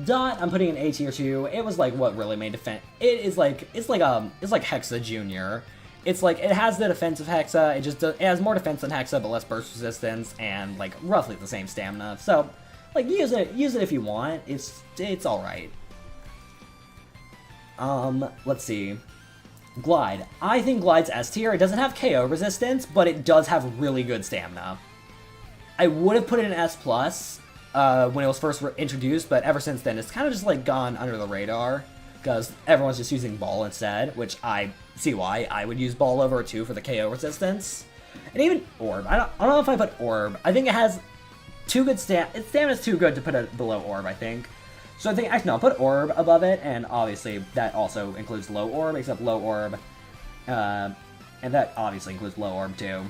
Dot, I'm putting in A tier 2. It was like what really made defense. It's like Hexa Junior. It's like it has the defensive Hexa. It has more defense than Hexa, but less burst resistance and like roughly the same stamina. So like use it if you want. It's all right. Let's see. Glide. I think Glide's S tier. It doesn't have KO resistance, but it does have really good stamina. I would have put it in S plus. When it was first introduced, but ever since then, it's kind of just like gone under the radar because everyone's just using Ball instead, which I see why. I would use Ball over it too for the KO resistance, and even Orb. I don't know if I put Orb. I think it has too good its stamina's too good to put it below Orb. I think. So I think actually no, I'll put Orb above it, and obviously that also includes Low Orb, except Low Orb, and that obviously includes Low Orb too.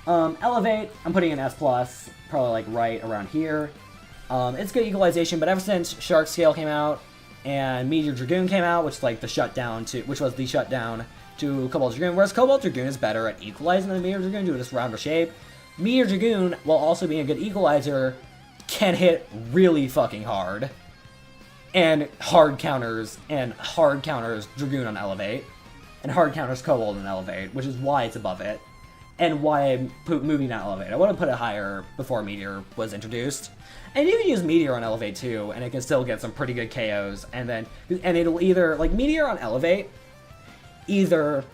Elevate, I'm putting in S+, probably like right around here. It's good equalization, but ever since Shark Scale came out and Meteor Dragoon came out, which was the shutdown to Cobalt Dragoon, whereas Cobalt Dragoon is better at equalizing than Meteor Dragoon due to this rounder shape. Meteor Dragoon, while also being a good equalizer, can hit really fucking hard. And hard counters Dragoon on Elevate, and hard counters Cobalt on Elevate, which is why it's above it. And why I'm moving down Elevate. I would have put it higher before Meteor was introduced. And you can use Meteor on Elevate too, and it can still get some pretty good KOs. And it'll either, like Meteor on Elevate, either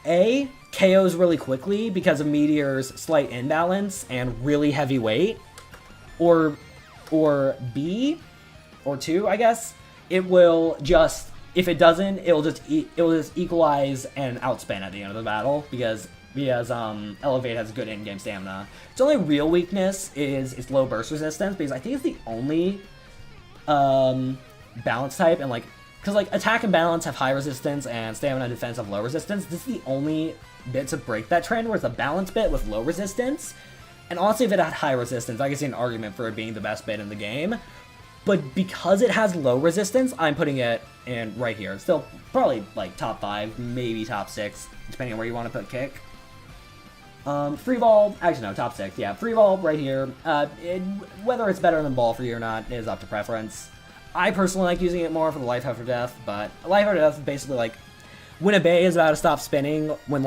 A, KOs really quickly because of Meteor's slight imbalance and really heavy weight, or B, or 2, I guess, it will just, if it doesn't, it'll just equalize and outspin at the end of the battle because Elevate has good in-game stamina. Its only real weakness is its low burst resistance, because I think it's the only balance type, and like, because like attack and balance have high resistance and stamina and defense have low resistance. This is the only bit to break that trend, where it's a balance bit with low resistance. And honestly, if it had high resistance, I could see an argument for it being the best bit in the game. But because it has low resistance, I'm putting it in right here. It's still probably like top 5, maybe top 6, depending on where you want to put Kick. Free Ball, actually no, top 6, yeah, Free Ball right here. Whether it's better than Ball for you or not is up to preference. I personally like using it more for the Life After Death, but Life After Death is basically like when a Bay is about to stop spinning, when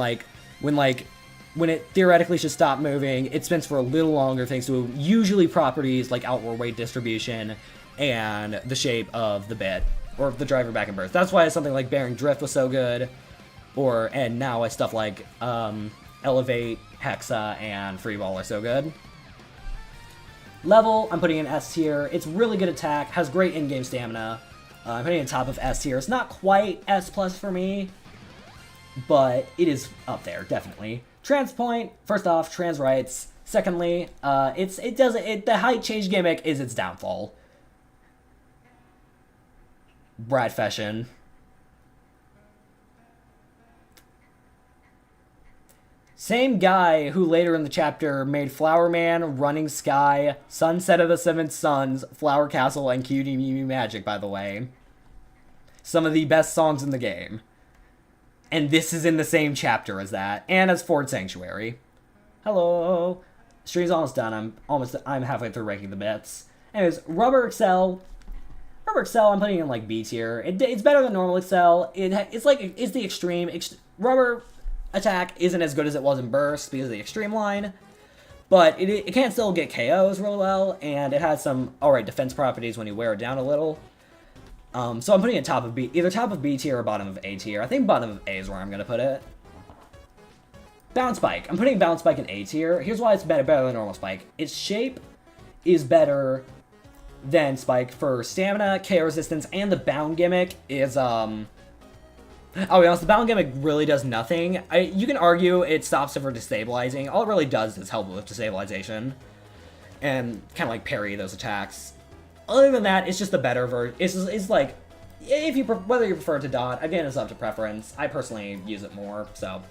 it theoretically should stop moving, it spins for a little longer thanks to usually properties like outward weight distribution and the shape of the bit, or the driver back and burst. That's why something like Bearing Drift was so good, and now stuff like Elevate, Hexa, and Free Ball are so good. Level, I'm putting in S tier. It's really good attack, has great in-game stamina. I'm putting it on top of S tier. It's not quite S plus for me, but it is up there, definitely. Transpoint, first off, trans rights. Secondly, the height change gimmick is its downfall. Brad Fashion. Same guy who later in the chapter made Flower Man, Running Sky, Sunset of the Seventh Sons, Flower Castle, and Cutie Mimi Magic, by the way. Some of the best songs in the game. And this is in the same chapter as that, and as Ford Sanctuary. Hello. Stream's almost done. I'm halfway through ranking the bits. Anyways, Rubber Excel. Rubber Excel, I'm putting in like B tier. It's better than normal Excel. It's the extreme. Rubber attack isn't as good as it was in Burst because of the extreme line, but it can still get KOs really well, and it has some alright defense properties when you wear it down a little. So I'm putting it top of B, either top of B tier or bottom of A tier. I think bottom of A is where I'm gonna put it. Bounce Spike. I'm putting Bounce Spike in A tier. Here's why it's better than normal Spike. Its shape is better than Spike for stamina, KO resistance, and the bound gimmick is I'll be honest, the battle gimmick really does nothing. You can argue it stops it for destabilizing. All it really does is help with destabilization. And kind of like parry those attacks. Other than that, it's just the better version. It's like, if you whether you prefer to dot, again, it's up to preference. I personally use it more, so.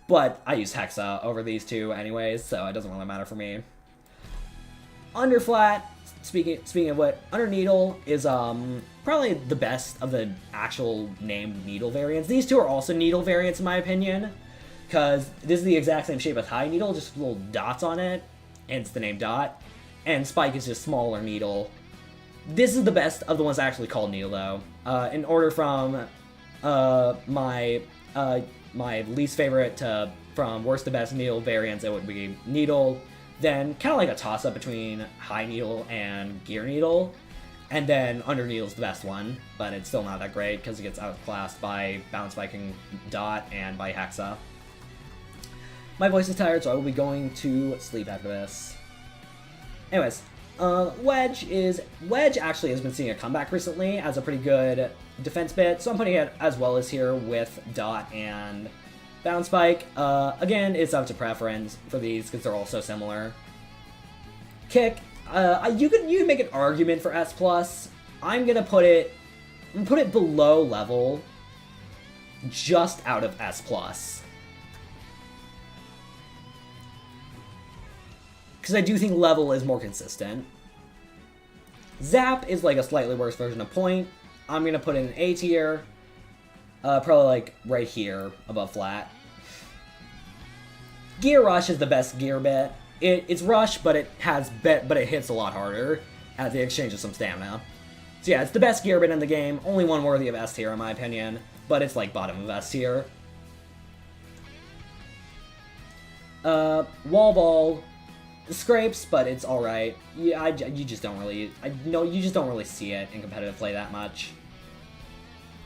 But I use Hexa over these two anyways, so it doesn't really matter for me. Underflat, speaking of what, Under Needle is probably the best of the actual named Needle variants. These two are also Needle variants in my opinion, because this is the exact same shape as High Needle, just little dots on it, and it's the name Dot. And Spike is just smaller Needle. This is the best of the ones actually called Needle though. In order from my least favorite to from worst to best Needle variants, it would be Needle, then kind of like a toss-up between High Needle and Gear Needle, and then Under Needle's the best one, but it's still not that great because it gets outclassed by Bounce Spike and Dot and by Hexa. My voice is tired, so I will be going to sleep after this. Anyways, Wedge actually has been seeing a comeback recently as a pretty good defense bit, so I'm putting it as well as here with Dot and Bounce Spike. Again, it's up to preference for these because they're all so similar. Kick, you can make an argument for S+. I'm gonna put it below level, just out of S+. Because I do think level is more consistent. Zap is like a slightly worse version of Point. I'm going to put it in A tier. Probably like right here above flat. Gear Rush is the best gear bit. It's rush, but it hits a lot harder at the exchange of some stamina. So yeah, it's the best gear bit in the game. Only one worthy of S tier in my opinion, but it's like bottom of S tier. Wall Ball scrapes, but it's all right. Yeah, you just don't really see it in competitive play that much.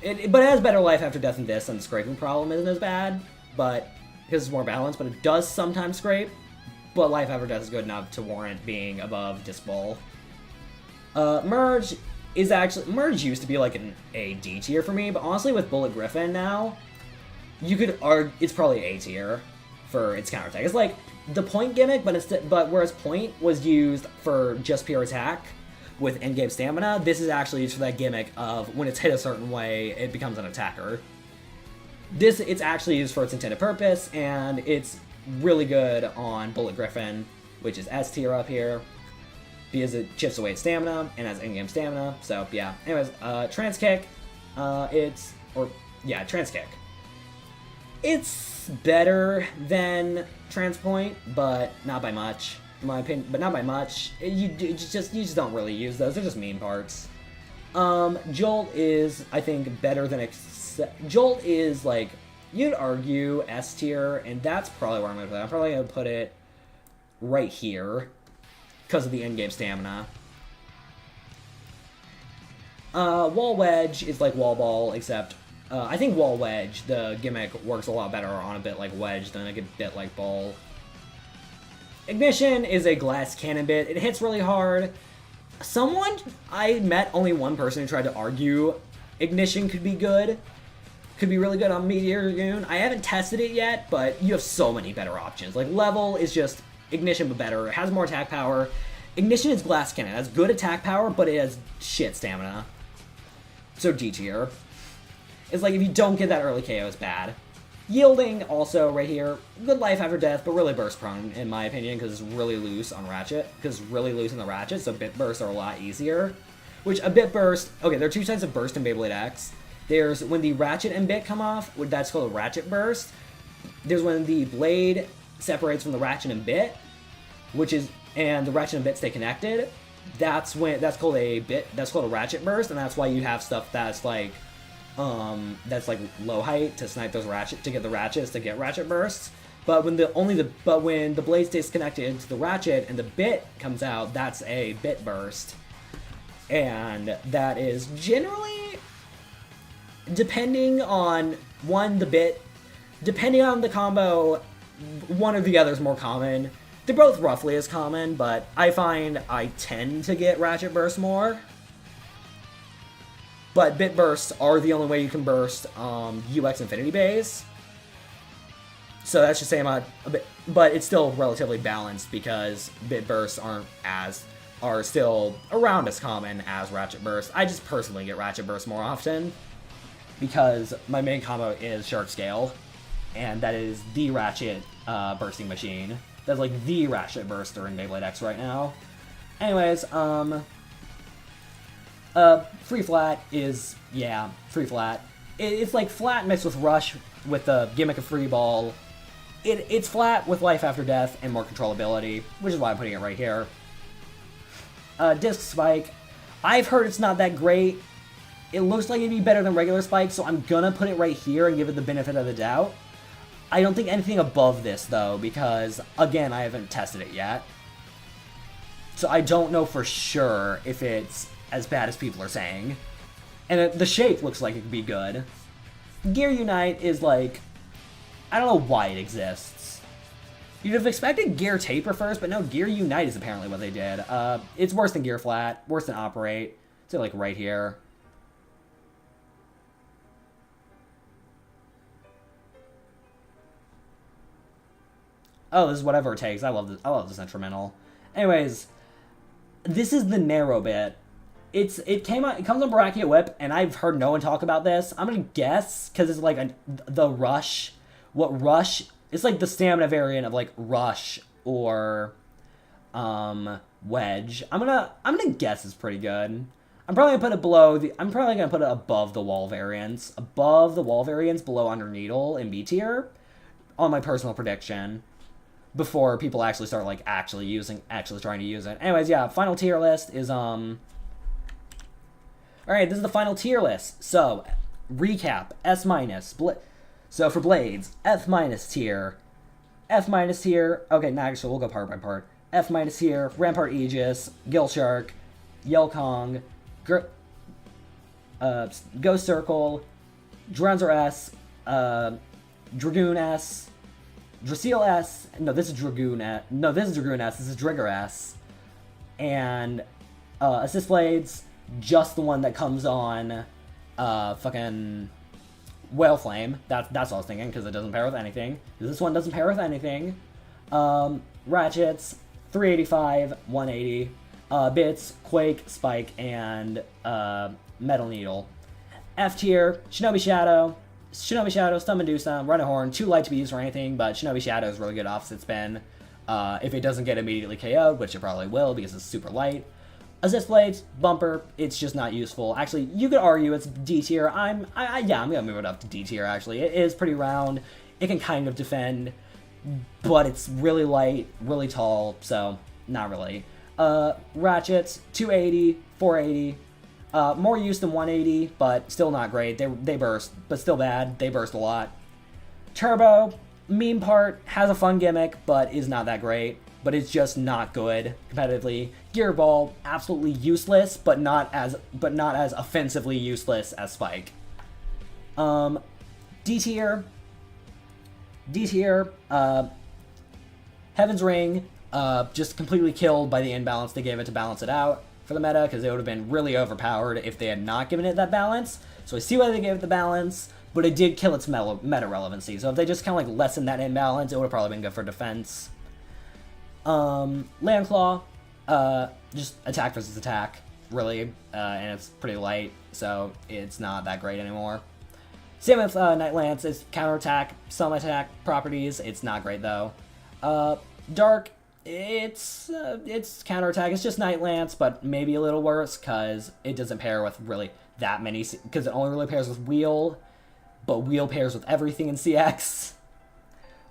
But it has better life after death and this, and the scraping problem isn't as bad. But because it's more balanced, but it does sometimes scrape. But life after death is good enough to warrant being above Disc Ball. Merge used to be like an A D tier for me, but honestly with Bullet Griffin now, you could argue it's probably A tier for its counterattack. It's like the Point gimmick, but whereas Point was used for just pure attack with endgame stamina, this is actually used for that gimmick of when it's hit a certain way, it becomes an attacker. It's actually used for its intended purpose, and it's really good on Bullet Griffin, which is S tier up here, because it chips away its stamina and has endgame stamina. So yeah. Anyways, Trans Kick, Trans Kick. It's better than Transpoint, but not by much, in my opinion. But not by much. You just don't really use those. They're just meme parts. Jolt is, I think, better than Jolt is like, you'd argue S tier, and that's probably where I'm gonna put it. I'm probably gonna put it right here because of the endgame stamina. Wall Wedge is like Wall Ball, except I think Wall Wedge, the gimmick, works a lot better on a bit like Wedge than a bit like Ball. Ignition is a glass cannon bit. It hits really hard. I met only one person who tried to argue Ignition could be really good on Meteor Lagoon. I haven't tested it yet, but you have so many better options. Like, Level is just Ignition but better. It has more attack power. Ignition is glass cannon. It has good attack power, but it has shit stamina. So D tier. It's like if you don't get that early KO, it's bad. Yielding, also right here, good life after death, but really burst prone in my opinion, because it's really loose on Ratchet. Because it's really loose in the Ratchet, so bit bursts are a lot easier. Which a bit burst, okay, there are two types of burst in Beyblade X. There's when the Ratchet and bit come off, that's called a Ratchet burst. There's when the blade separates from the Ratchet and bit, and the Ratchet and bit stay connected. That's called a Ratchet burst, and that's why you have stuff that's like low height to snipe those to get the Ratchets to get Ratchet bursts. But when the blade stays connected to the Ratchet and the bit comes out, that's a bit burst. And that is generally, depending on the combo, one or the other is more common. They're both roughly as common, but I find I tend to get Ratchet burst more. But bit bursts are the only way you can burst UX Infinity Bays. So that's just saying a bit, but it's still relatively balanced because bit bursts are still around as common as ratchet burst. I just personally get ratchet burst more often because my main combo is Shark Scale, and that is the ratchet bursting machine. That's like the ratchet burster in Beyblade X right now. Anyways, free flat is, yeah, free flat. It's like flat mixed with rush with the gimmick of free ball. It's flat with life after death and more controllability, which is why I'm putting it right here. Disc Spike. I've heard it's not that great. It looks like it'd be better than regular Spike, so I'm gonna put it right here and give it the benefit of the doubt. I don't think anything above this, though, because, again, I haven't tested it yet. So I don't know for sure if it's as bad as people are saying. And the shape looks like it could be good. Gear Unite is like, I don't know why it exists. You'd have expected Gear Taper first, but no, Gear Unite is apparently what they did. It's worse than Gear Flat, worse than Operate. It's like right here. Oh, this is whatever it takes. I love this instrumental. Anyways, this is the narrow bit. It comes on Brachiate Whip, and I've heard no one talk about this. I'm gonna guess because it's like the Rush. What Rush? It's like the stamina variant of like Rush or Wedge. I'm gonna guess it's pretty good. I'm probably gonna put it below I'm probably gonna put it above the wall variants. Above the wall variants, below Under Needle in B tier, on my personal prediction. Before people actually start like actually trying to use it. Anyways, yeah, final tier list is Alright, this is the final tier list. So, recap, S-. So for Blades, F- tier. F- tier. Okay, now actually we'll go part by part. F- tier, Rampart Aegis, Gill Shark, Yell Kong, Ghost Circle, Drenzer S, Dragoon S, Drasil S. No, this is Dragoon S. No, this is Dragoon S. This is Drigger S. And Assist Blades, just the one that comes on fucking Whale Flame. That's what I was thinking, because it doesn't pair with anything. This one doesn't pair with anything. Ratchets, 385, 180. Bits, Quake, Spike, and Metal Needle. F tier, Shinobi Shadow, Stun Medusa, Run a Horn, too light to be used for anything, but Shinobi Shadow is really good opposite spin. If it doesn't get immediately KO'd, which it probably will because it's super light. Assist Blades, Bumper, it's just not useful. Actually, you could argue it's D tier. I'm gonna move it up to D tier, actually. It is pretty round. It can kind of defend, but it's really light, really tall, so not really. Ratchets, 280, 480. More use than 180, but still not great. They burst, but still bad. They burst a lot. Turbo, meme part, has a fun gimmick, but is not that great. But it's just not good competitively. Gear Ball, absolutely useless, but not as offensively useless as Spike. D tier, Heaven's Ring, just completely killed by the imbalance they gave it to balance it out for the meta, because it would have been really overpowered if they had not given it that balance. So I see why they gave it the balance, but it did kill its meta relevancy. So if they just kind of like lessened that imbalance, it would have probably been good for defense. Landclaw, just attack versus attack, really, and it's pretty light, so it's not that great anymore. Same with Night Lance, it's counterattack, some attack properties, it's not great though. Dark, it's counterattack, it's just Night Lance, but maybe a little worse, because it doesn't pair with really that many, because it only really pairs with Wheel, but Wheel pairs with everything in CX.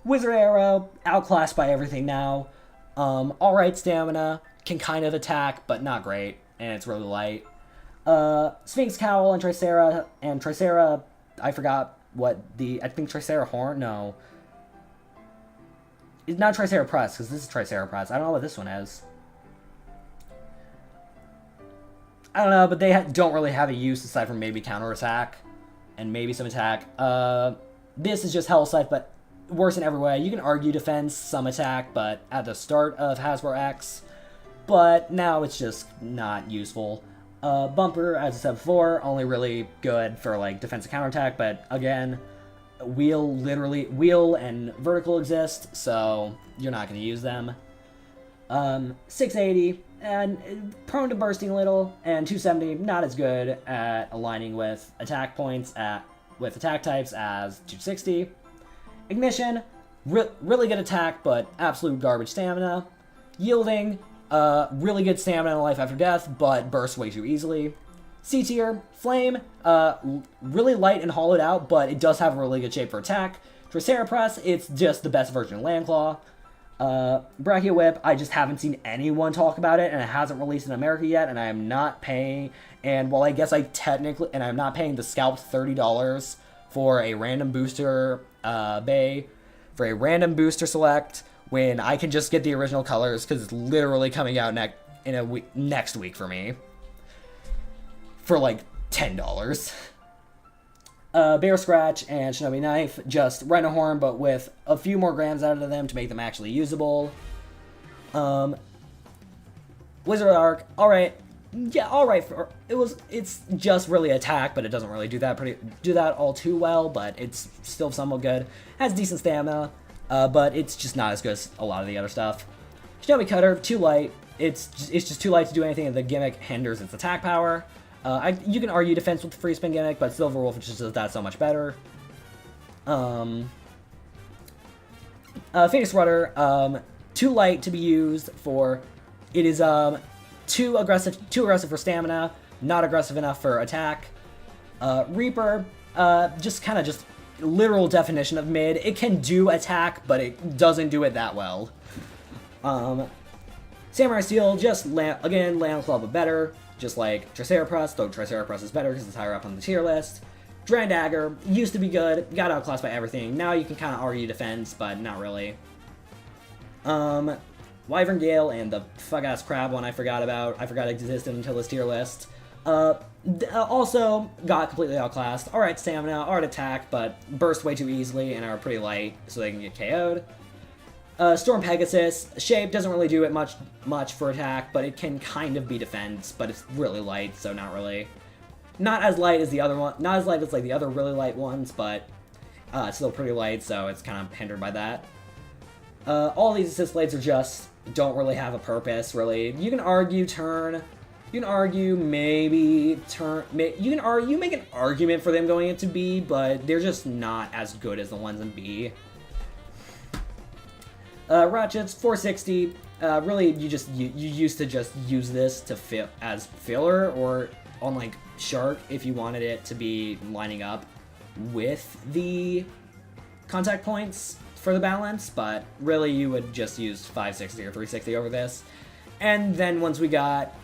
Wizard Arrow, outclassed by everything now. Alright stamina, can kind of attack, but not great, and it's really light. Sphinx Cowl and Tricera, I forgot what I think Tricera Horn, no. It's not Tricera Press, because this is Tricera Press. I don't know what this one is. I don't know, but they don't really have a use aside from maybe counterattack, and maybe some attack. This is just Hell Scythe, but worse in every way. You can argue defense, some attack, but at the start of Hasbro X, but now it's just not useful. Bumper, as I said before, only really good for like defense and counterattack, but again, wheel and vertical exist, so you're not going to use them. 680 and prone to bursting a little, and 270 not as good at aligning with attack points with attack types as 260. Ignition, really good attack, but absolute garbage stamina. Yielding, really good stamina and life after death, but bursts way too easily. C tier, Flame, really light and hollowed out, but it does have a really good shape for attack. Triceratops, it's just the best version of Landclaw. Brachio Whip, I just haven't seen anyone talk about it, and it hasn't released in America yet, and I am not paying, and while I guess I'm not paying the scalped $30 for a random booster, bay, for a random booster select, when I can just get the original colors, because it's literally coming out next week for me. For like $10. Bear Scratch and Shinobi Knife, just Rhino Horn, but with a few more grams added to them to make them actually usable. Wizard Arc, alright. Yeah, alright. It's just really attack, but it doesn't really do that all too well, but it's still somewhat good. Has decent stamina, but it's just not as good as a lot of the other stuff. Shinobi Cutter, too light. It's just too light to do anything, and the gimmick hinders its attack power. You can argue defense with the free spin gimmick, but Silver Wolf just does that so much better. Phoenix Rudder, too light to be used for. It is too aggressive for stamina, not aggressive enough for attack. Reaper, just literal definition of mid. It can do attack, but it doesn't do it that well. Samurai Steel, just again Land Club, but better. Just like Triceratops, though Triceratops is better because it's higher up on the tier list. Grand Dagger, used to be good, got outclassed by everything. Now you can kind of argue defense, but not really. Wyvern Gale and the fuck-ass crab one I forgot it existed until this tier list. Also got completely outclassed. Alright stamina, alright attack, but burst way too easily and are pretty light, so they can get KO'd. Storm Pegasus, shape doesn't really do it much for attack, but it can kind of be defense, but it's really light, so not really. Not as light as the other one, not as light as like the other really light ones, but it's still pretty light, so it's kind of hindered by that. All these assist blades don't really have a purpose, really. You can argue turn, you can argue maybe turn, you make an argument for them going into B, but they're just not as good as the ones in B. Ratchets, 460, really you used to just use this to as filler, or on like Shark if you wanted it to be lining up with the contact points for the balance, but really you would just use 560 or 360 over this. And then once we got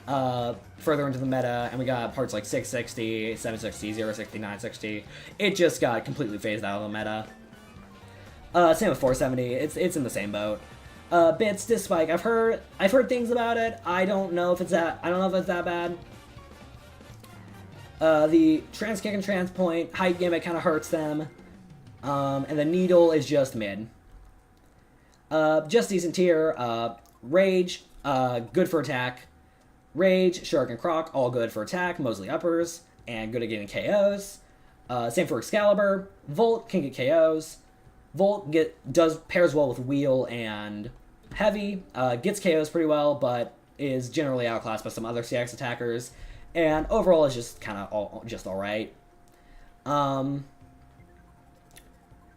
further into the meta and we got parts like 660, 760, 060, 960, it just got completely phased out of the meta. Same with 470. It's in the same boat. Bits, Disc Spike. I've heard things about it. I don't know if it's that bad. The trans kick and trans point height gimmick kind of hurts them. And the needle is just mid. Just decent tier. Rage, good for attack. Rage, Shark, and Croc, all good for attack, mostly uppers, and good at getting KOs. Same for Excalibur. Volt can get KOs. Volt pairs well with Wheel and Heavy, gets KOs pretty well, but is generally outclassed by some other CX attackers, and overall is just kind of alright. El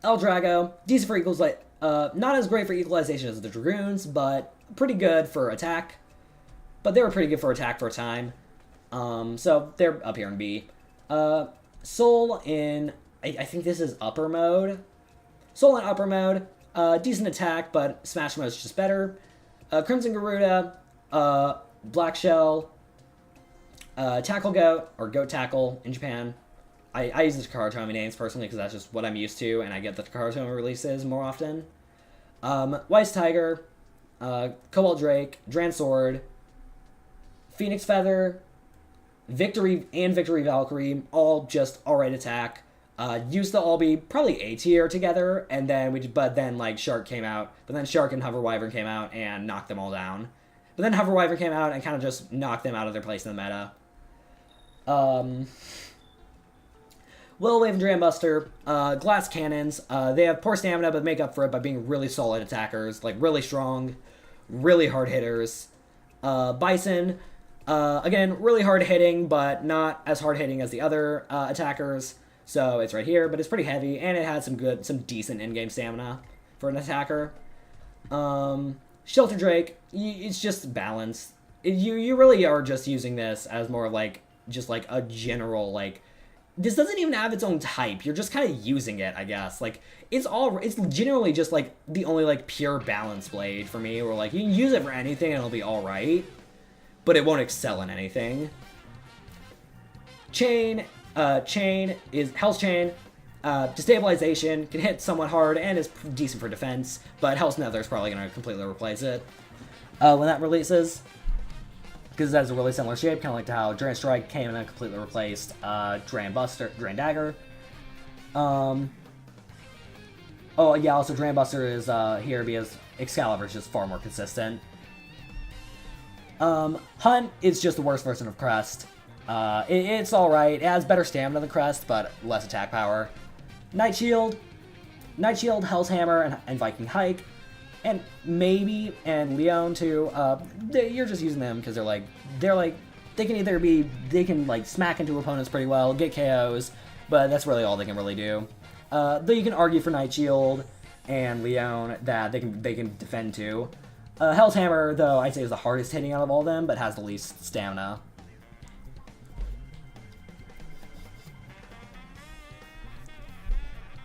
Drago, decent for not as great for equalization as the Dragoons, but pretty good for attack. But they were pretty good for attack for a time. So they're up here in B. Soul in, I think this is upper mode. Soul in upper mode, decent attack, but Smash mode is just better. Crimson Garuda, Black Shell, Tackle Goat, or Goat Tackle in Japan. I use the Takara Tomy names personally because that's just what I'm used to, and I get the Takara Tomy releases more often. Weiss Tiger, Cobalt Drake, Dran Sword, Phoenix Feather, Victory Valkyrie, all just alright attack. Used to all be probably A tier together, and then like Shark came out, but then Shark and Hover Wyvern came out and knocked them all down. But then Hover Wyvern came out and kind of just knocked them out of their place in the meta. Will Wave and Dram Buster, glass cannons. They have poor stamina, but make up for it by being really solid attackers, like really strong, really hard hitters. Bison, again, really hard hitting, but not as hard hitting as the other attackers. So it's right here, but it's pretty heavy, and it has some decent in-game stamina for an attacker. Shelter Drake, it's just balance. You really are just using this as more like just like a general like. This doesn't even have its own type. You're just kind of using it, I guess. Like it's generally just like the only like pure balance blade for me, where like you can use it for anything and it'll be all right, but it won't excel in anything. Chain is Hell's Chain. Destabilization can hit somewhat hard and is decent for defense, but Hell's Nether is probably going to completely replace it when that releases, because it has a really similar shape, kind of like how Drain Strike came and then completely replaced Drain Dagger. Oh yeah, also Drain Buster is here because Excalibur is just far more consistent. Hunt is just the worst version of Crest. It's alright. It has better stamina than Crest, but less attack power. Night Shield, Hell's Hammer, and Viking Hike, and Leon too. You're just using them because they can like smack into opponents pretty well, get KOs, but that's really all they can really do. Though you can argue for Night Shield and Leon that they can defend too. Hell's Hammer, though, I'd say is the hardest hitting out of all of them, but has the least stamina.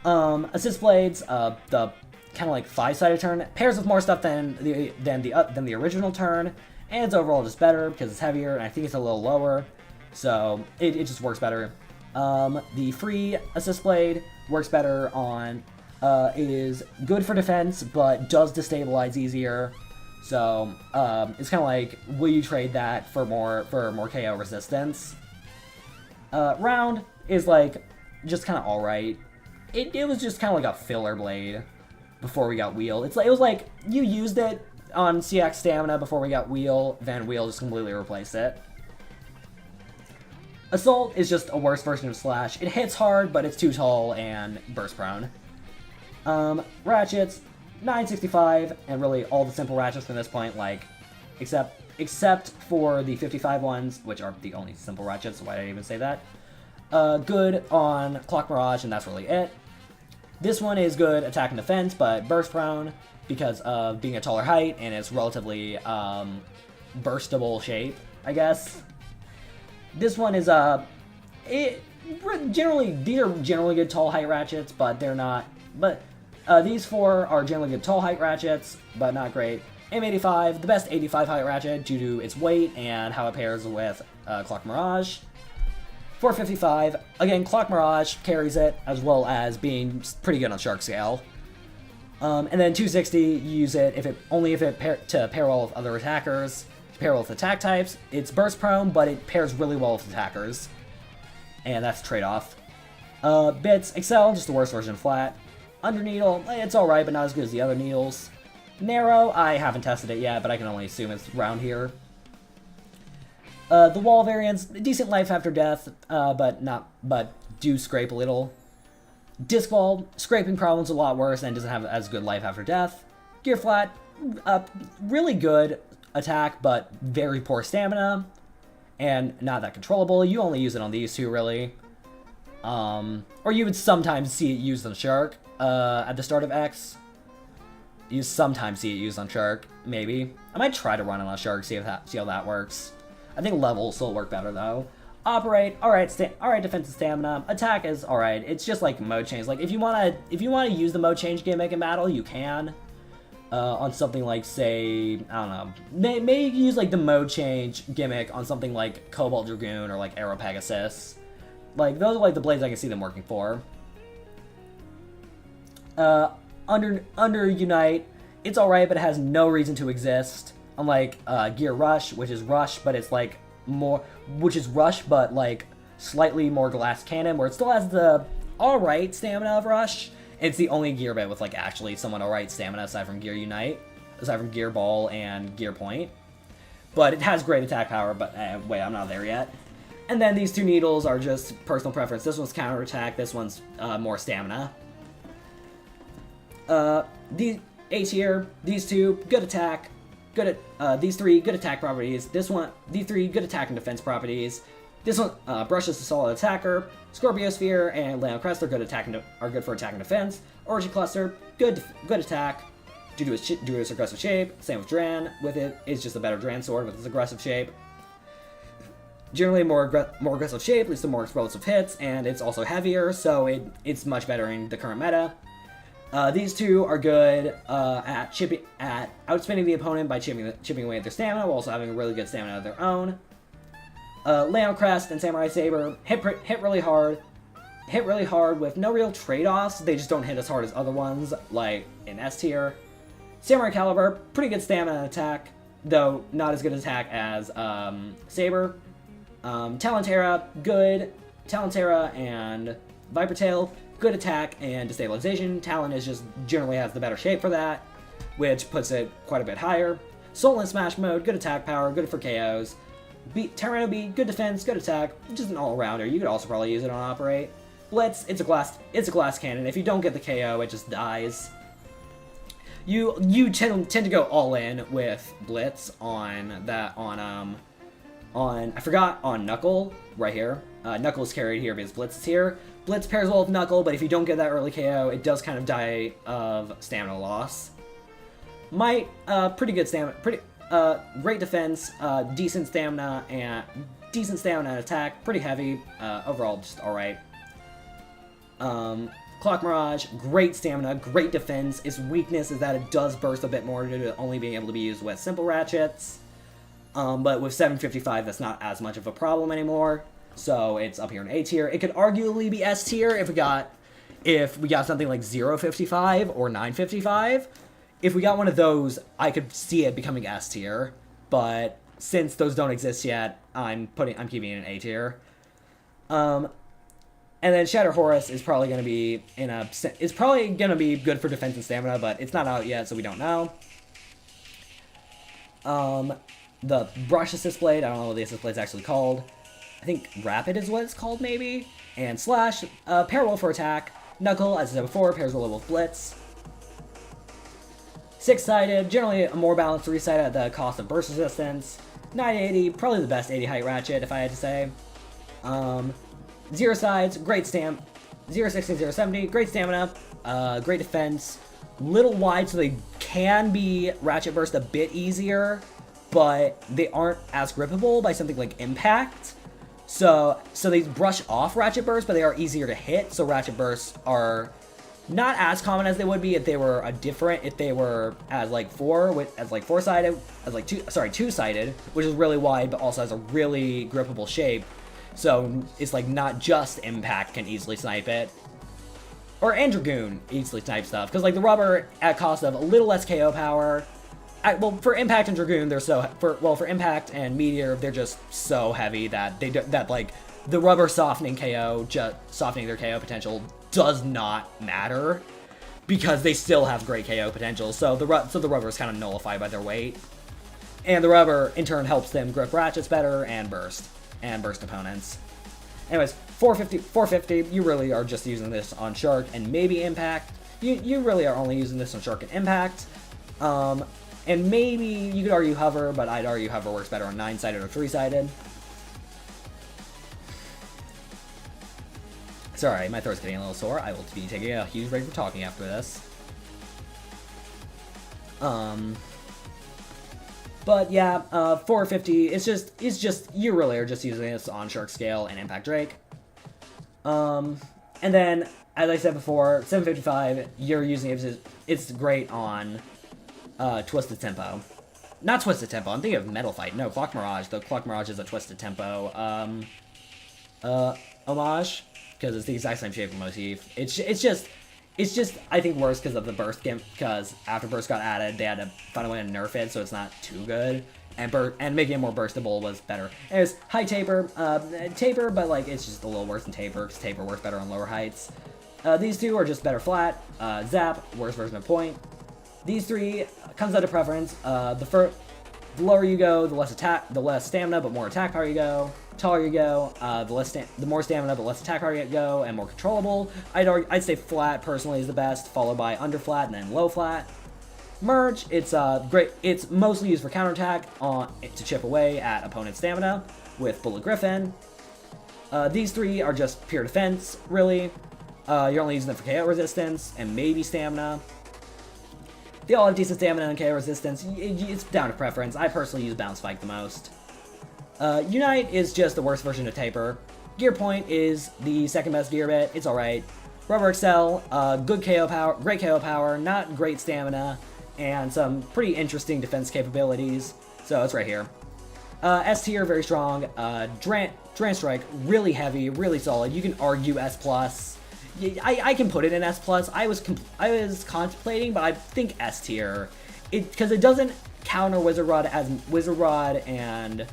Assist Blades, the kind of like 5-sided turn, pairs with more stuff than the original turn, and it's overall just better because it's heavier and I think it's a little lower, so it just works better. The free Assist Blade works better on, is good for defense, but does destabilize easier. So it's kind of like, will you trade that for more KO resistance? Round is like just kind of all right. It was just kind of like a filler blade before we got Wheel. It was like you used it on CX stamina before we got Wheel, then Wheel just completely replaced it. Assault is just a worse version of Slash. It hits hard, but it's too tall and burst prone. Ratchets, 965, and really all the simple ratchets from this point, like, except for the 55 ones, which are the only simple ratchets, so why did I even say that? Good on Clock Mirage, and that's really it. This one is good attack and defense, but burst prone because of being a taller height and its relatively burstable shape, I guess. This one is these are generally good tall height ratchets, but they're not. But these four are generally good tall height ratchets, but not great. M85, the best 85 height ratchet due to its weight and how it pairs with Clock Mirage. 455, again, Clock Mirage carries it, as well as being pretty good on Shark Scale. And then 260, you use it if it pair well with other attackers, to pair well with attack types. It's burst prone, but it pairs really well with attackers, and that's a trade-off. Bits, Excel, just the worst version of Flat. Under Needle, it's alright, but not as good as the other needles. Narrow, I haven't tested it yet, but I can only assume it's around here. The wall variants, decent life after death, but do scrape a little. Disc Ball, scraping problems a lot worse and doesn't have as good life after death. Gear Flat, really good attack, but very poor stamina, and not that controllable. You only use it on these two, really. Or you would sometimes see it used on Shark, at the start of X. You sometimes see it used on Shark, maybe. I might try to run it on Shark, see how that works. I think level will still work better though. Operate, alright, defense and stamina. Attack is alright. It's just like mode change. Like if you wanna use the mode change gimmick in battle, you can. On something like, say, I don't know, maybe use like the mode change gimmick on something like Cobalt Dragoon or like Aero Pegasus. Like those are like the blades I can see them working for. Under Unite, it's alright, but it has no reason to exist. Unlike Gear Rush, which is Rush, but it's like like slightly more glass cannon, where it still has the alright stamina of Rush. It's the only gear bit with like actually somewhat alright stamina aside from Gear Unite, aside from Gear Ball and Gear Point. But it has great attack power, but wait, I'm not there yet. And then these two needles are just personal preference. This one's counterattack, this one's more stamina. The A tier, these two, good attack. These three, good attack properties. These three, good attack and defense properties. This one, Brush is a solid attacker. Scorpio Sphere and Leon Crest are good for attack and defense. Orgy Cluster, good attack due to its aggressive shape. Same with Dran. With it, it's just a better Dran sword with its aggressive shape. Generally, more aggressive shape leads to more explosive hits, and it's also heavier, so it's much better in the current meta. These two are good at outspinning the opponent by chipping away at their stamina, while also having a really good stamina of their own. Leon Crest and Samurai Saber hit really hard with no real trade-offs. They just don't hit as hard as other ones, like in S tier. Samurai Caliber, pretty good stamina and attack, though not as good attack as Saber. Talentera, good. Talentera and Viper Tail, good attack and destabilization. Talon generally has the better shape for that, which puts it quite a bit higher. Soul in Smash mode, good attack power, good for KOs. Tyranno B, good defense, good attack, just an all-rounder. You could also probably use it on Operate. Blitz, it's a glass cannon. If you don't get the KO, it just dies. You tend to go all in with Blitz on Knuckle right here. Knuckle is carried here because Blitz is here. Blitz pairs well with Knuckle, but if you don't get that early KO, it does kind of die of stamina loss. Might, pretty good stamina, great defense, decent stamina and attack, pretty heavy, overall just alright. Clock Mirage, great stamina, great defense. Its weakness is that it does burst a bit more due to only being able to be used with simple ratchets. But with 755, that's not as much of a problem anymore. So it's up here in A tier. It could arguably be S tier if we got something like 055 or 955. If we got one of those, I could see it becoming S tier. But since those don't exist yet, I'm keeping it in A tier. And then Shatter Horus is probably going to be good for defense and stamina, but it's not out yet, so we don't know. The Brush Assist Blade, I don't know what the Assist Blade's actually called. I think Rapid is what it's called, maybe. And Slash, pair well for attack. Knuckle, as I said before, pairs well with Blitz. Six-sided, generally a more balanced three-sided at the cost of burst resistance. 980, probably the best 80 height ratchet, if I had to say. Zero sides, great 060, 070, great stamina, great defense. Little wide, so they can be ratchet burst a bit easier, but they aren't as grippable by something like Impact. So they brush off ratchet bursts, but they are easier to hit. So ratchet bursts are not as common as they would be if they were two-sided, which is really wide, but also has a really grippable shape. So it's like not just Impact can easily snipe it. Or Dragoon easily snipe stuff, because like the rubber at cost of a little less KO power. For Impact and Dragoon, for Impact and Meteor, they're just so heavy that the rubber softening their KO potential does not matter, because they still have great KO potential. So the rubber is kind of nullified by their weight, and the rubber in turn helps them grip ratchets better and burst opponents. Anyways, 450, you really are just using this on Shark and maybe Impact. You really are only using this on Shark and Impact. And maybe you could argue Hover, but I'd argue Hover works better on 9-sided or 3-sided. Sorry, my throat's getting a little sore. I will be taking a huge break from talking after this. But yeah, 450, it's just, you really are just using this on Shark Scale and Impact Drake. And then, as I said before, 755, you're using it, it's great on Twisted Tempo. Not Twisted Tempo, I'm thinking of Metal Fight. No, Clock Mirage. The Clock Mirage is a Twisted Tempo homage, because it's the exact same shape of motif. It's just, I think, worse because of the burst gimp, because after burst got added, they had to find a way to nerf it, so it's not too good. And making it more burstable was better. Anyways, high Taper, but like, it's just a little worse than Taper, because Taper works better on lower heights. These two are just better flat. Zap, worst version of Point. These three comes out of preference. The lower you go, the less stamina, but more attack power you go. taller you go, the more stamina but less attack power you go, and more controllable. I'd say flat personally is the best, followed by under flat and then low flat. Merge, it's great. It's mostly used for counterattack to chip away at opponent's stamina with Bullet Griffin. These three are just pure defense, really. You're only using them for KO resistance and maybe stamina. They all have decent stamina and KO resistance. It's down to preference. I personally use Bounce Spike the most. Unite is just the worst version of Taper. Gear Point is the second best gear bit. It's alright. Rubber Excel, good KO power, great KO power, not great stamina, and some pretty interesting defense capabilities. So it's right here. S tier, very strong. Dran Strike, really heavy, really solid. You can argue S+. I can put it in S+. I was contemplating, but I think S tier. Because it doesn't counter Wizard Rod and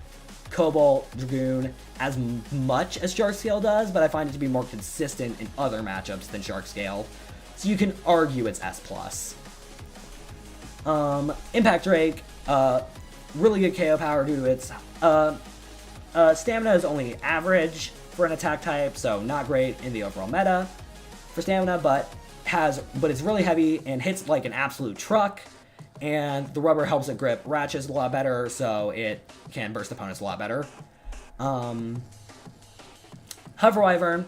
Cobalt Dragoon as much as Shark Scale does, but I find it to be more consistent in other matchups than Shark Scale. So you can argue it's S+. Impact Drake, really good KO power due to its stamina is only average for an attack type, so not great in the overall meta for stamina, but it's really heavy and hits like an absolute truck. And the rubber helps it grip ratchets a lot better, so it can burst opponents a lot better. Hover Wyvern,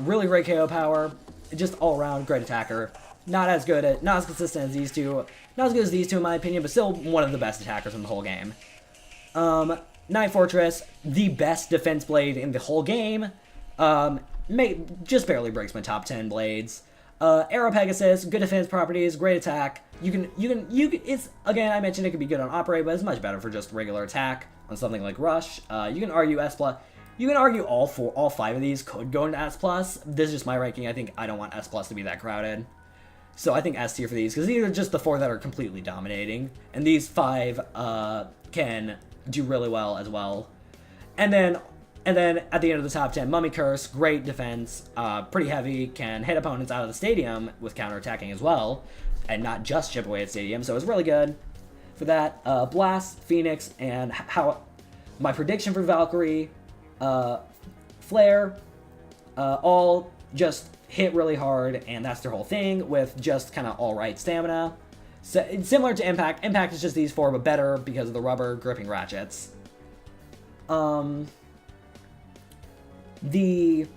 really great KO power, just all around great attacker. Not as consistent as these two. Not as good as these two in my opinion, but still one of the best attackers in the whole game. Night Fortress, the best defense blade in the whole game. Just barely breaks my top 10 blades. Arrow Pegasus, good defense properties, great attack. It's, again, I mentioned it could be good on Operate, but it's much better for just regular attack on something like Rush. You can argue S+. You can argue all 5 of these could go into S+. This is just my ranking. I think I don't want S+ to be that crowded. So I think S tier for these, because these are just the 4 that are completely dominating. And these 5 can do really well as well. And then at the end of the top 10, Mummy Curse, great defense, pretty heavy, can hit opponents out of the stadium with counterattacking as well, and not just chip away at stadium, so it's really good for that. Blast, Phoenix, and how my prediction for Valkyrie, Flare, all just hit really hard, and that's their whole thing, with just kind of alright stamina. So it's similar to Impact. Impact is just these 4, but better because of the rubber gripping ratchets. The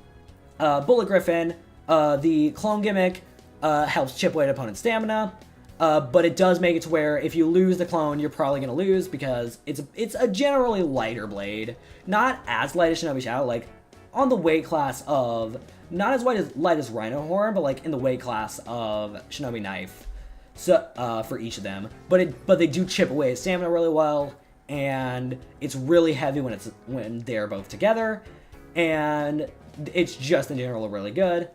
Bullet Griffin, the clone gimmick, helps chip away at opponent's stamina, but it does make it to where if you lose the clone, you're probably going to lose because it's a generally lighter blade. Not as light as Shinobi Shadow, like on the weight class of, not as light as Rhino Horn, but like in the weight class of Shinobi Knife. So for each of them, but they do chip away at stamina really well, and it's really heavy when they're both together, and it's just in general really good.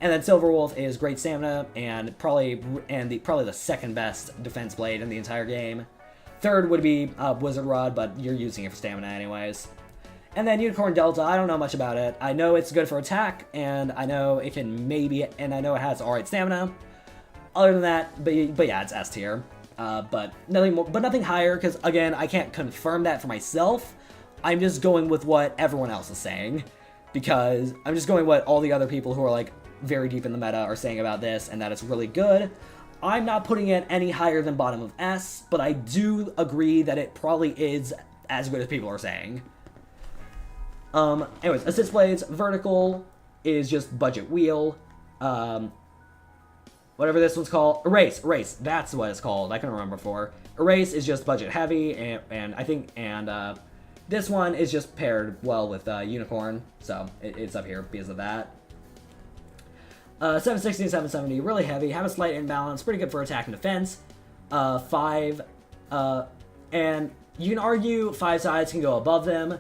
And then Silver Wolf is great stamina and probably the second best defense blade in the entire game. Third would be Wizard Rod, but you're using it for stamina anyways. And then Unicorn Delta, I don't know much about it. I know it's good for attack, and I know it has alright stamina. Other than that, but yeah, it's S tier. But nothing higher, because again, I can't confirm that for myself. I'm just going with what everyone else is saying, because I'm just going what all the other people who are like very deep in the meta are saying about this, and that it's really good. I'm not putting it any higher than bottom of S, but I do agree that it probably is as good as people are saying. Anyways, Assist Blades, Vertical is just budget wheel. Whatever this one's called, Erase, that's what it's called, I can remember before. Erase is just budget heavy, and I think, this one is just paired well with Unicorn, so it's up here because of that. 760 and 770, really heavy, have a slight imbalance, pretty good for attack and defense. 5, and you can argue 5 sides can go above them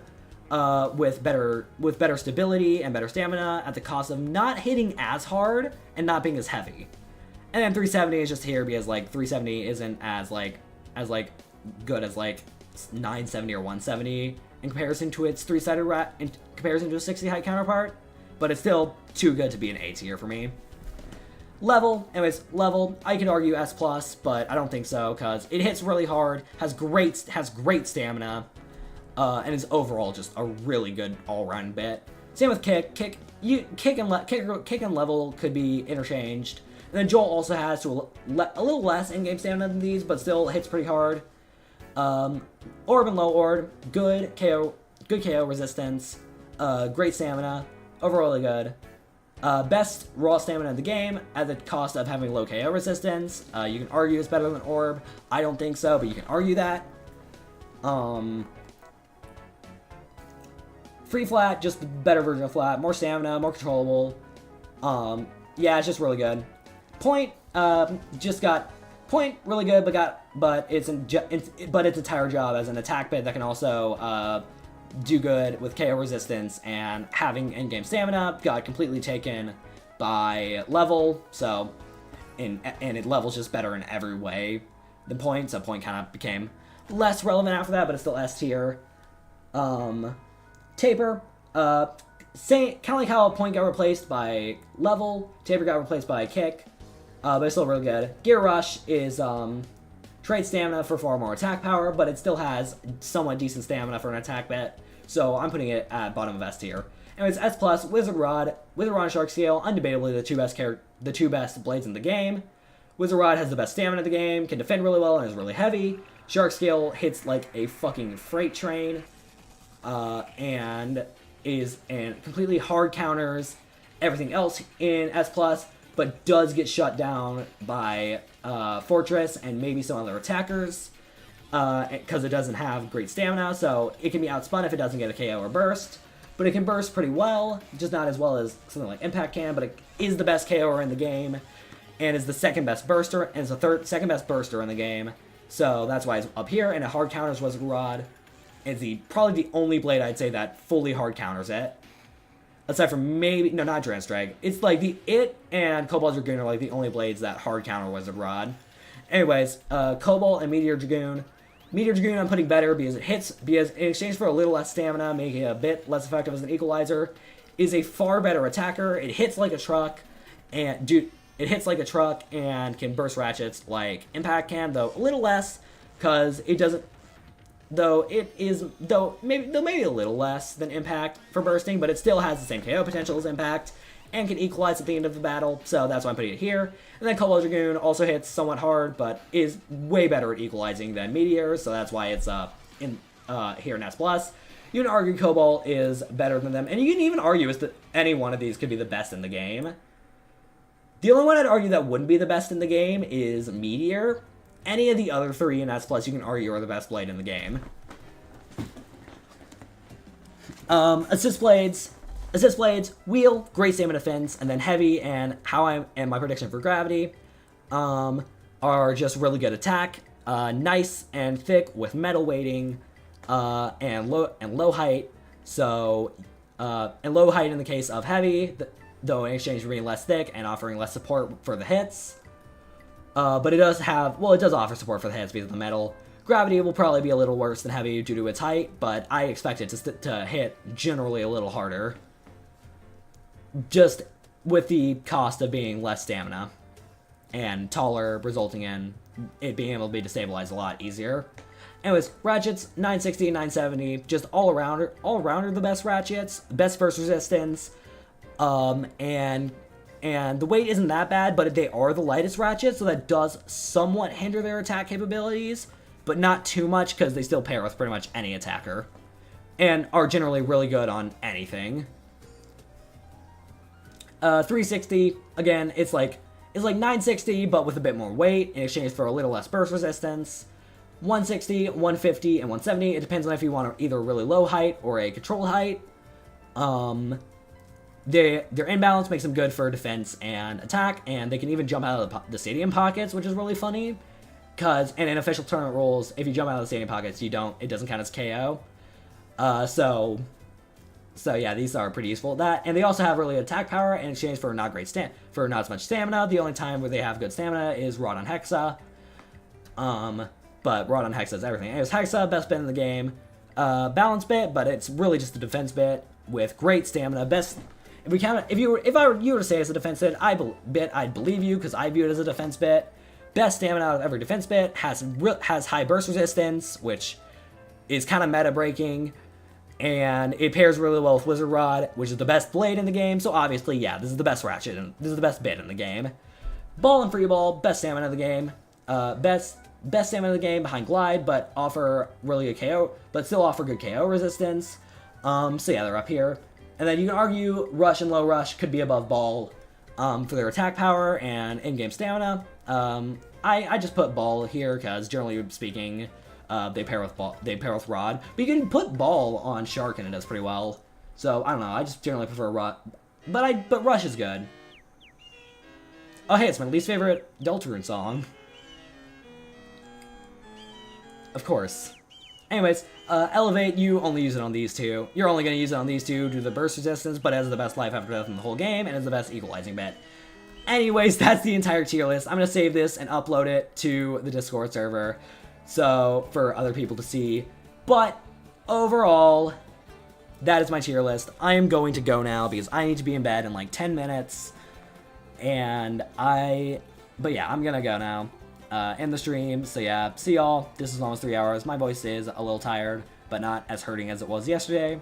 with better stability and better stamina at the cost of not hitting as hard and not being as heavy. And then 370 is just here because like 370 isn't as good as like 970 or 170 in comparison to its 3-sided in comparison to a 60 height counterpart, but it's still too good to be an A tier for me. Level, I could argue S+, but I don't think so because it hits really hard, has great stamina, and is overall just a really good all-around bit. Same with kick. Kick and level could be interchanged. And then Joel also has a little less in-game stamina than these, but still hits pretty hard. Orb and low orb, good KO resistance, great stamina, overall really good. Best raw stamina in the game at the cost of having low KO resistance. You can argue it's better than Orb. I don't think so, but you can argue that. Free flat, just the better version of flat. More stamina, more controllable. Yeah, it's just really good. Point, point really good, but it's a tire job as an attack bit that can also do good with KO resistance, and having in-game stamina got completely taken by level. So, and it levels just better in every way than point. So point kind of became less relevant after that, but it's still S tier. Taper, kind of like how point got replaced by level, Taper got replaced by kick, but it's still really good. Gear Rush is trade stamina for far more attack power, but it still has somewhat decent stamina for an attack bit, so I'm putting it at bottom of S tier. Anyways, S+, Wizard Rod and Shark Scale, undebatably the two best blades in the game. Wizard Rod has the best stamina in the game, can defend really well, and is really heavy. Shark Scale hits like a fucking freight train, and completely hard counters everything else in S+, but does get shut down by Fortress and maybe some other attackers, because it doesn't have great stamina, so it can be outspun if it doesn't get a KO or burst. But it can burst pretty well, just not as well as something like Impact can, but it is the best KO'er in the game, and is the second best burster, and is the second best burster in the game. So that's why it's up here, and it hard counters Wizard Rod. It's probably the only blade I'd say that fully hard counters it. Aside from maybe, no, not Drench Drag. It's like it and Cobalt Dragoon are like the only blades that hard counter Wizard Rod. Anyways, Cobalt and Meteor Dragoon. Meteor Dragoon I'm putting better because in exchange for a little less stamina, making it a bit less effective as an equalizer, is a far better attacker. It hits like a truck, and can burst ratchets like Impact can, though a little less, because it doesn't. Maybe a little less than Impact for bursting, but it still has the same KO potential as Impact, and can equalize at the end of the battle, so that's why I'm putting it here. And then Cobalt Dragoon also hits somewhat hard, but is way better at equalizing than Meteor, so that's why it's here in S+. You can argue Cobalt is better than them, and you can even argue that any one of these could be the best in the game. The only one I'd argue that wouldn't be the best in the game is Meteor. Any of the other three in S+, you can argue are the best blade in the game. Assist blades, wheel, great stamina defense, and then heavy, and my prediction for gravity, are just really good attack, nice and thick with metal weighting, and low height. So, and low height in the case of heavy, though in exchange for being less thick and offering less support for the hits. But it does offer support for the hits because of the metal. Gravity will probably be a little worse than heavy due to its height, but I expect it to hit generally a little harder, just with the cost of being less stamina and taller, resulting in it being able to be destabilized a lot easier. Anyways, ratchets 960 and 970, just all around are the best ratchets, best burst resistance, and the weight isn't that bad, but they are the lightest ratchets, so that does somewhat hinder their attack capabilities, but not too much because they still pair with pretty much any attacker, and are generally really good on anything. 360, again, it's like 960, but with a bit more weight in exchange for a little less burst resistance. 160, 150, and 170, it depends on if you want either a really low height or a controlled height. Their imbalance makes them good for defense and attack, and they can even jump out of the stadium pockets, which is really funny. And in official tournament rules, if you jump out of the stadium pockets, it doesn't count as KO. So yeah, these are pretty useful at that. And they also have really attack power in exchange for not as much stamina. The only time where they have good stamina is Rod on Hexa. But Rod on Hexa is everything. Anyways, Hexa, best bit in the game. Balance bit, but it's really just a defense bit with great stamina. If you were to say it's a defense bit, I'd believe you because I view it as a defense bit. Best stamina out of every defense bit, has high burst resistance, which is kind of meta breaking, and it pairs really well with Wizard Rod, which is the best blade in the game. So obviously, yeah, this is the best ratchet, and this is the best bit in the game. Ball and Free Ball, best stamina of the game. Best stamina of the game behind Glide, but offer really good KO, but still offer good KO resistance. So yeah, they're up here. And then you can argue Rush and Low Rush could be above Ball for their attack power and in-game stamina. I just put Ball here because generally speaking, they pair with Rod. But you can put Ball on Shark and it does pretty well. So I don't know. I just generally prefer Rod, but Rush is good. Oh hey, it's my least favorite Deltarune song. Of course. Anyways, Elevate, you only use it on these two. You're only going to use it on these two due to the burst resistance, but it has the best life after death in the whole game, and is the best equalizing bit. Anyways, that's the entire tier list. I'm going to save this and upload it to the Discord server, so for other people to see. But overall, that is my tier list. I am going to go now because I need to be in bed in like 10 minutes. But yeah, I'm going to go now. In the stream. So yeah, see y'all. This is almost 3 hours. My voice is a little tired, but not as hurting as it was yesterday.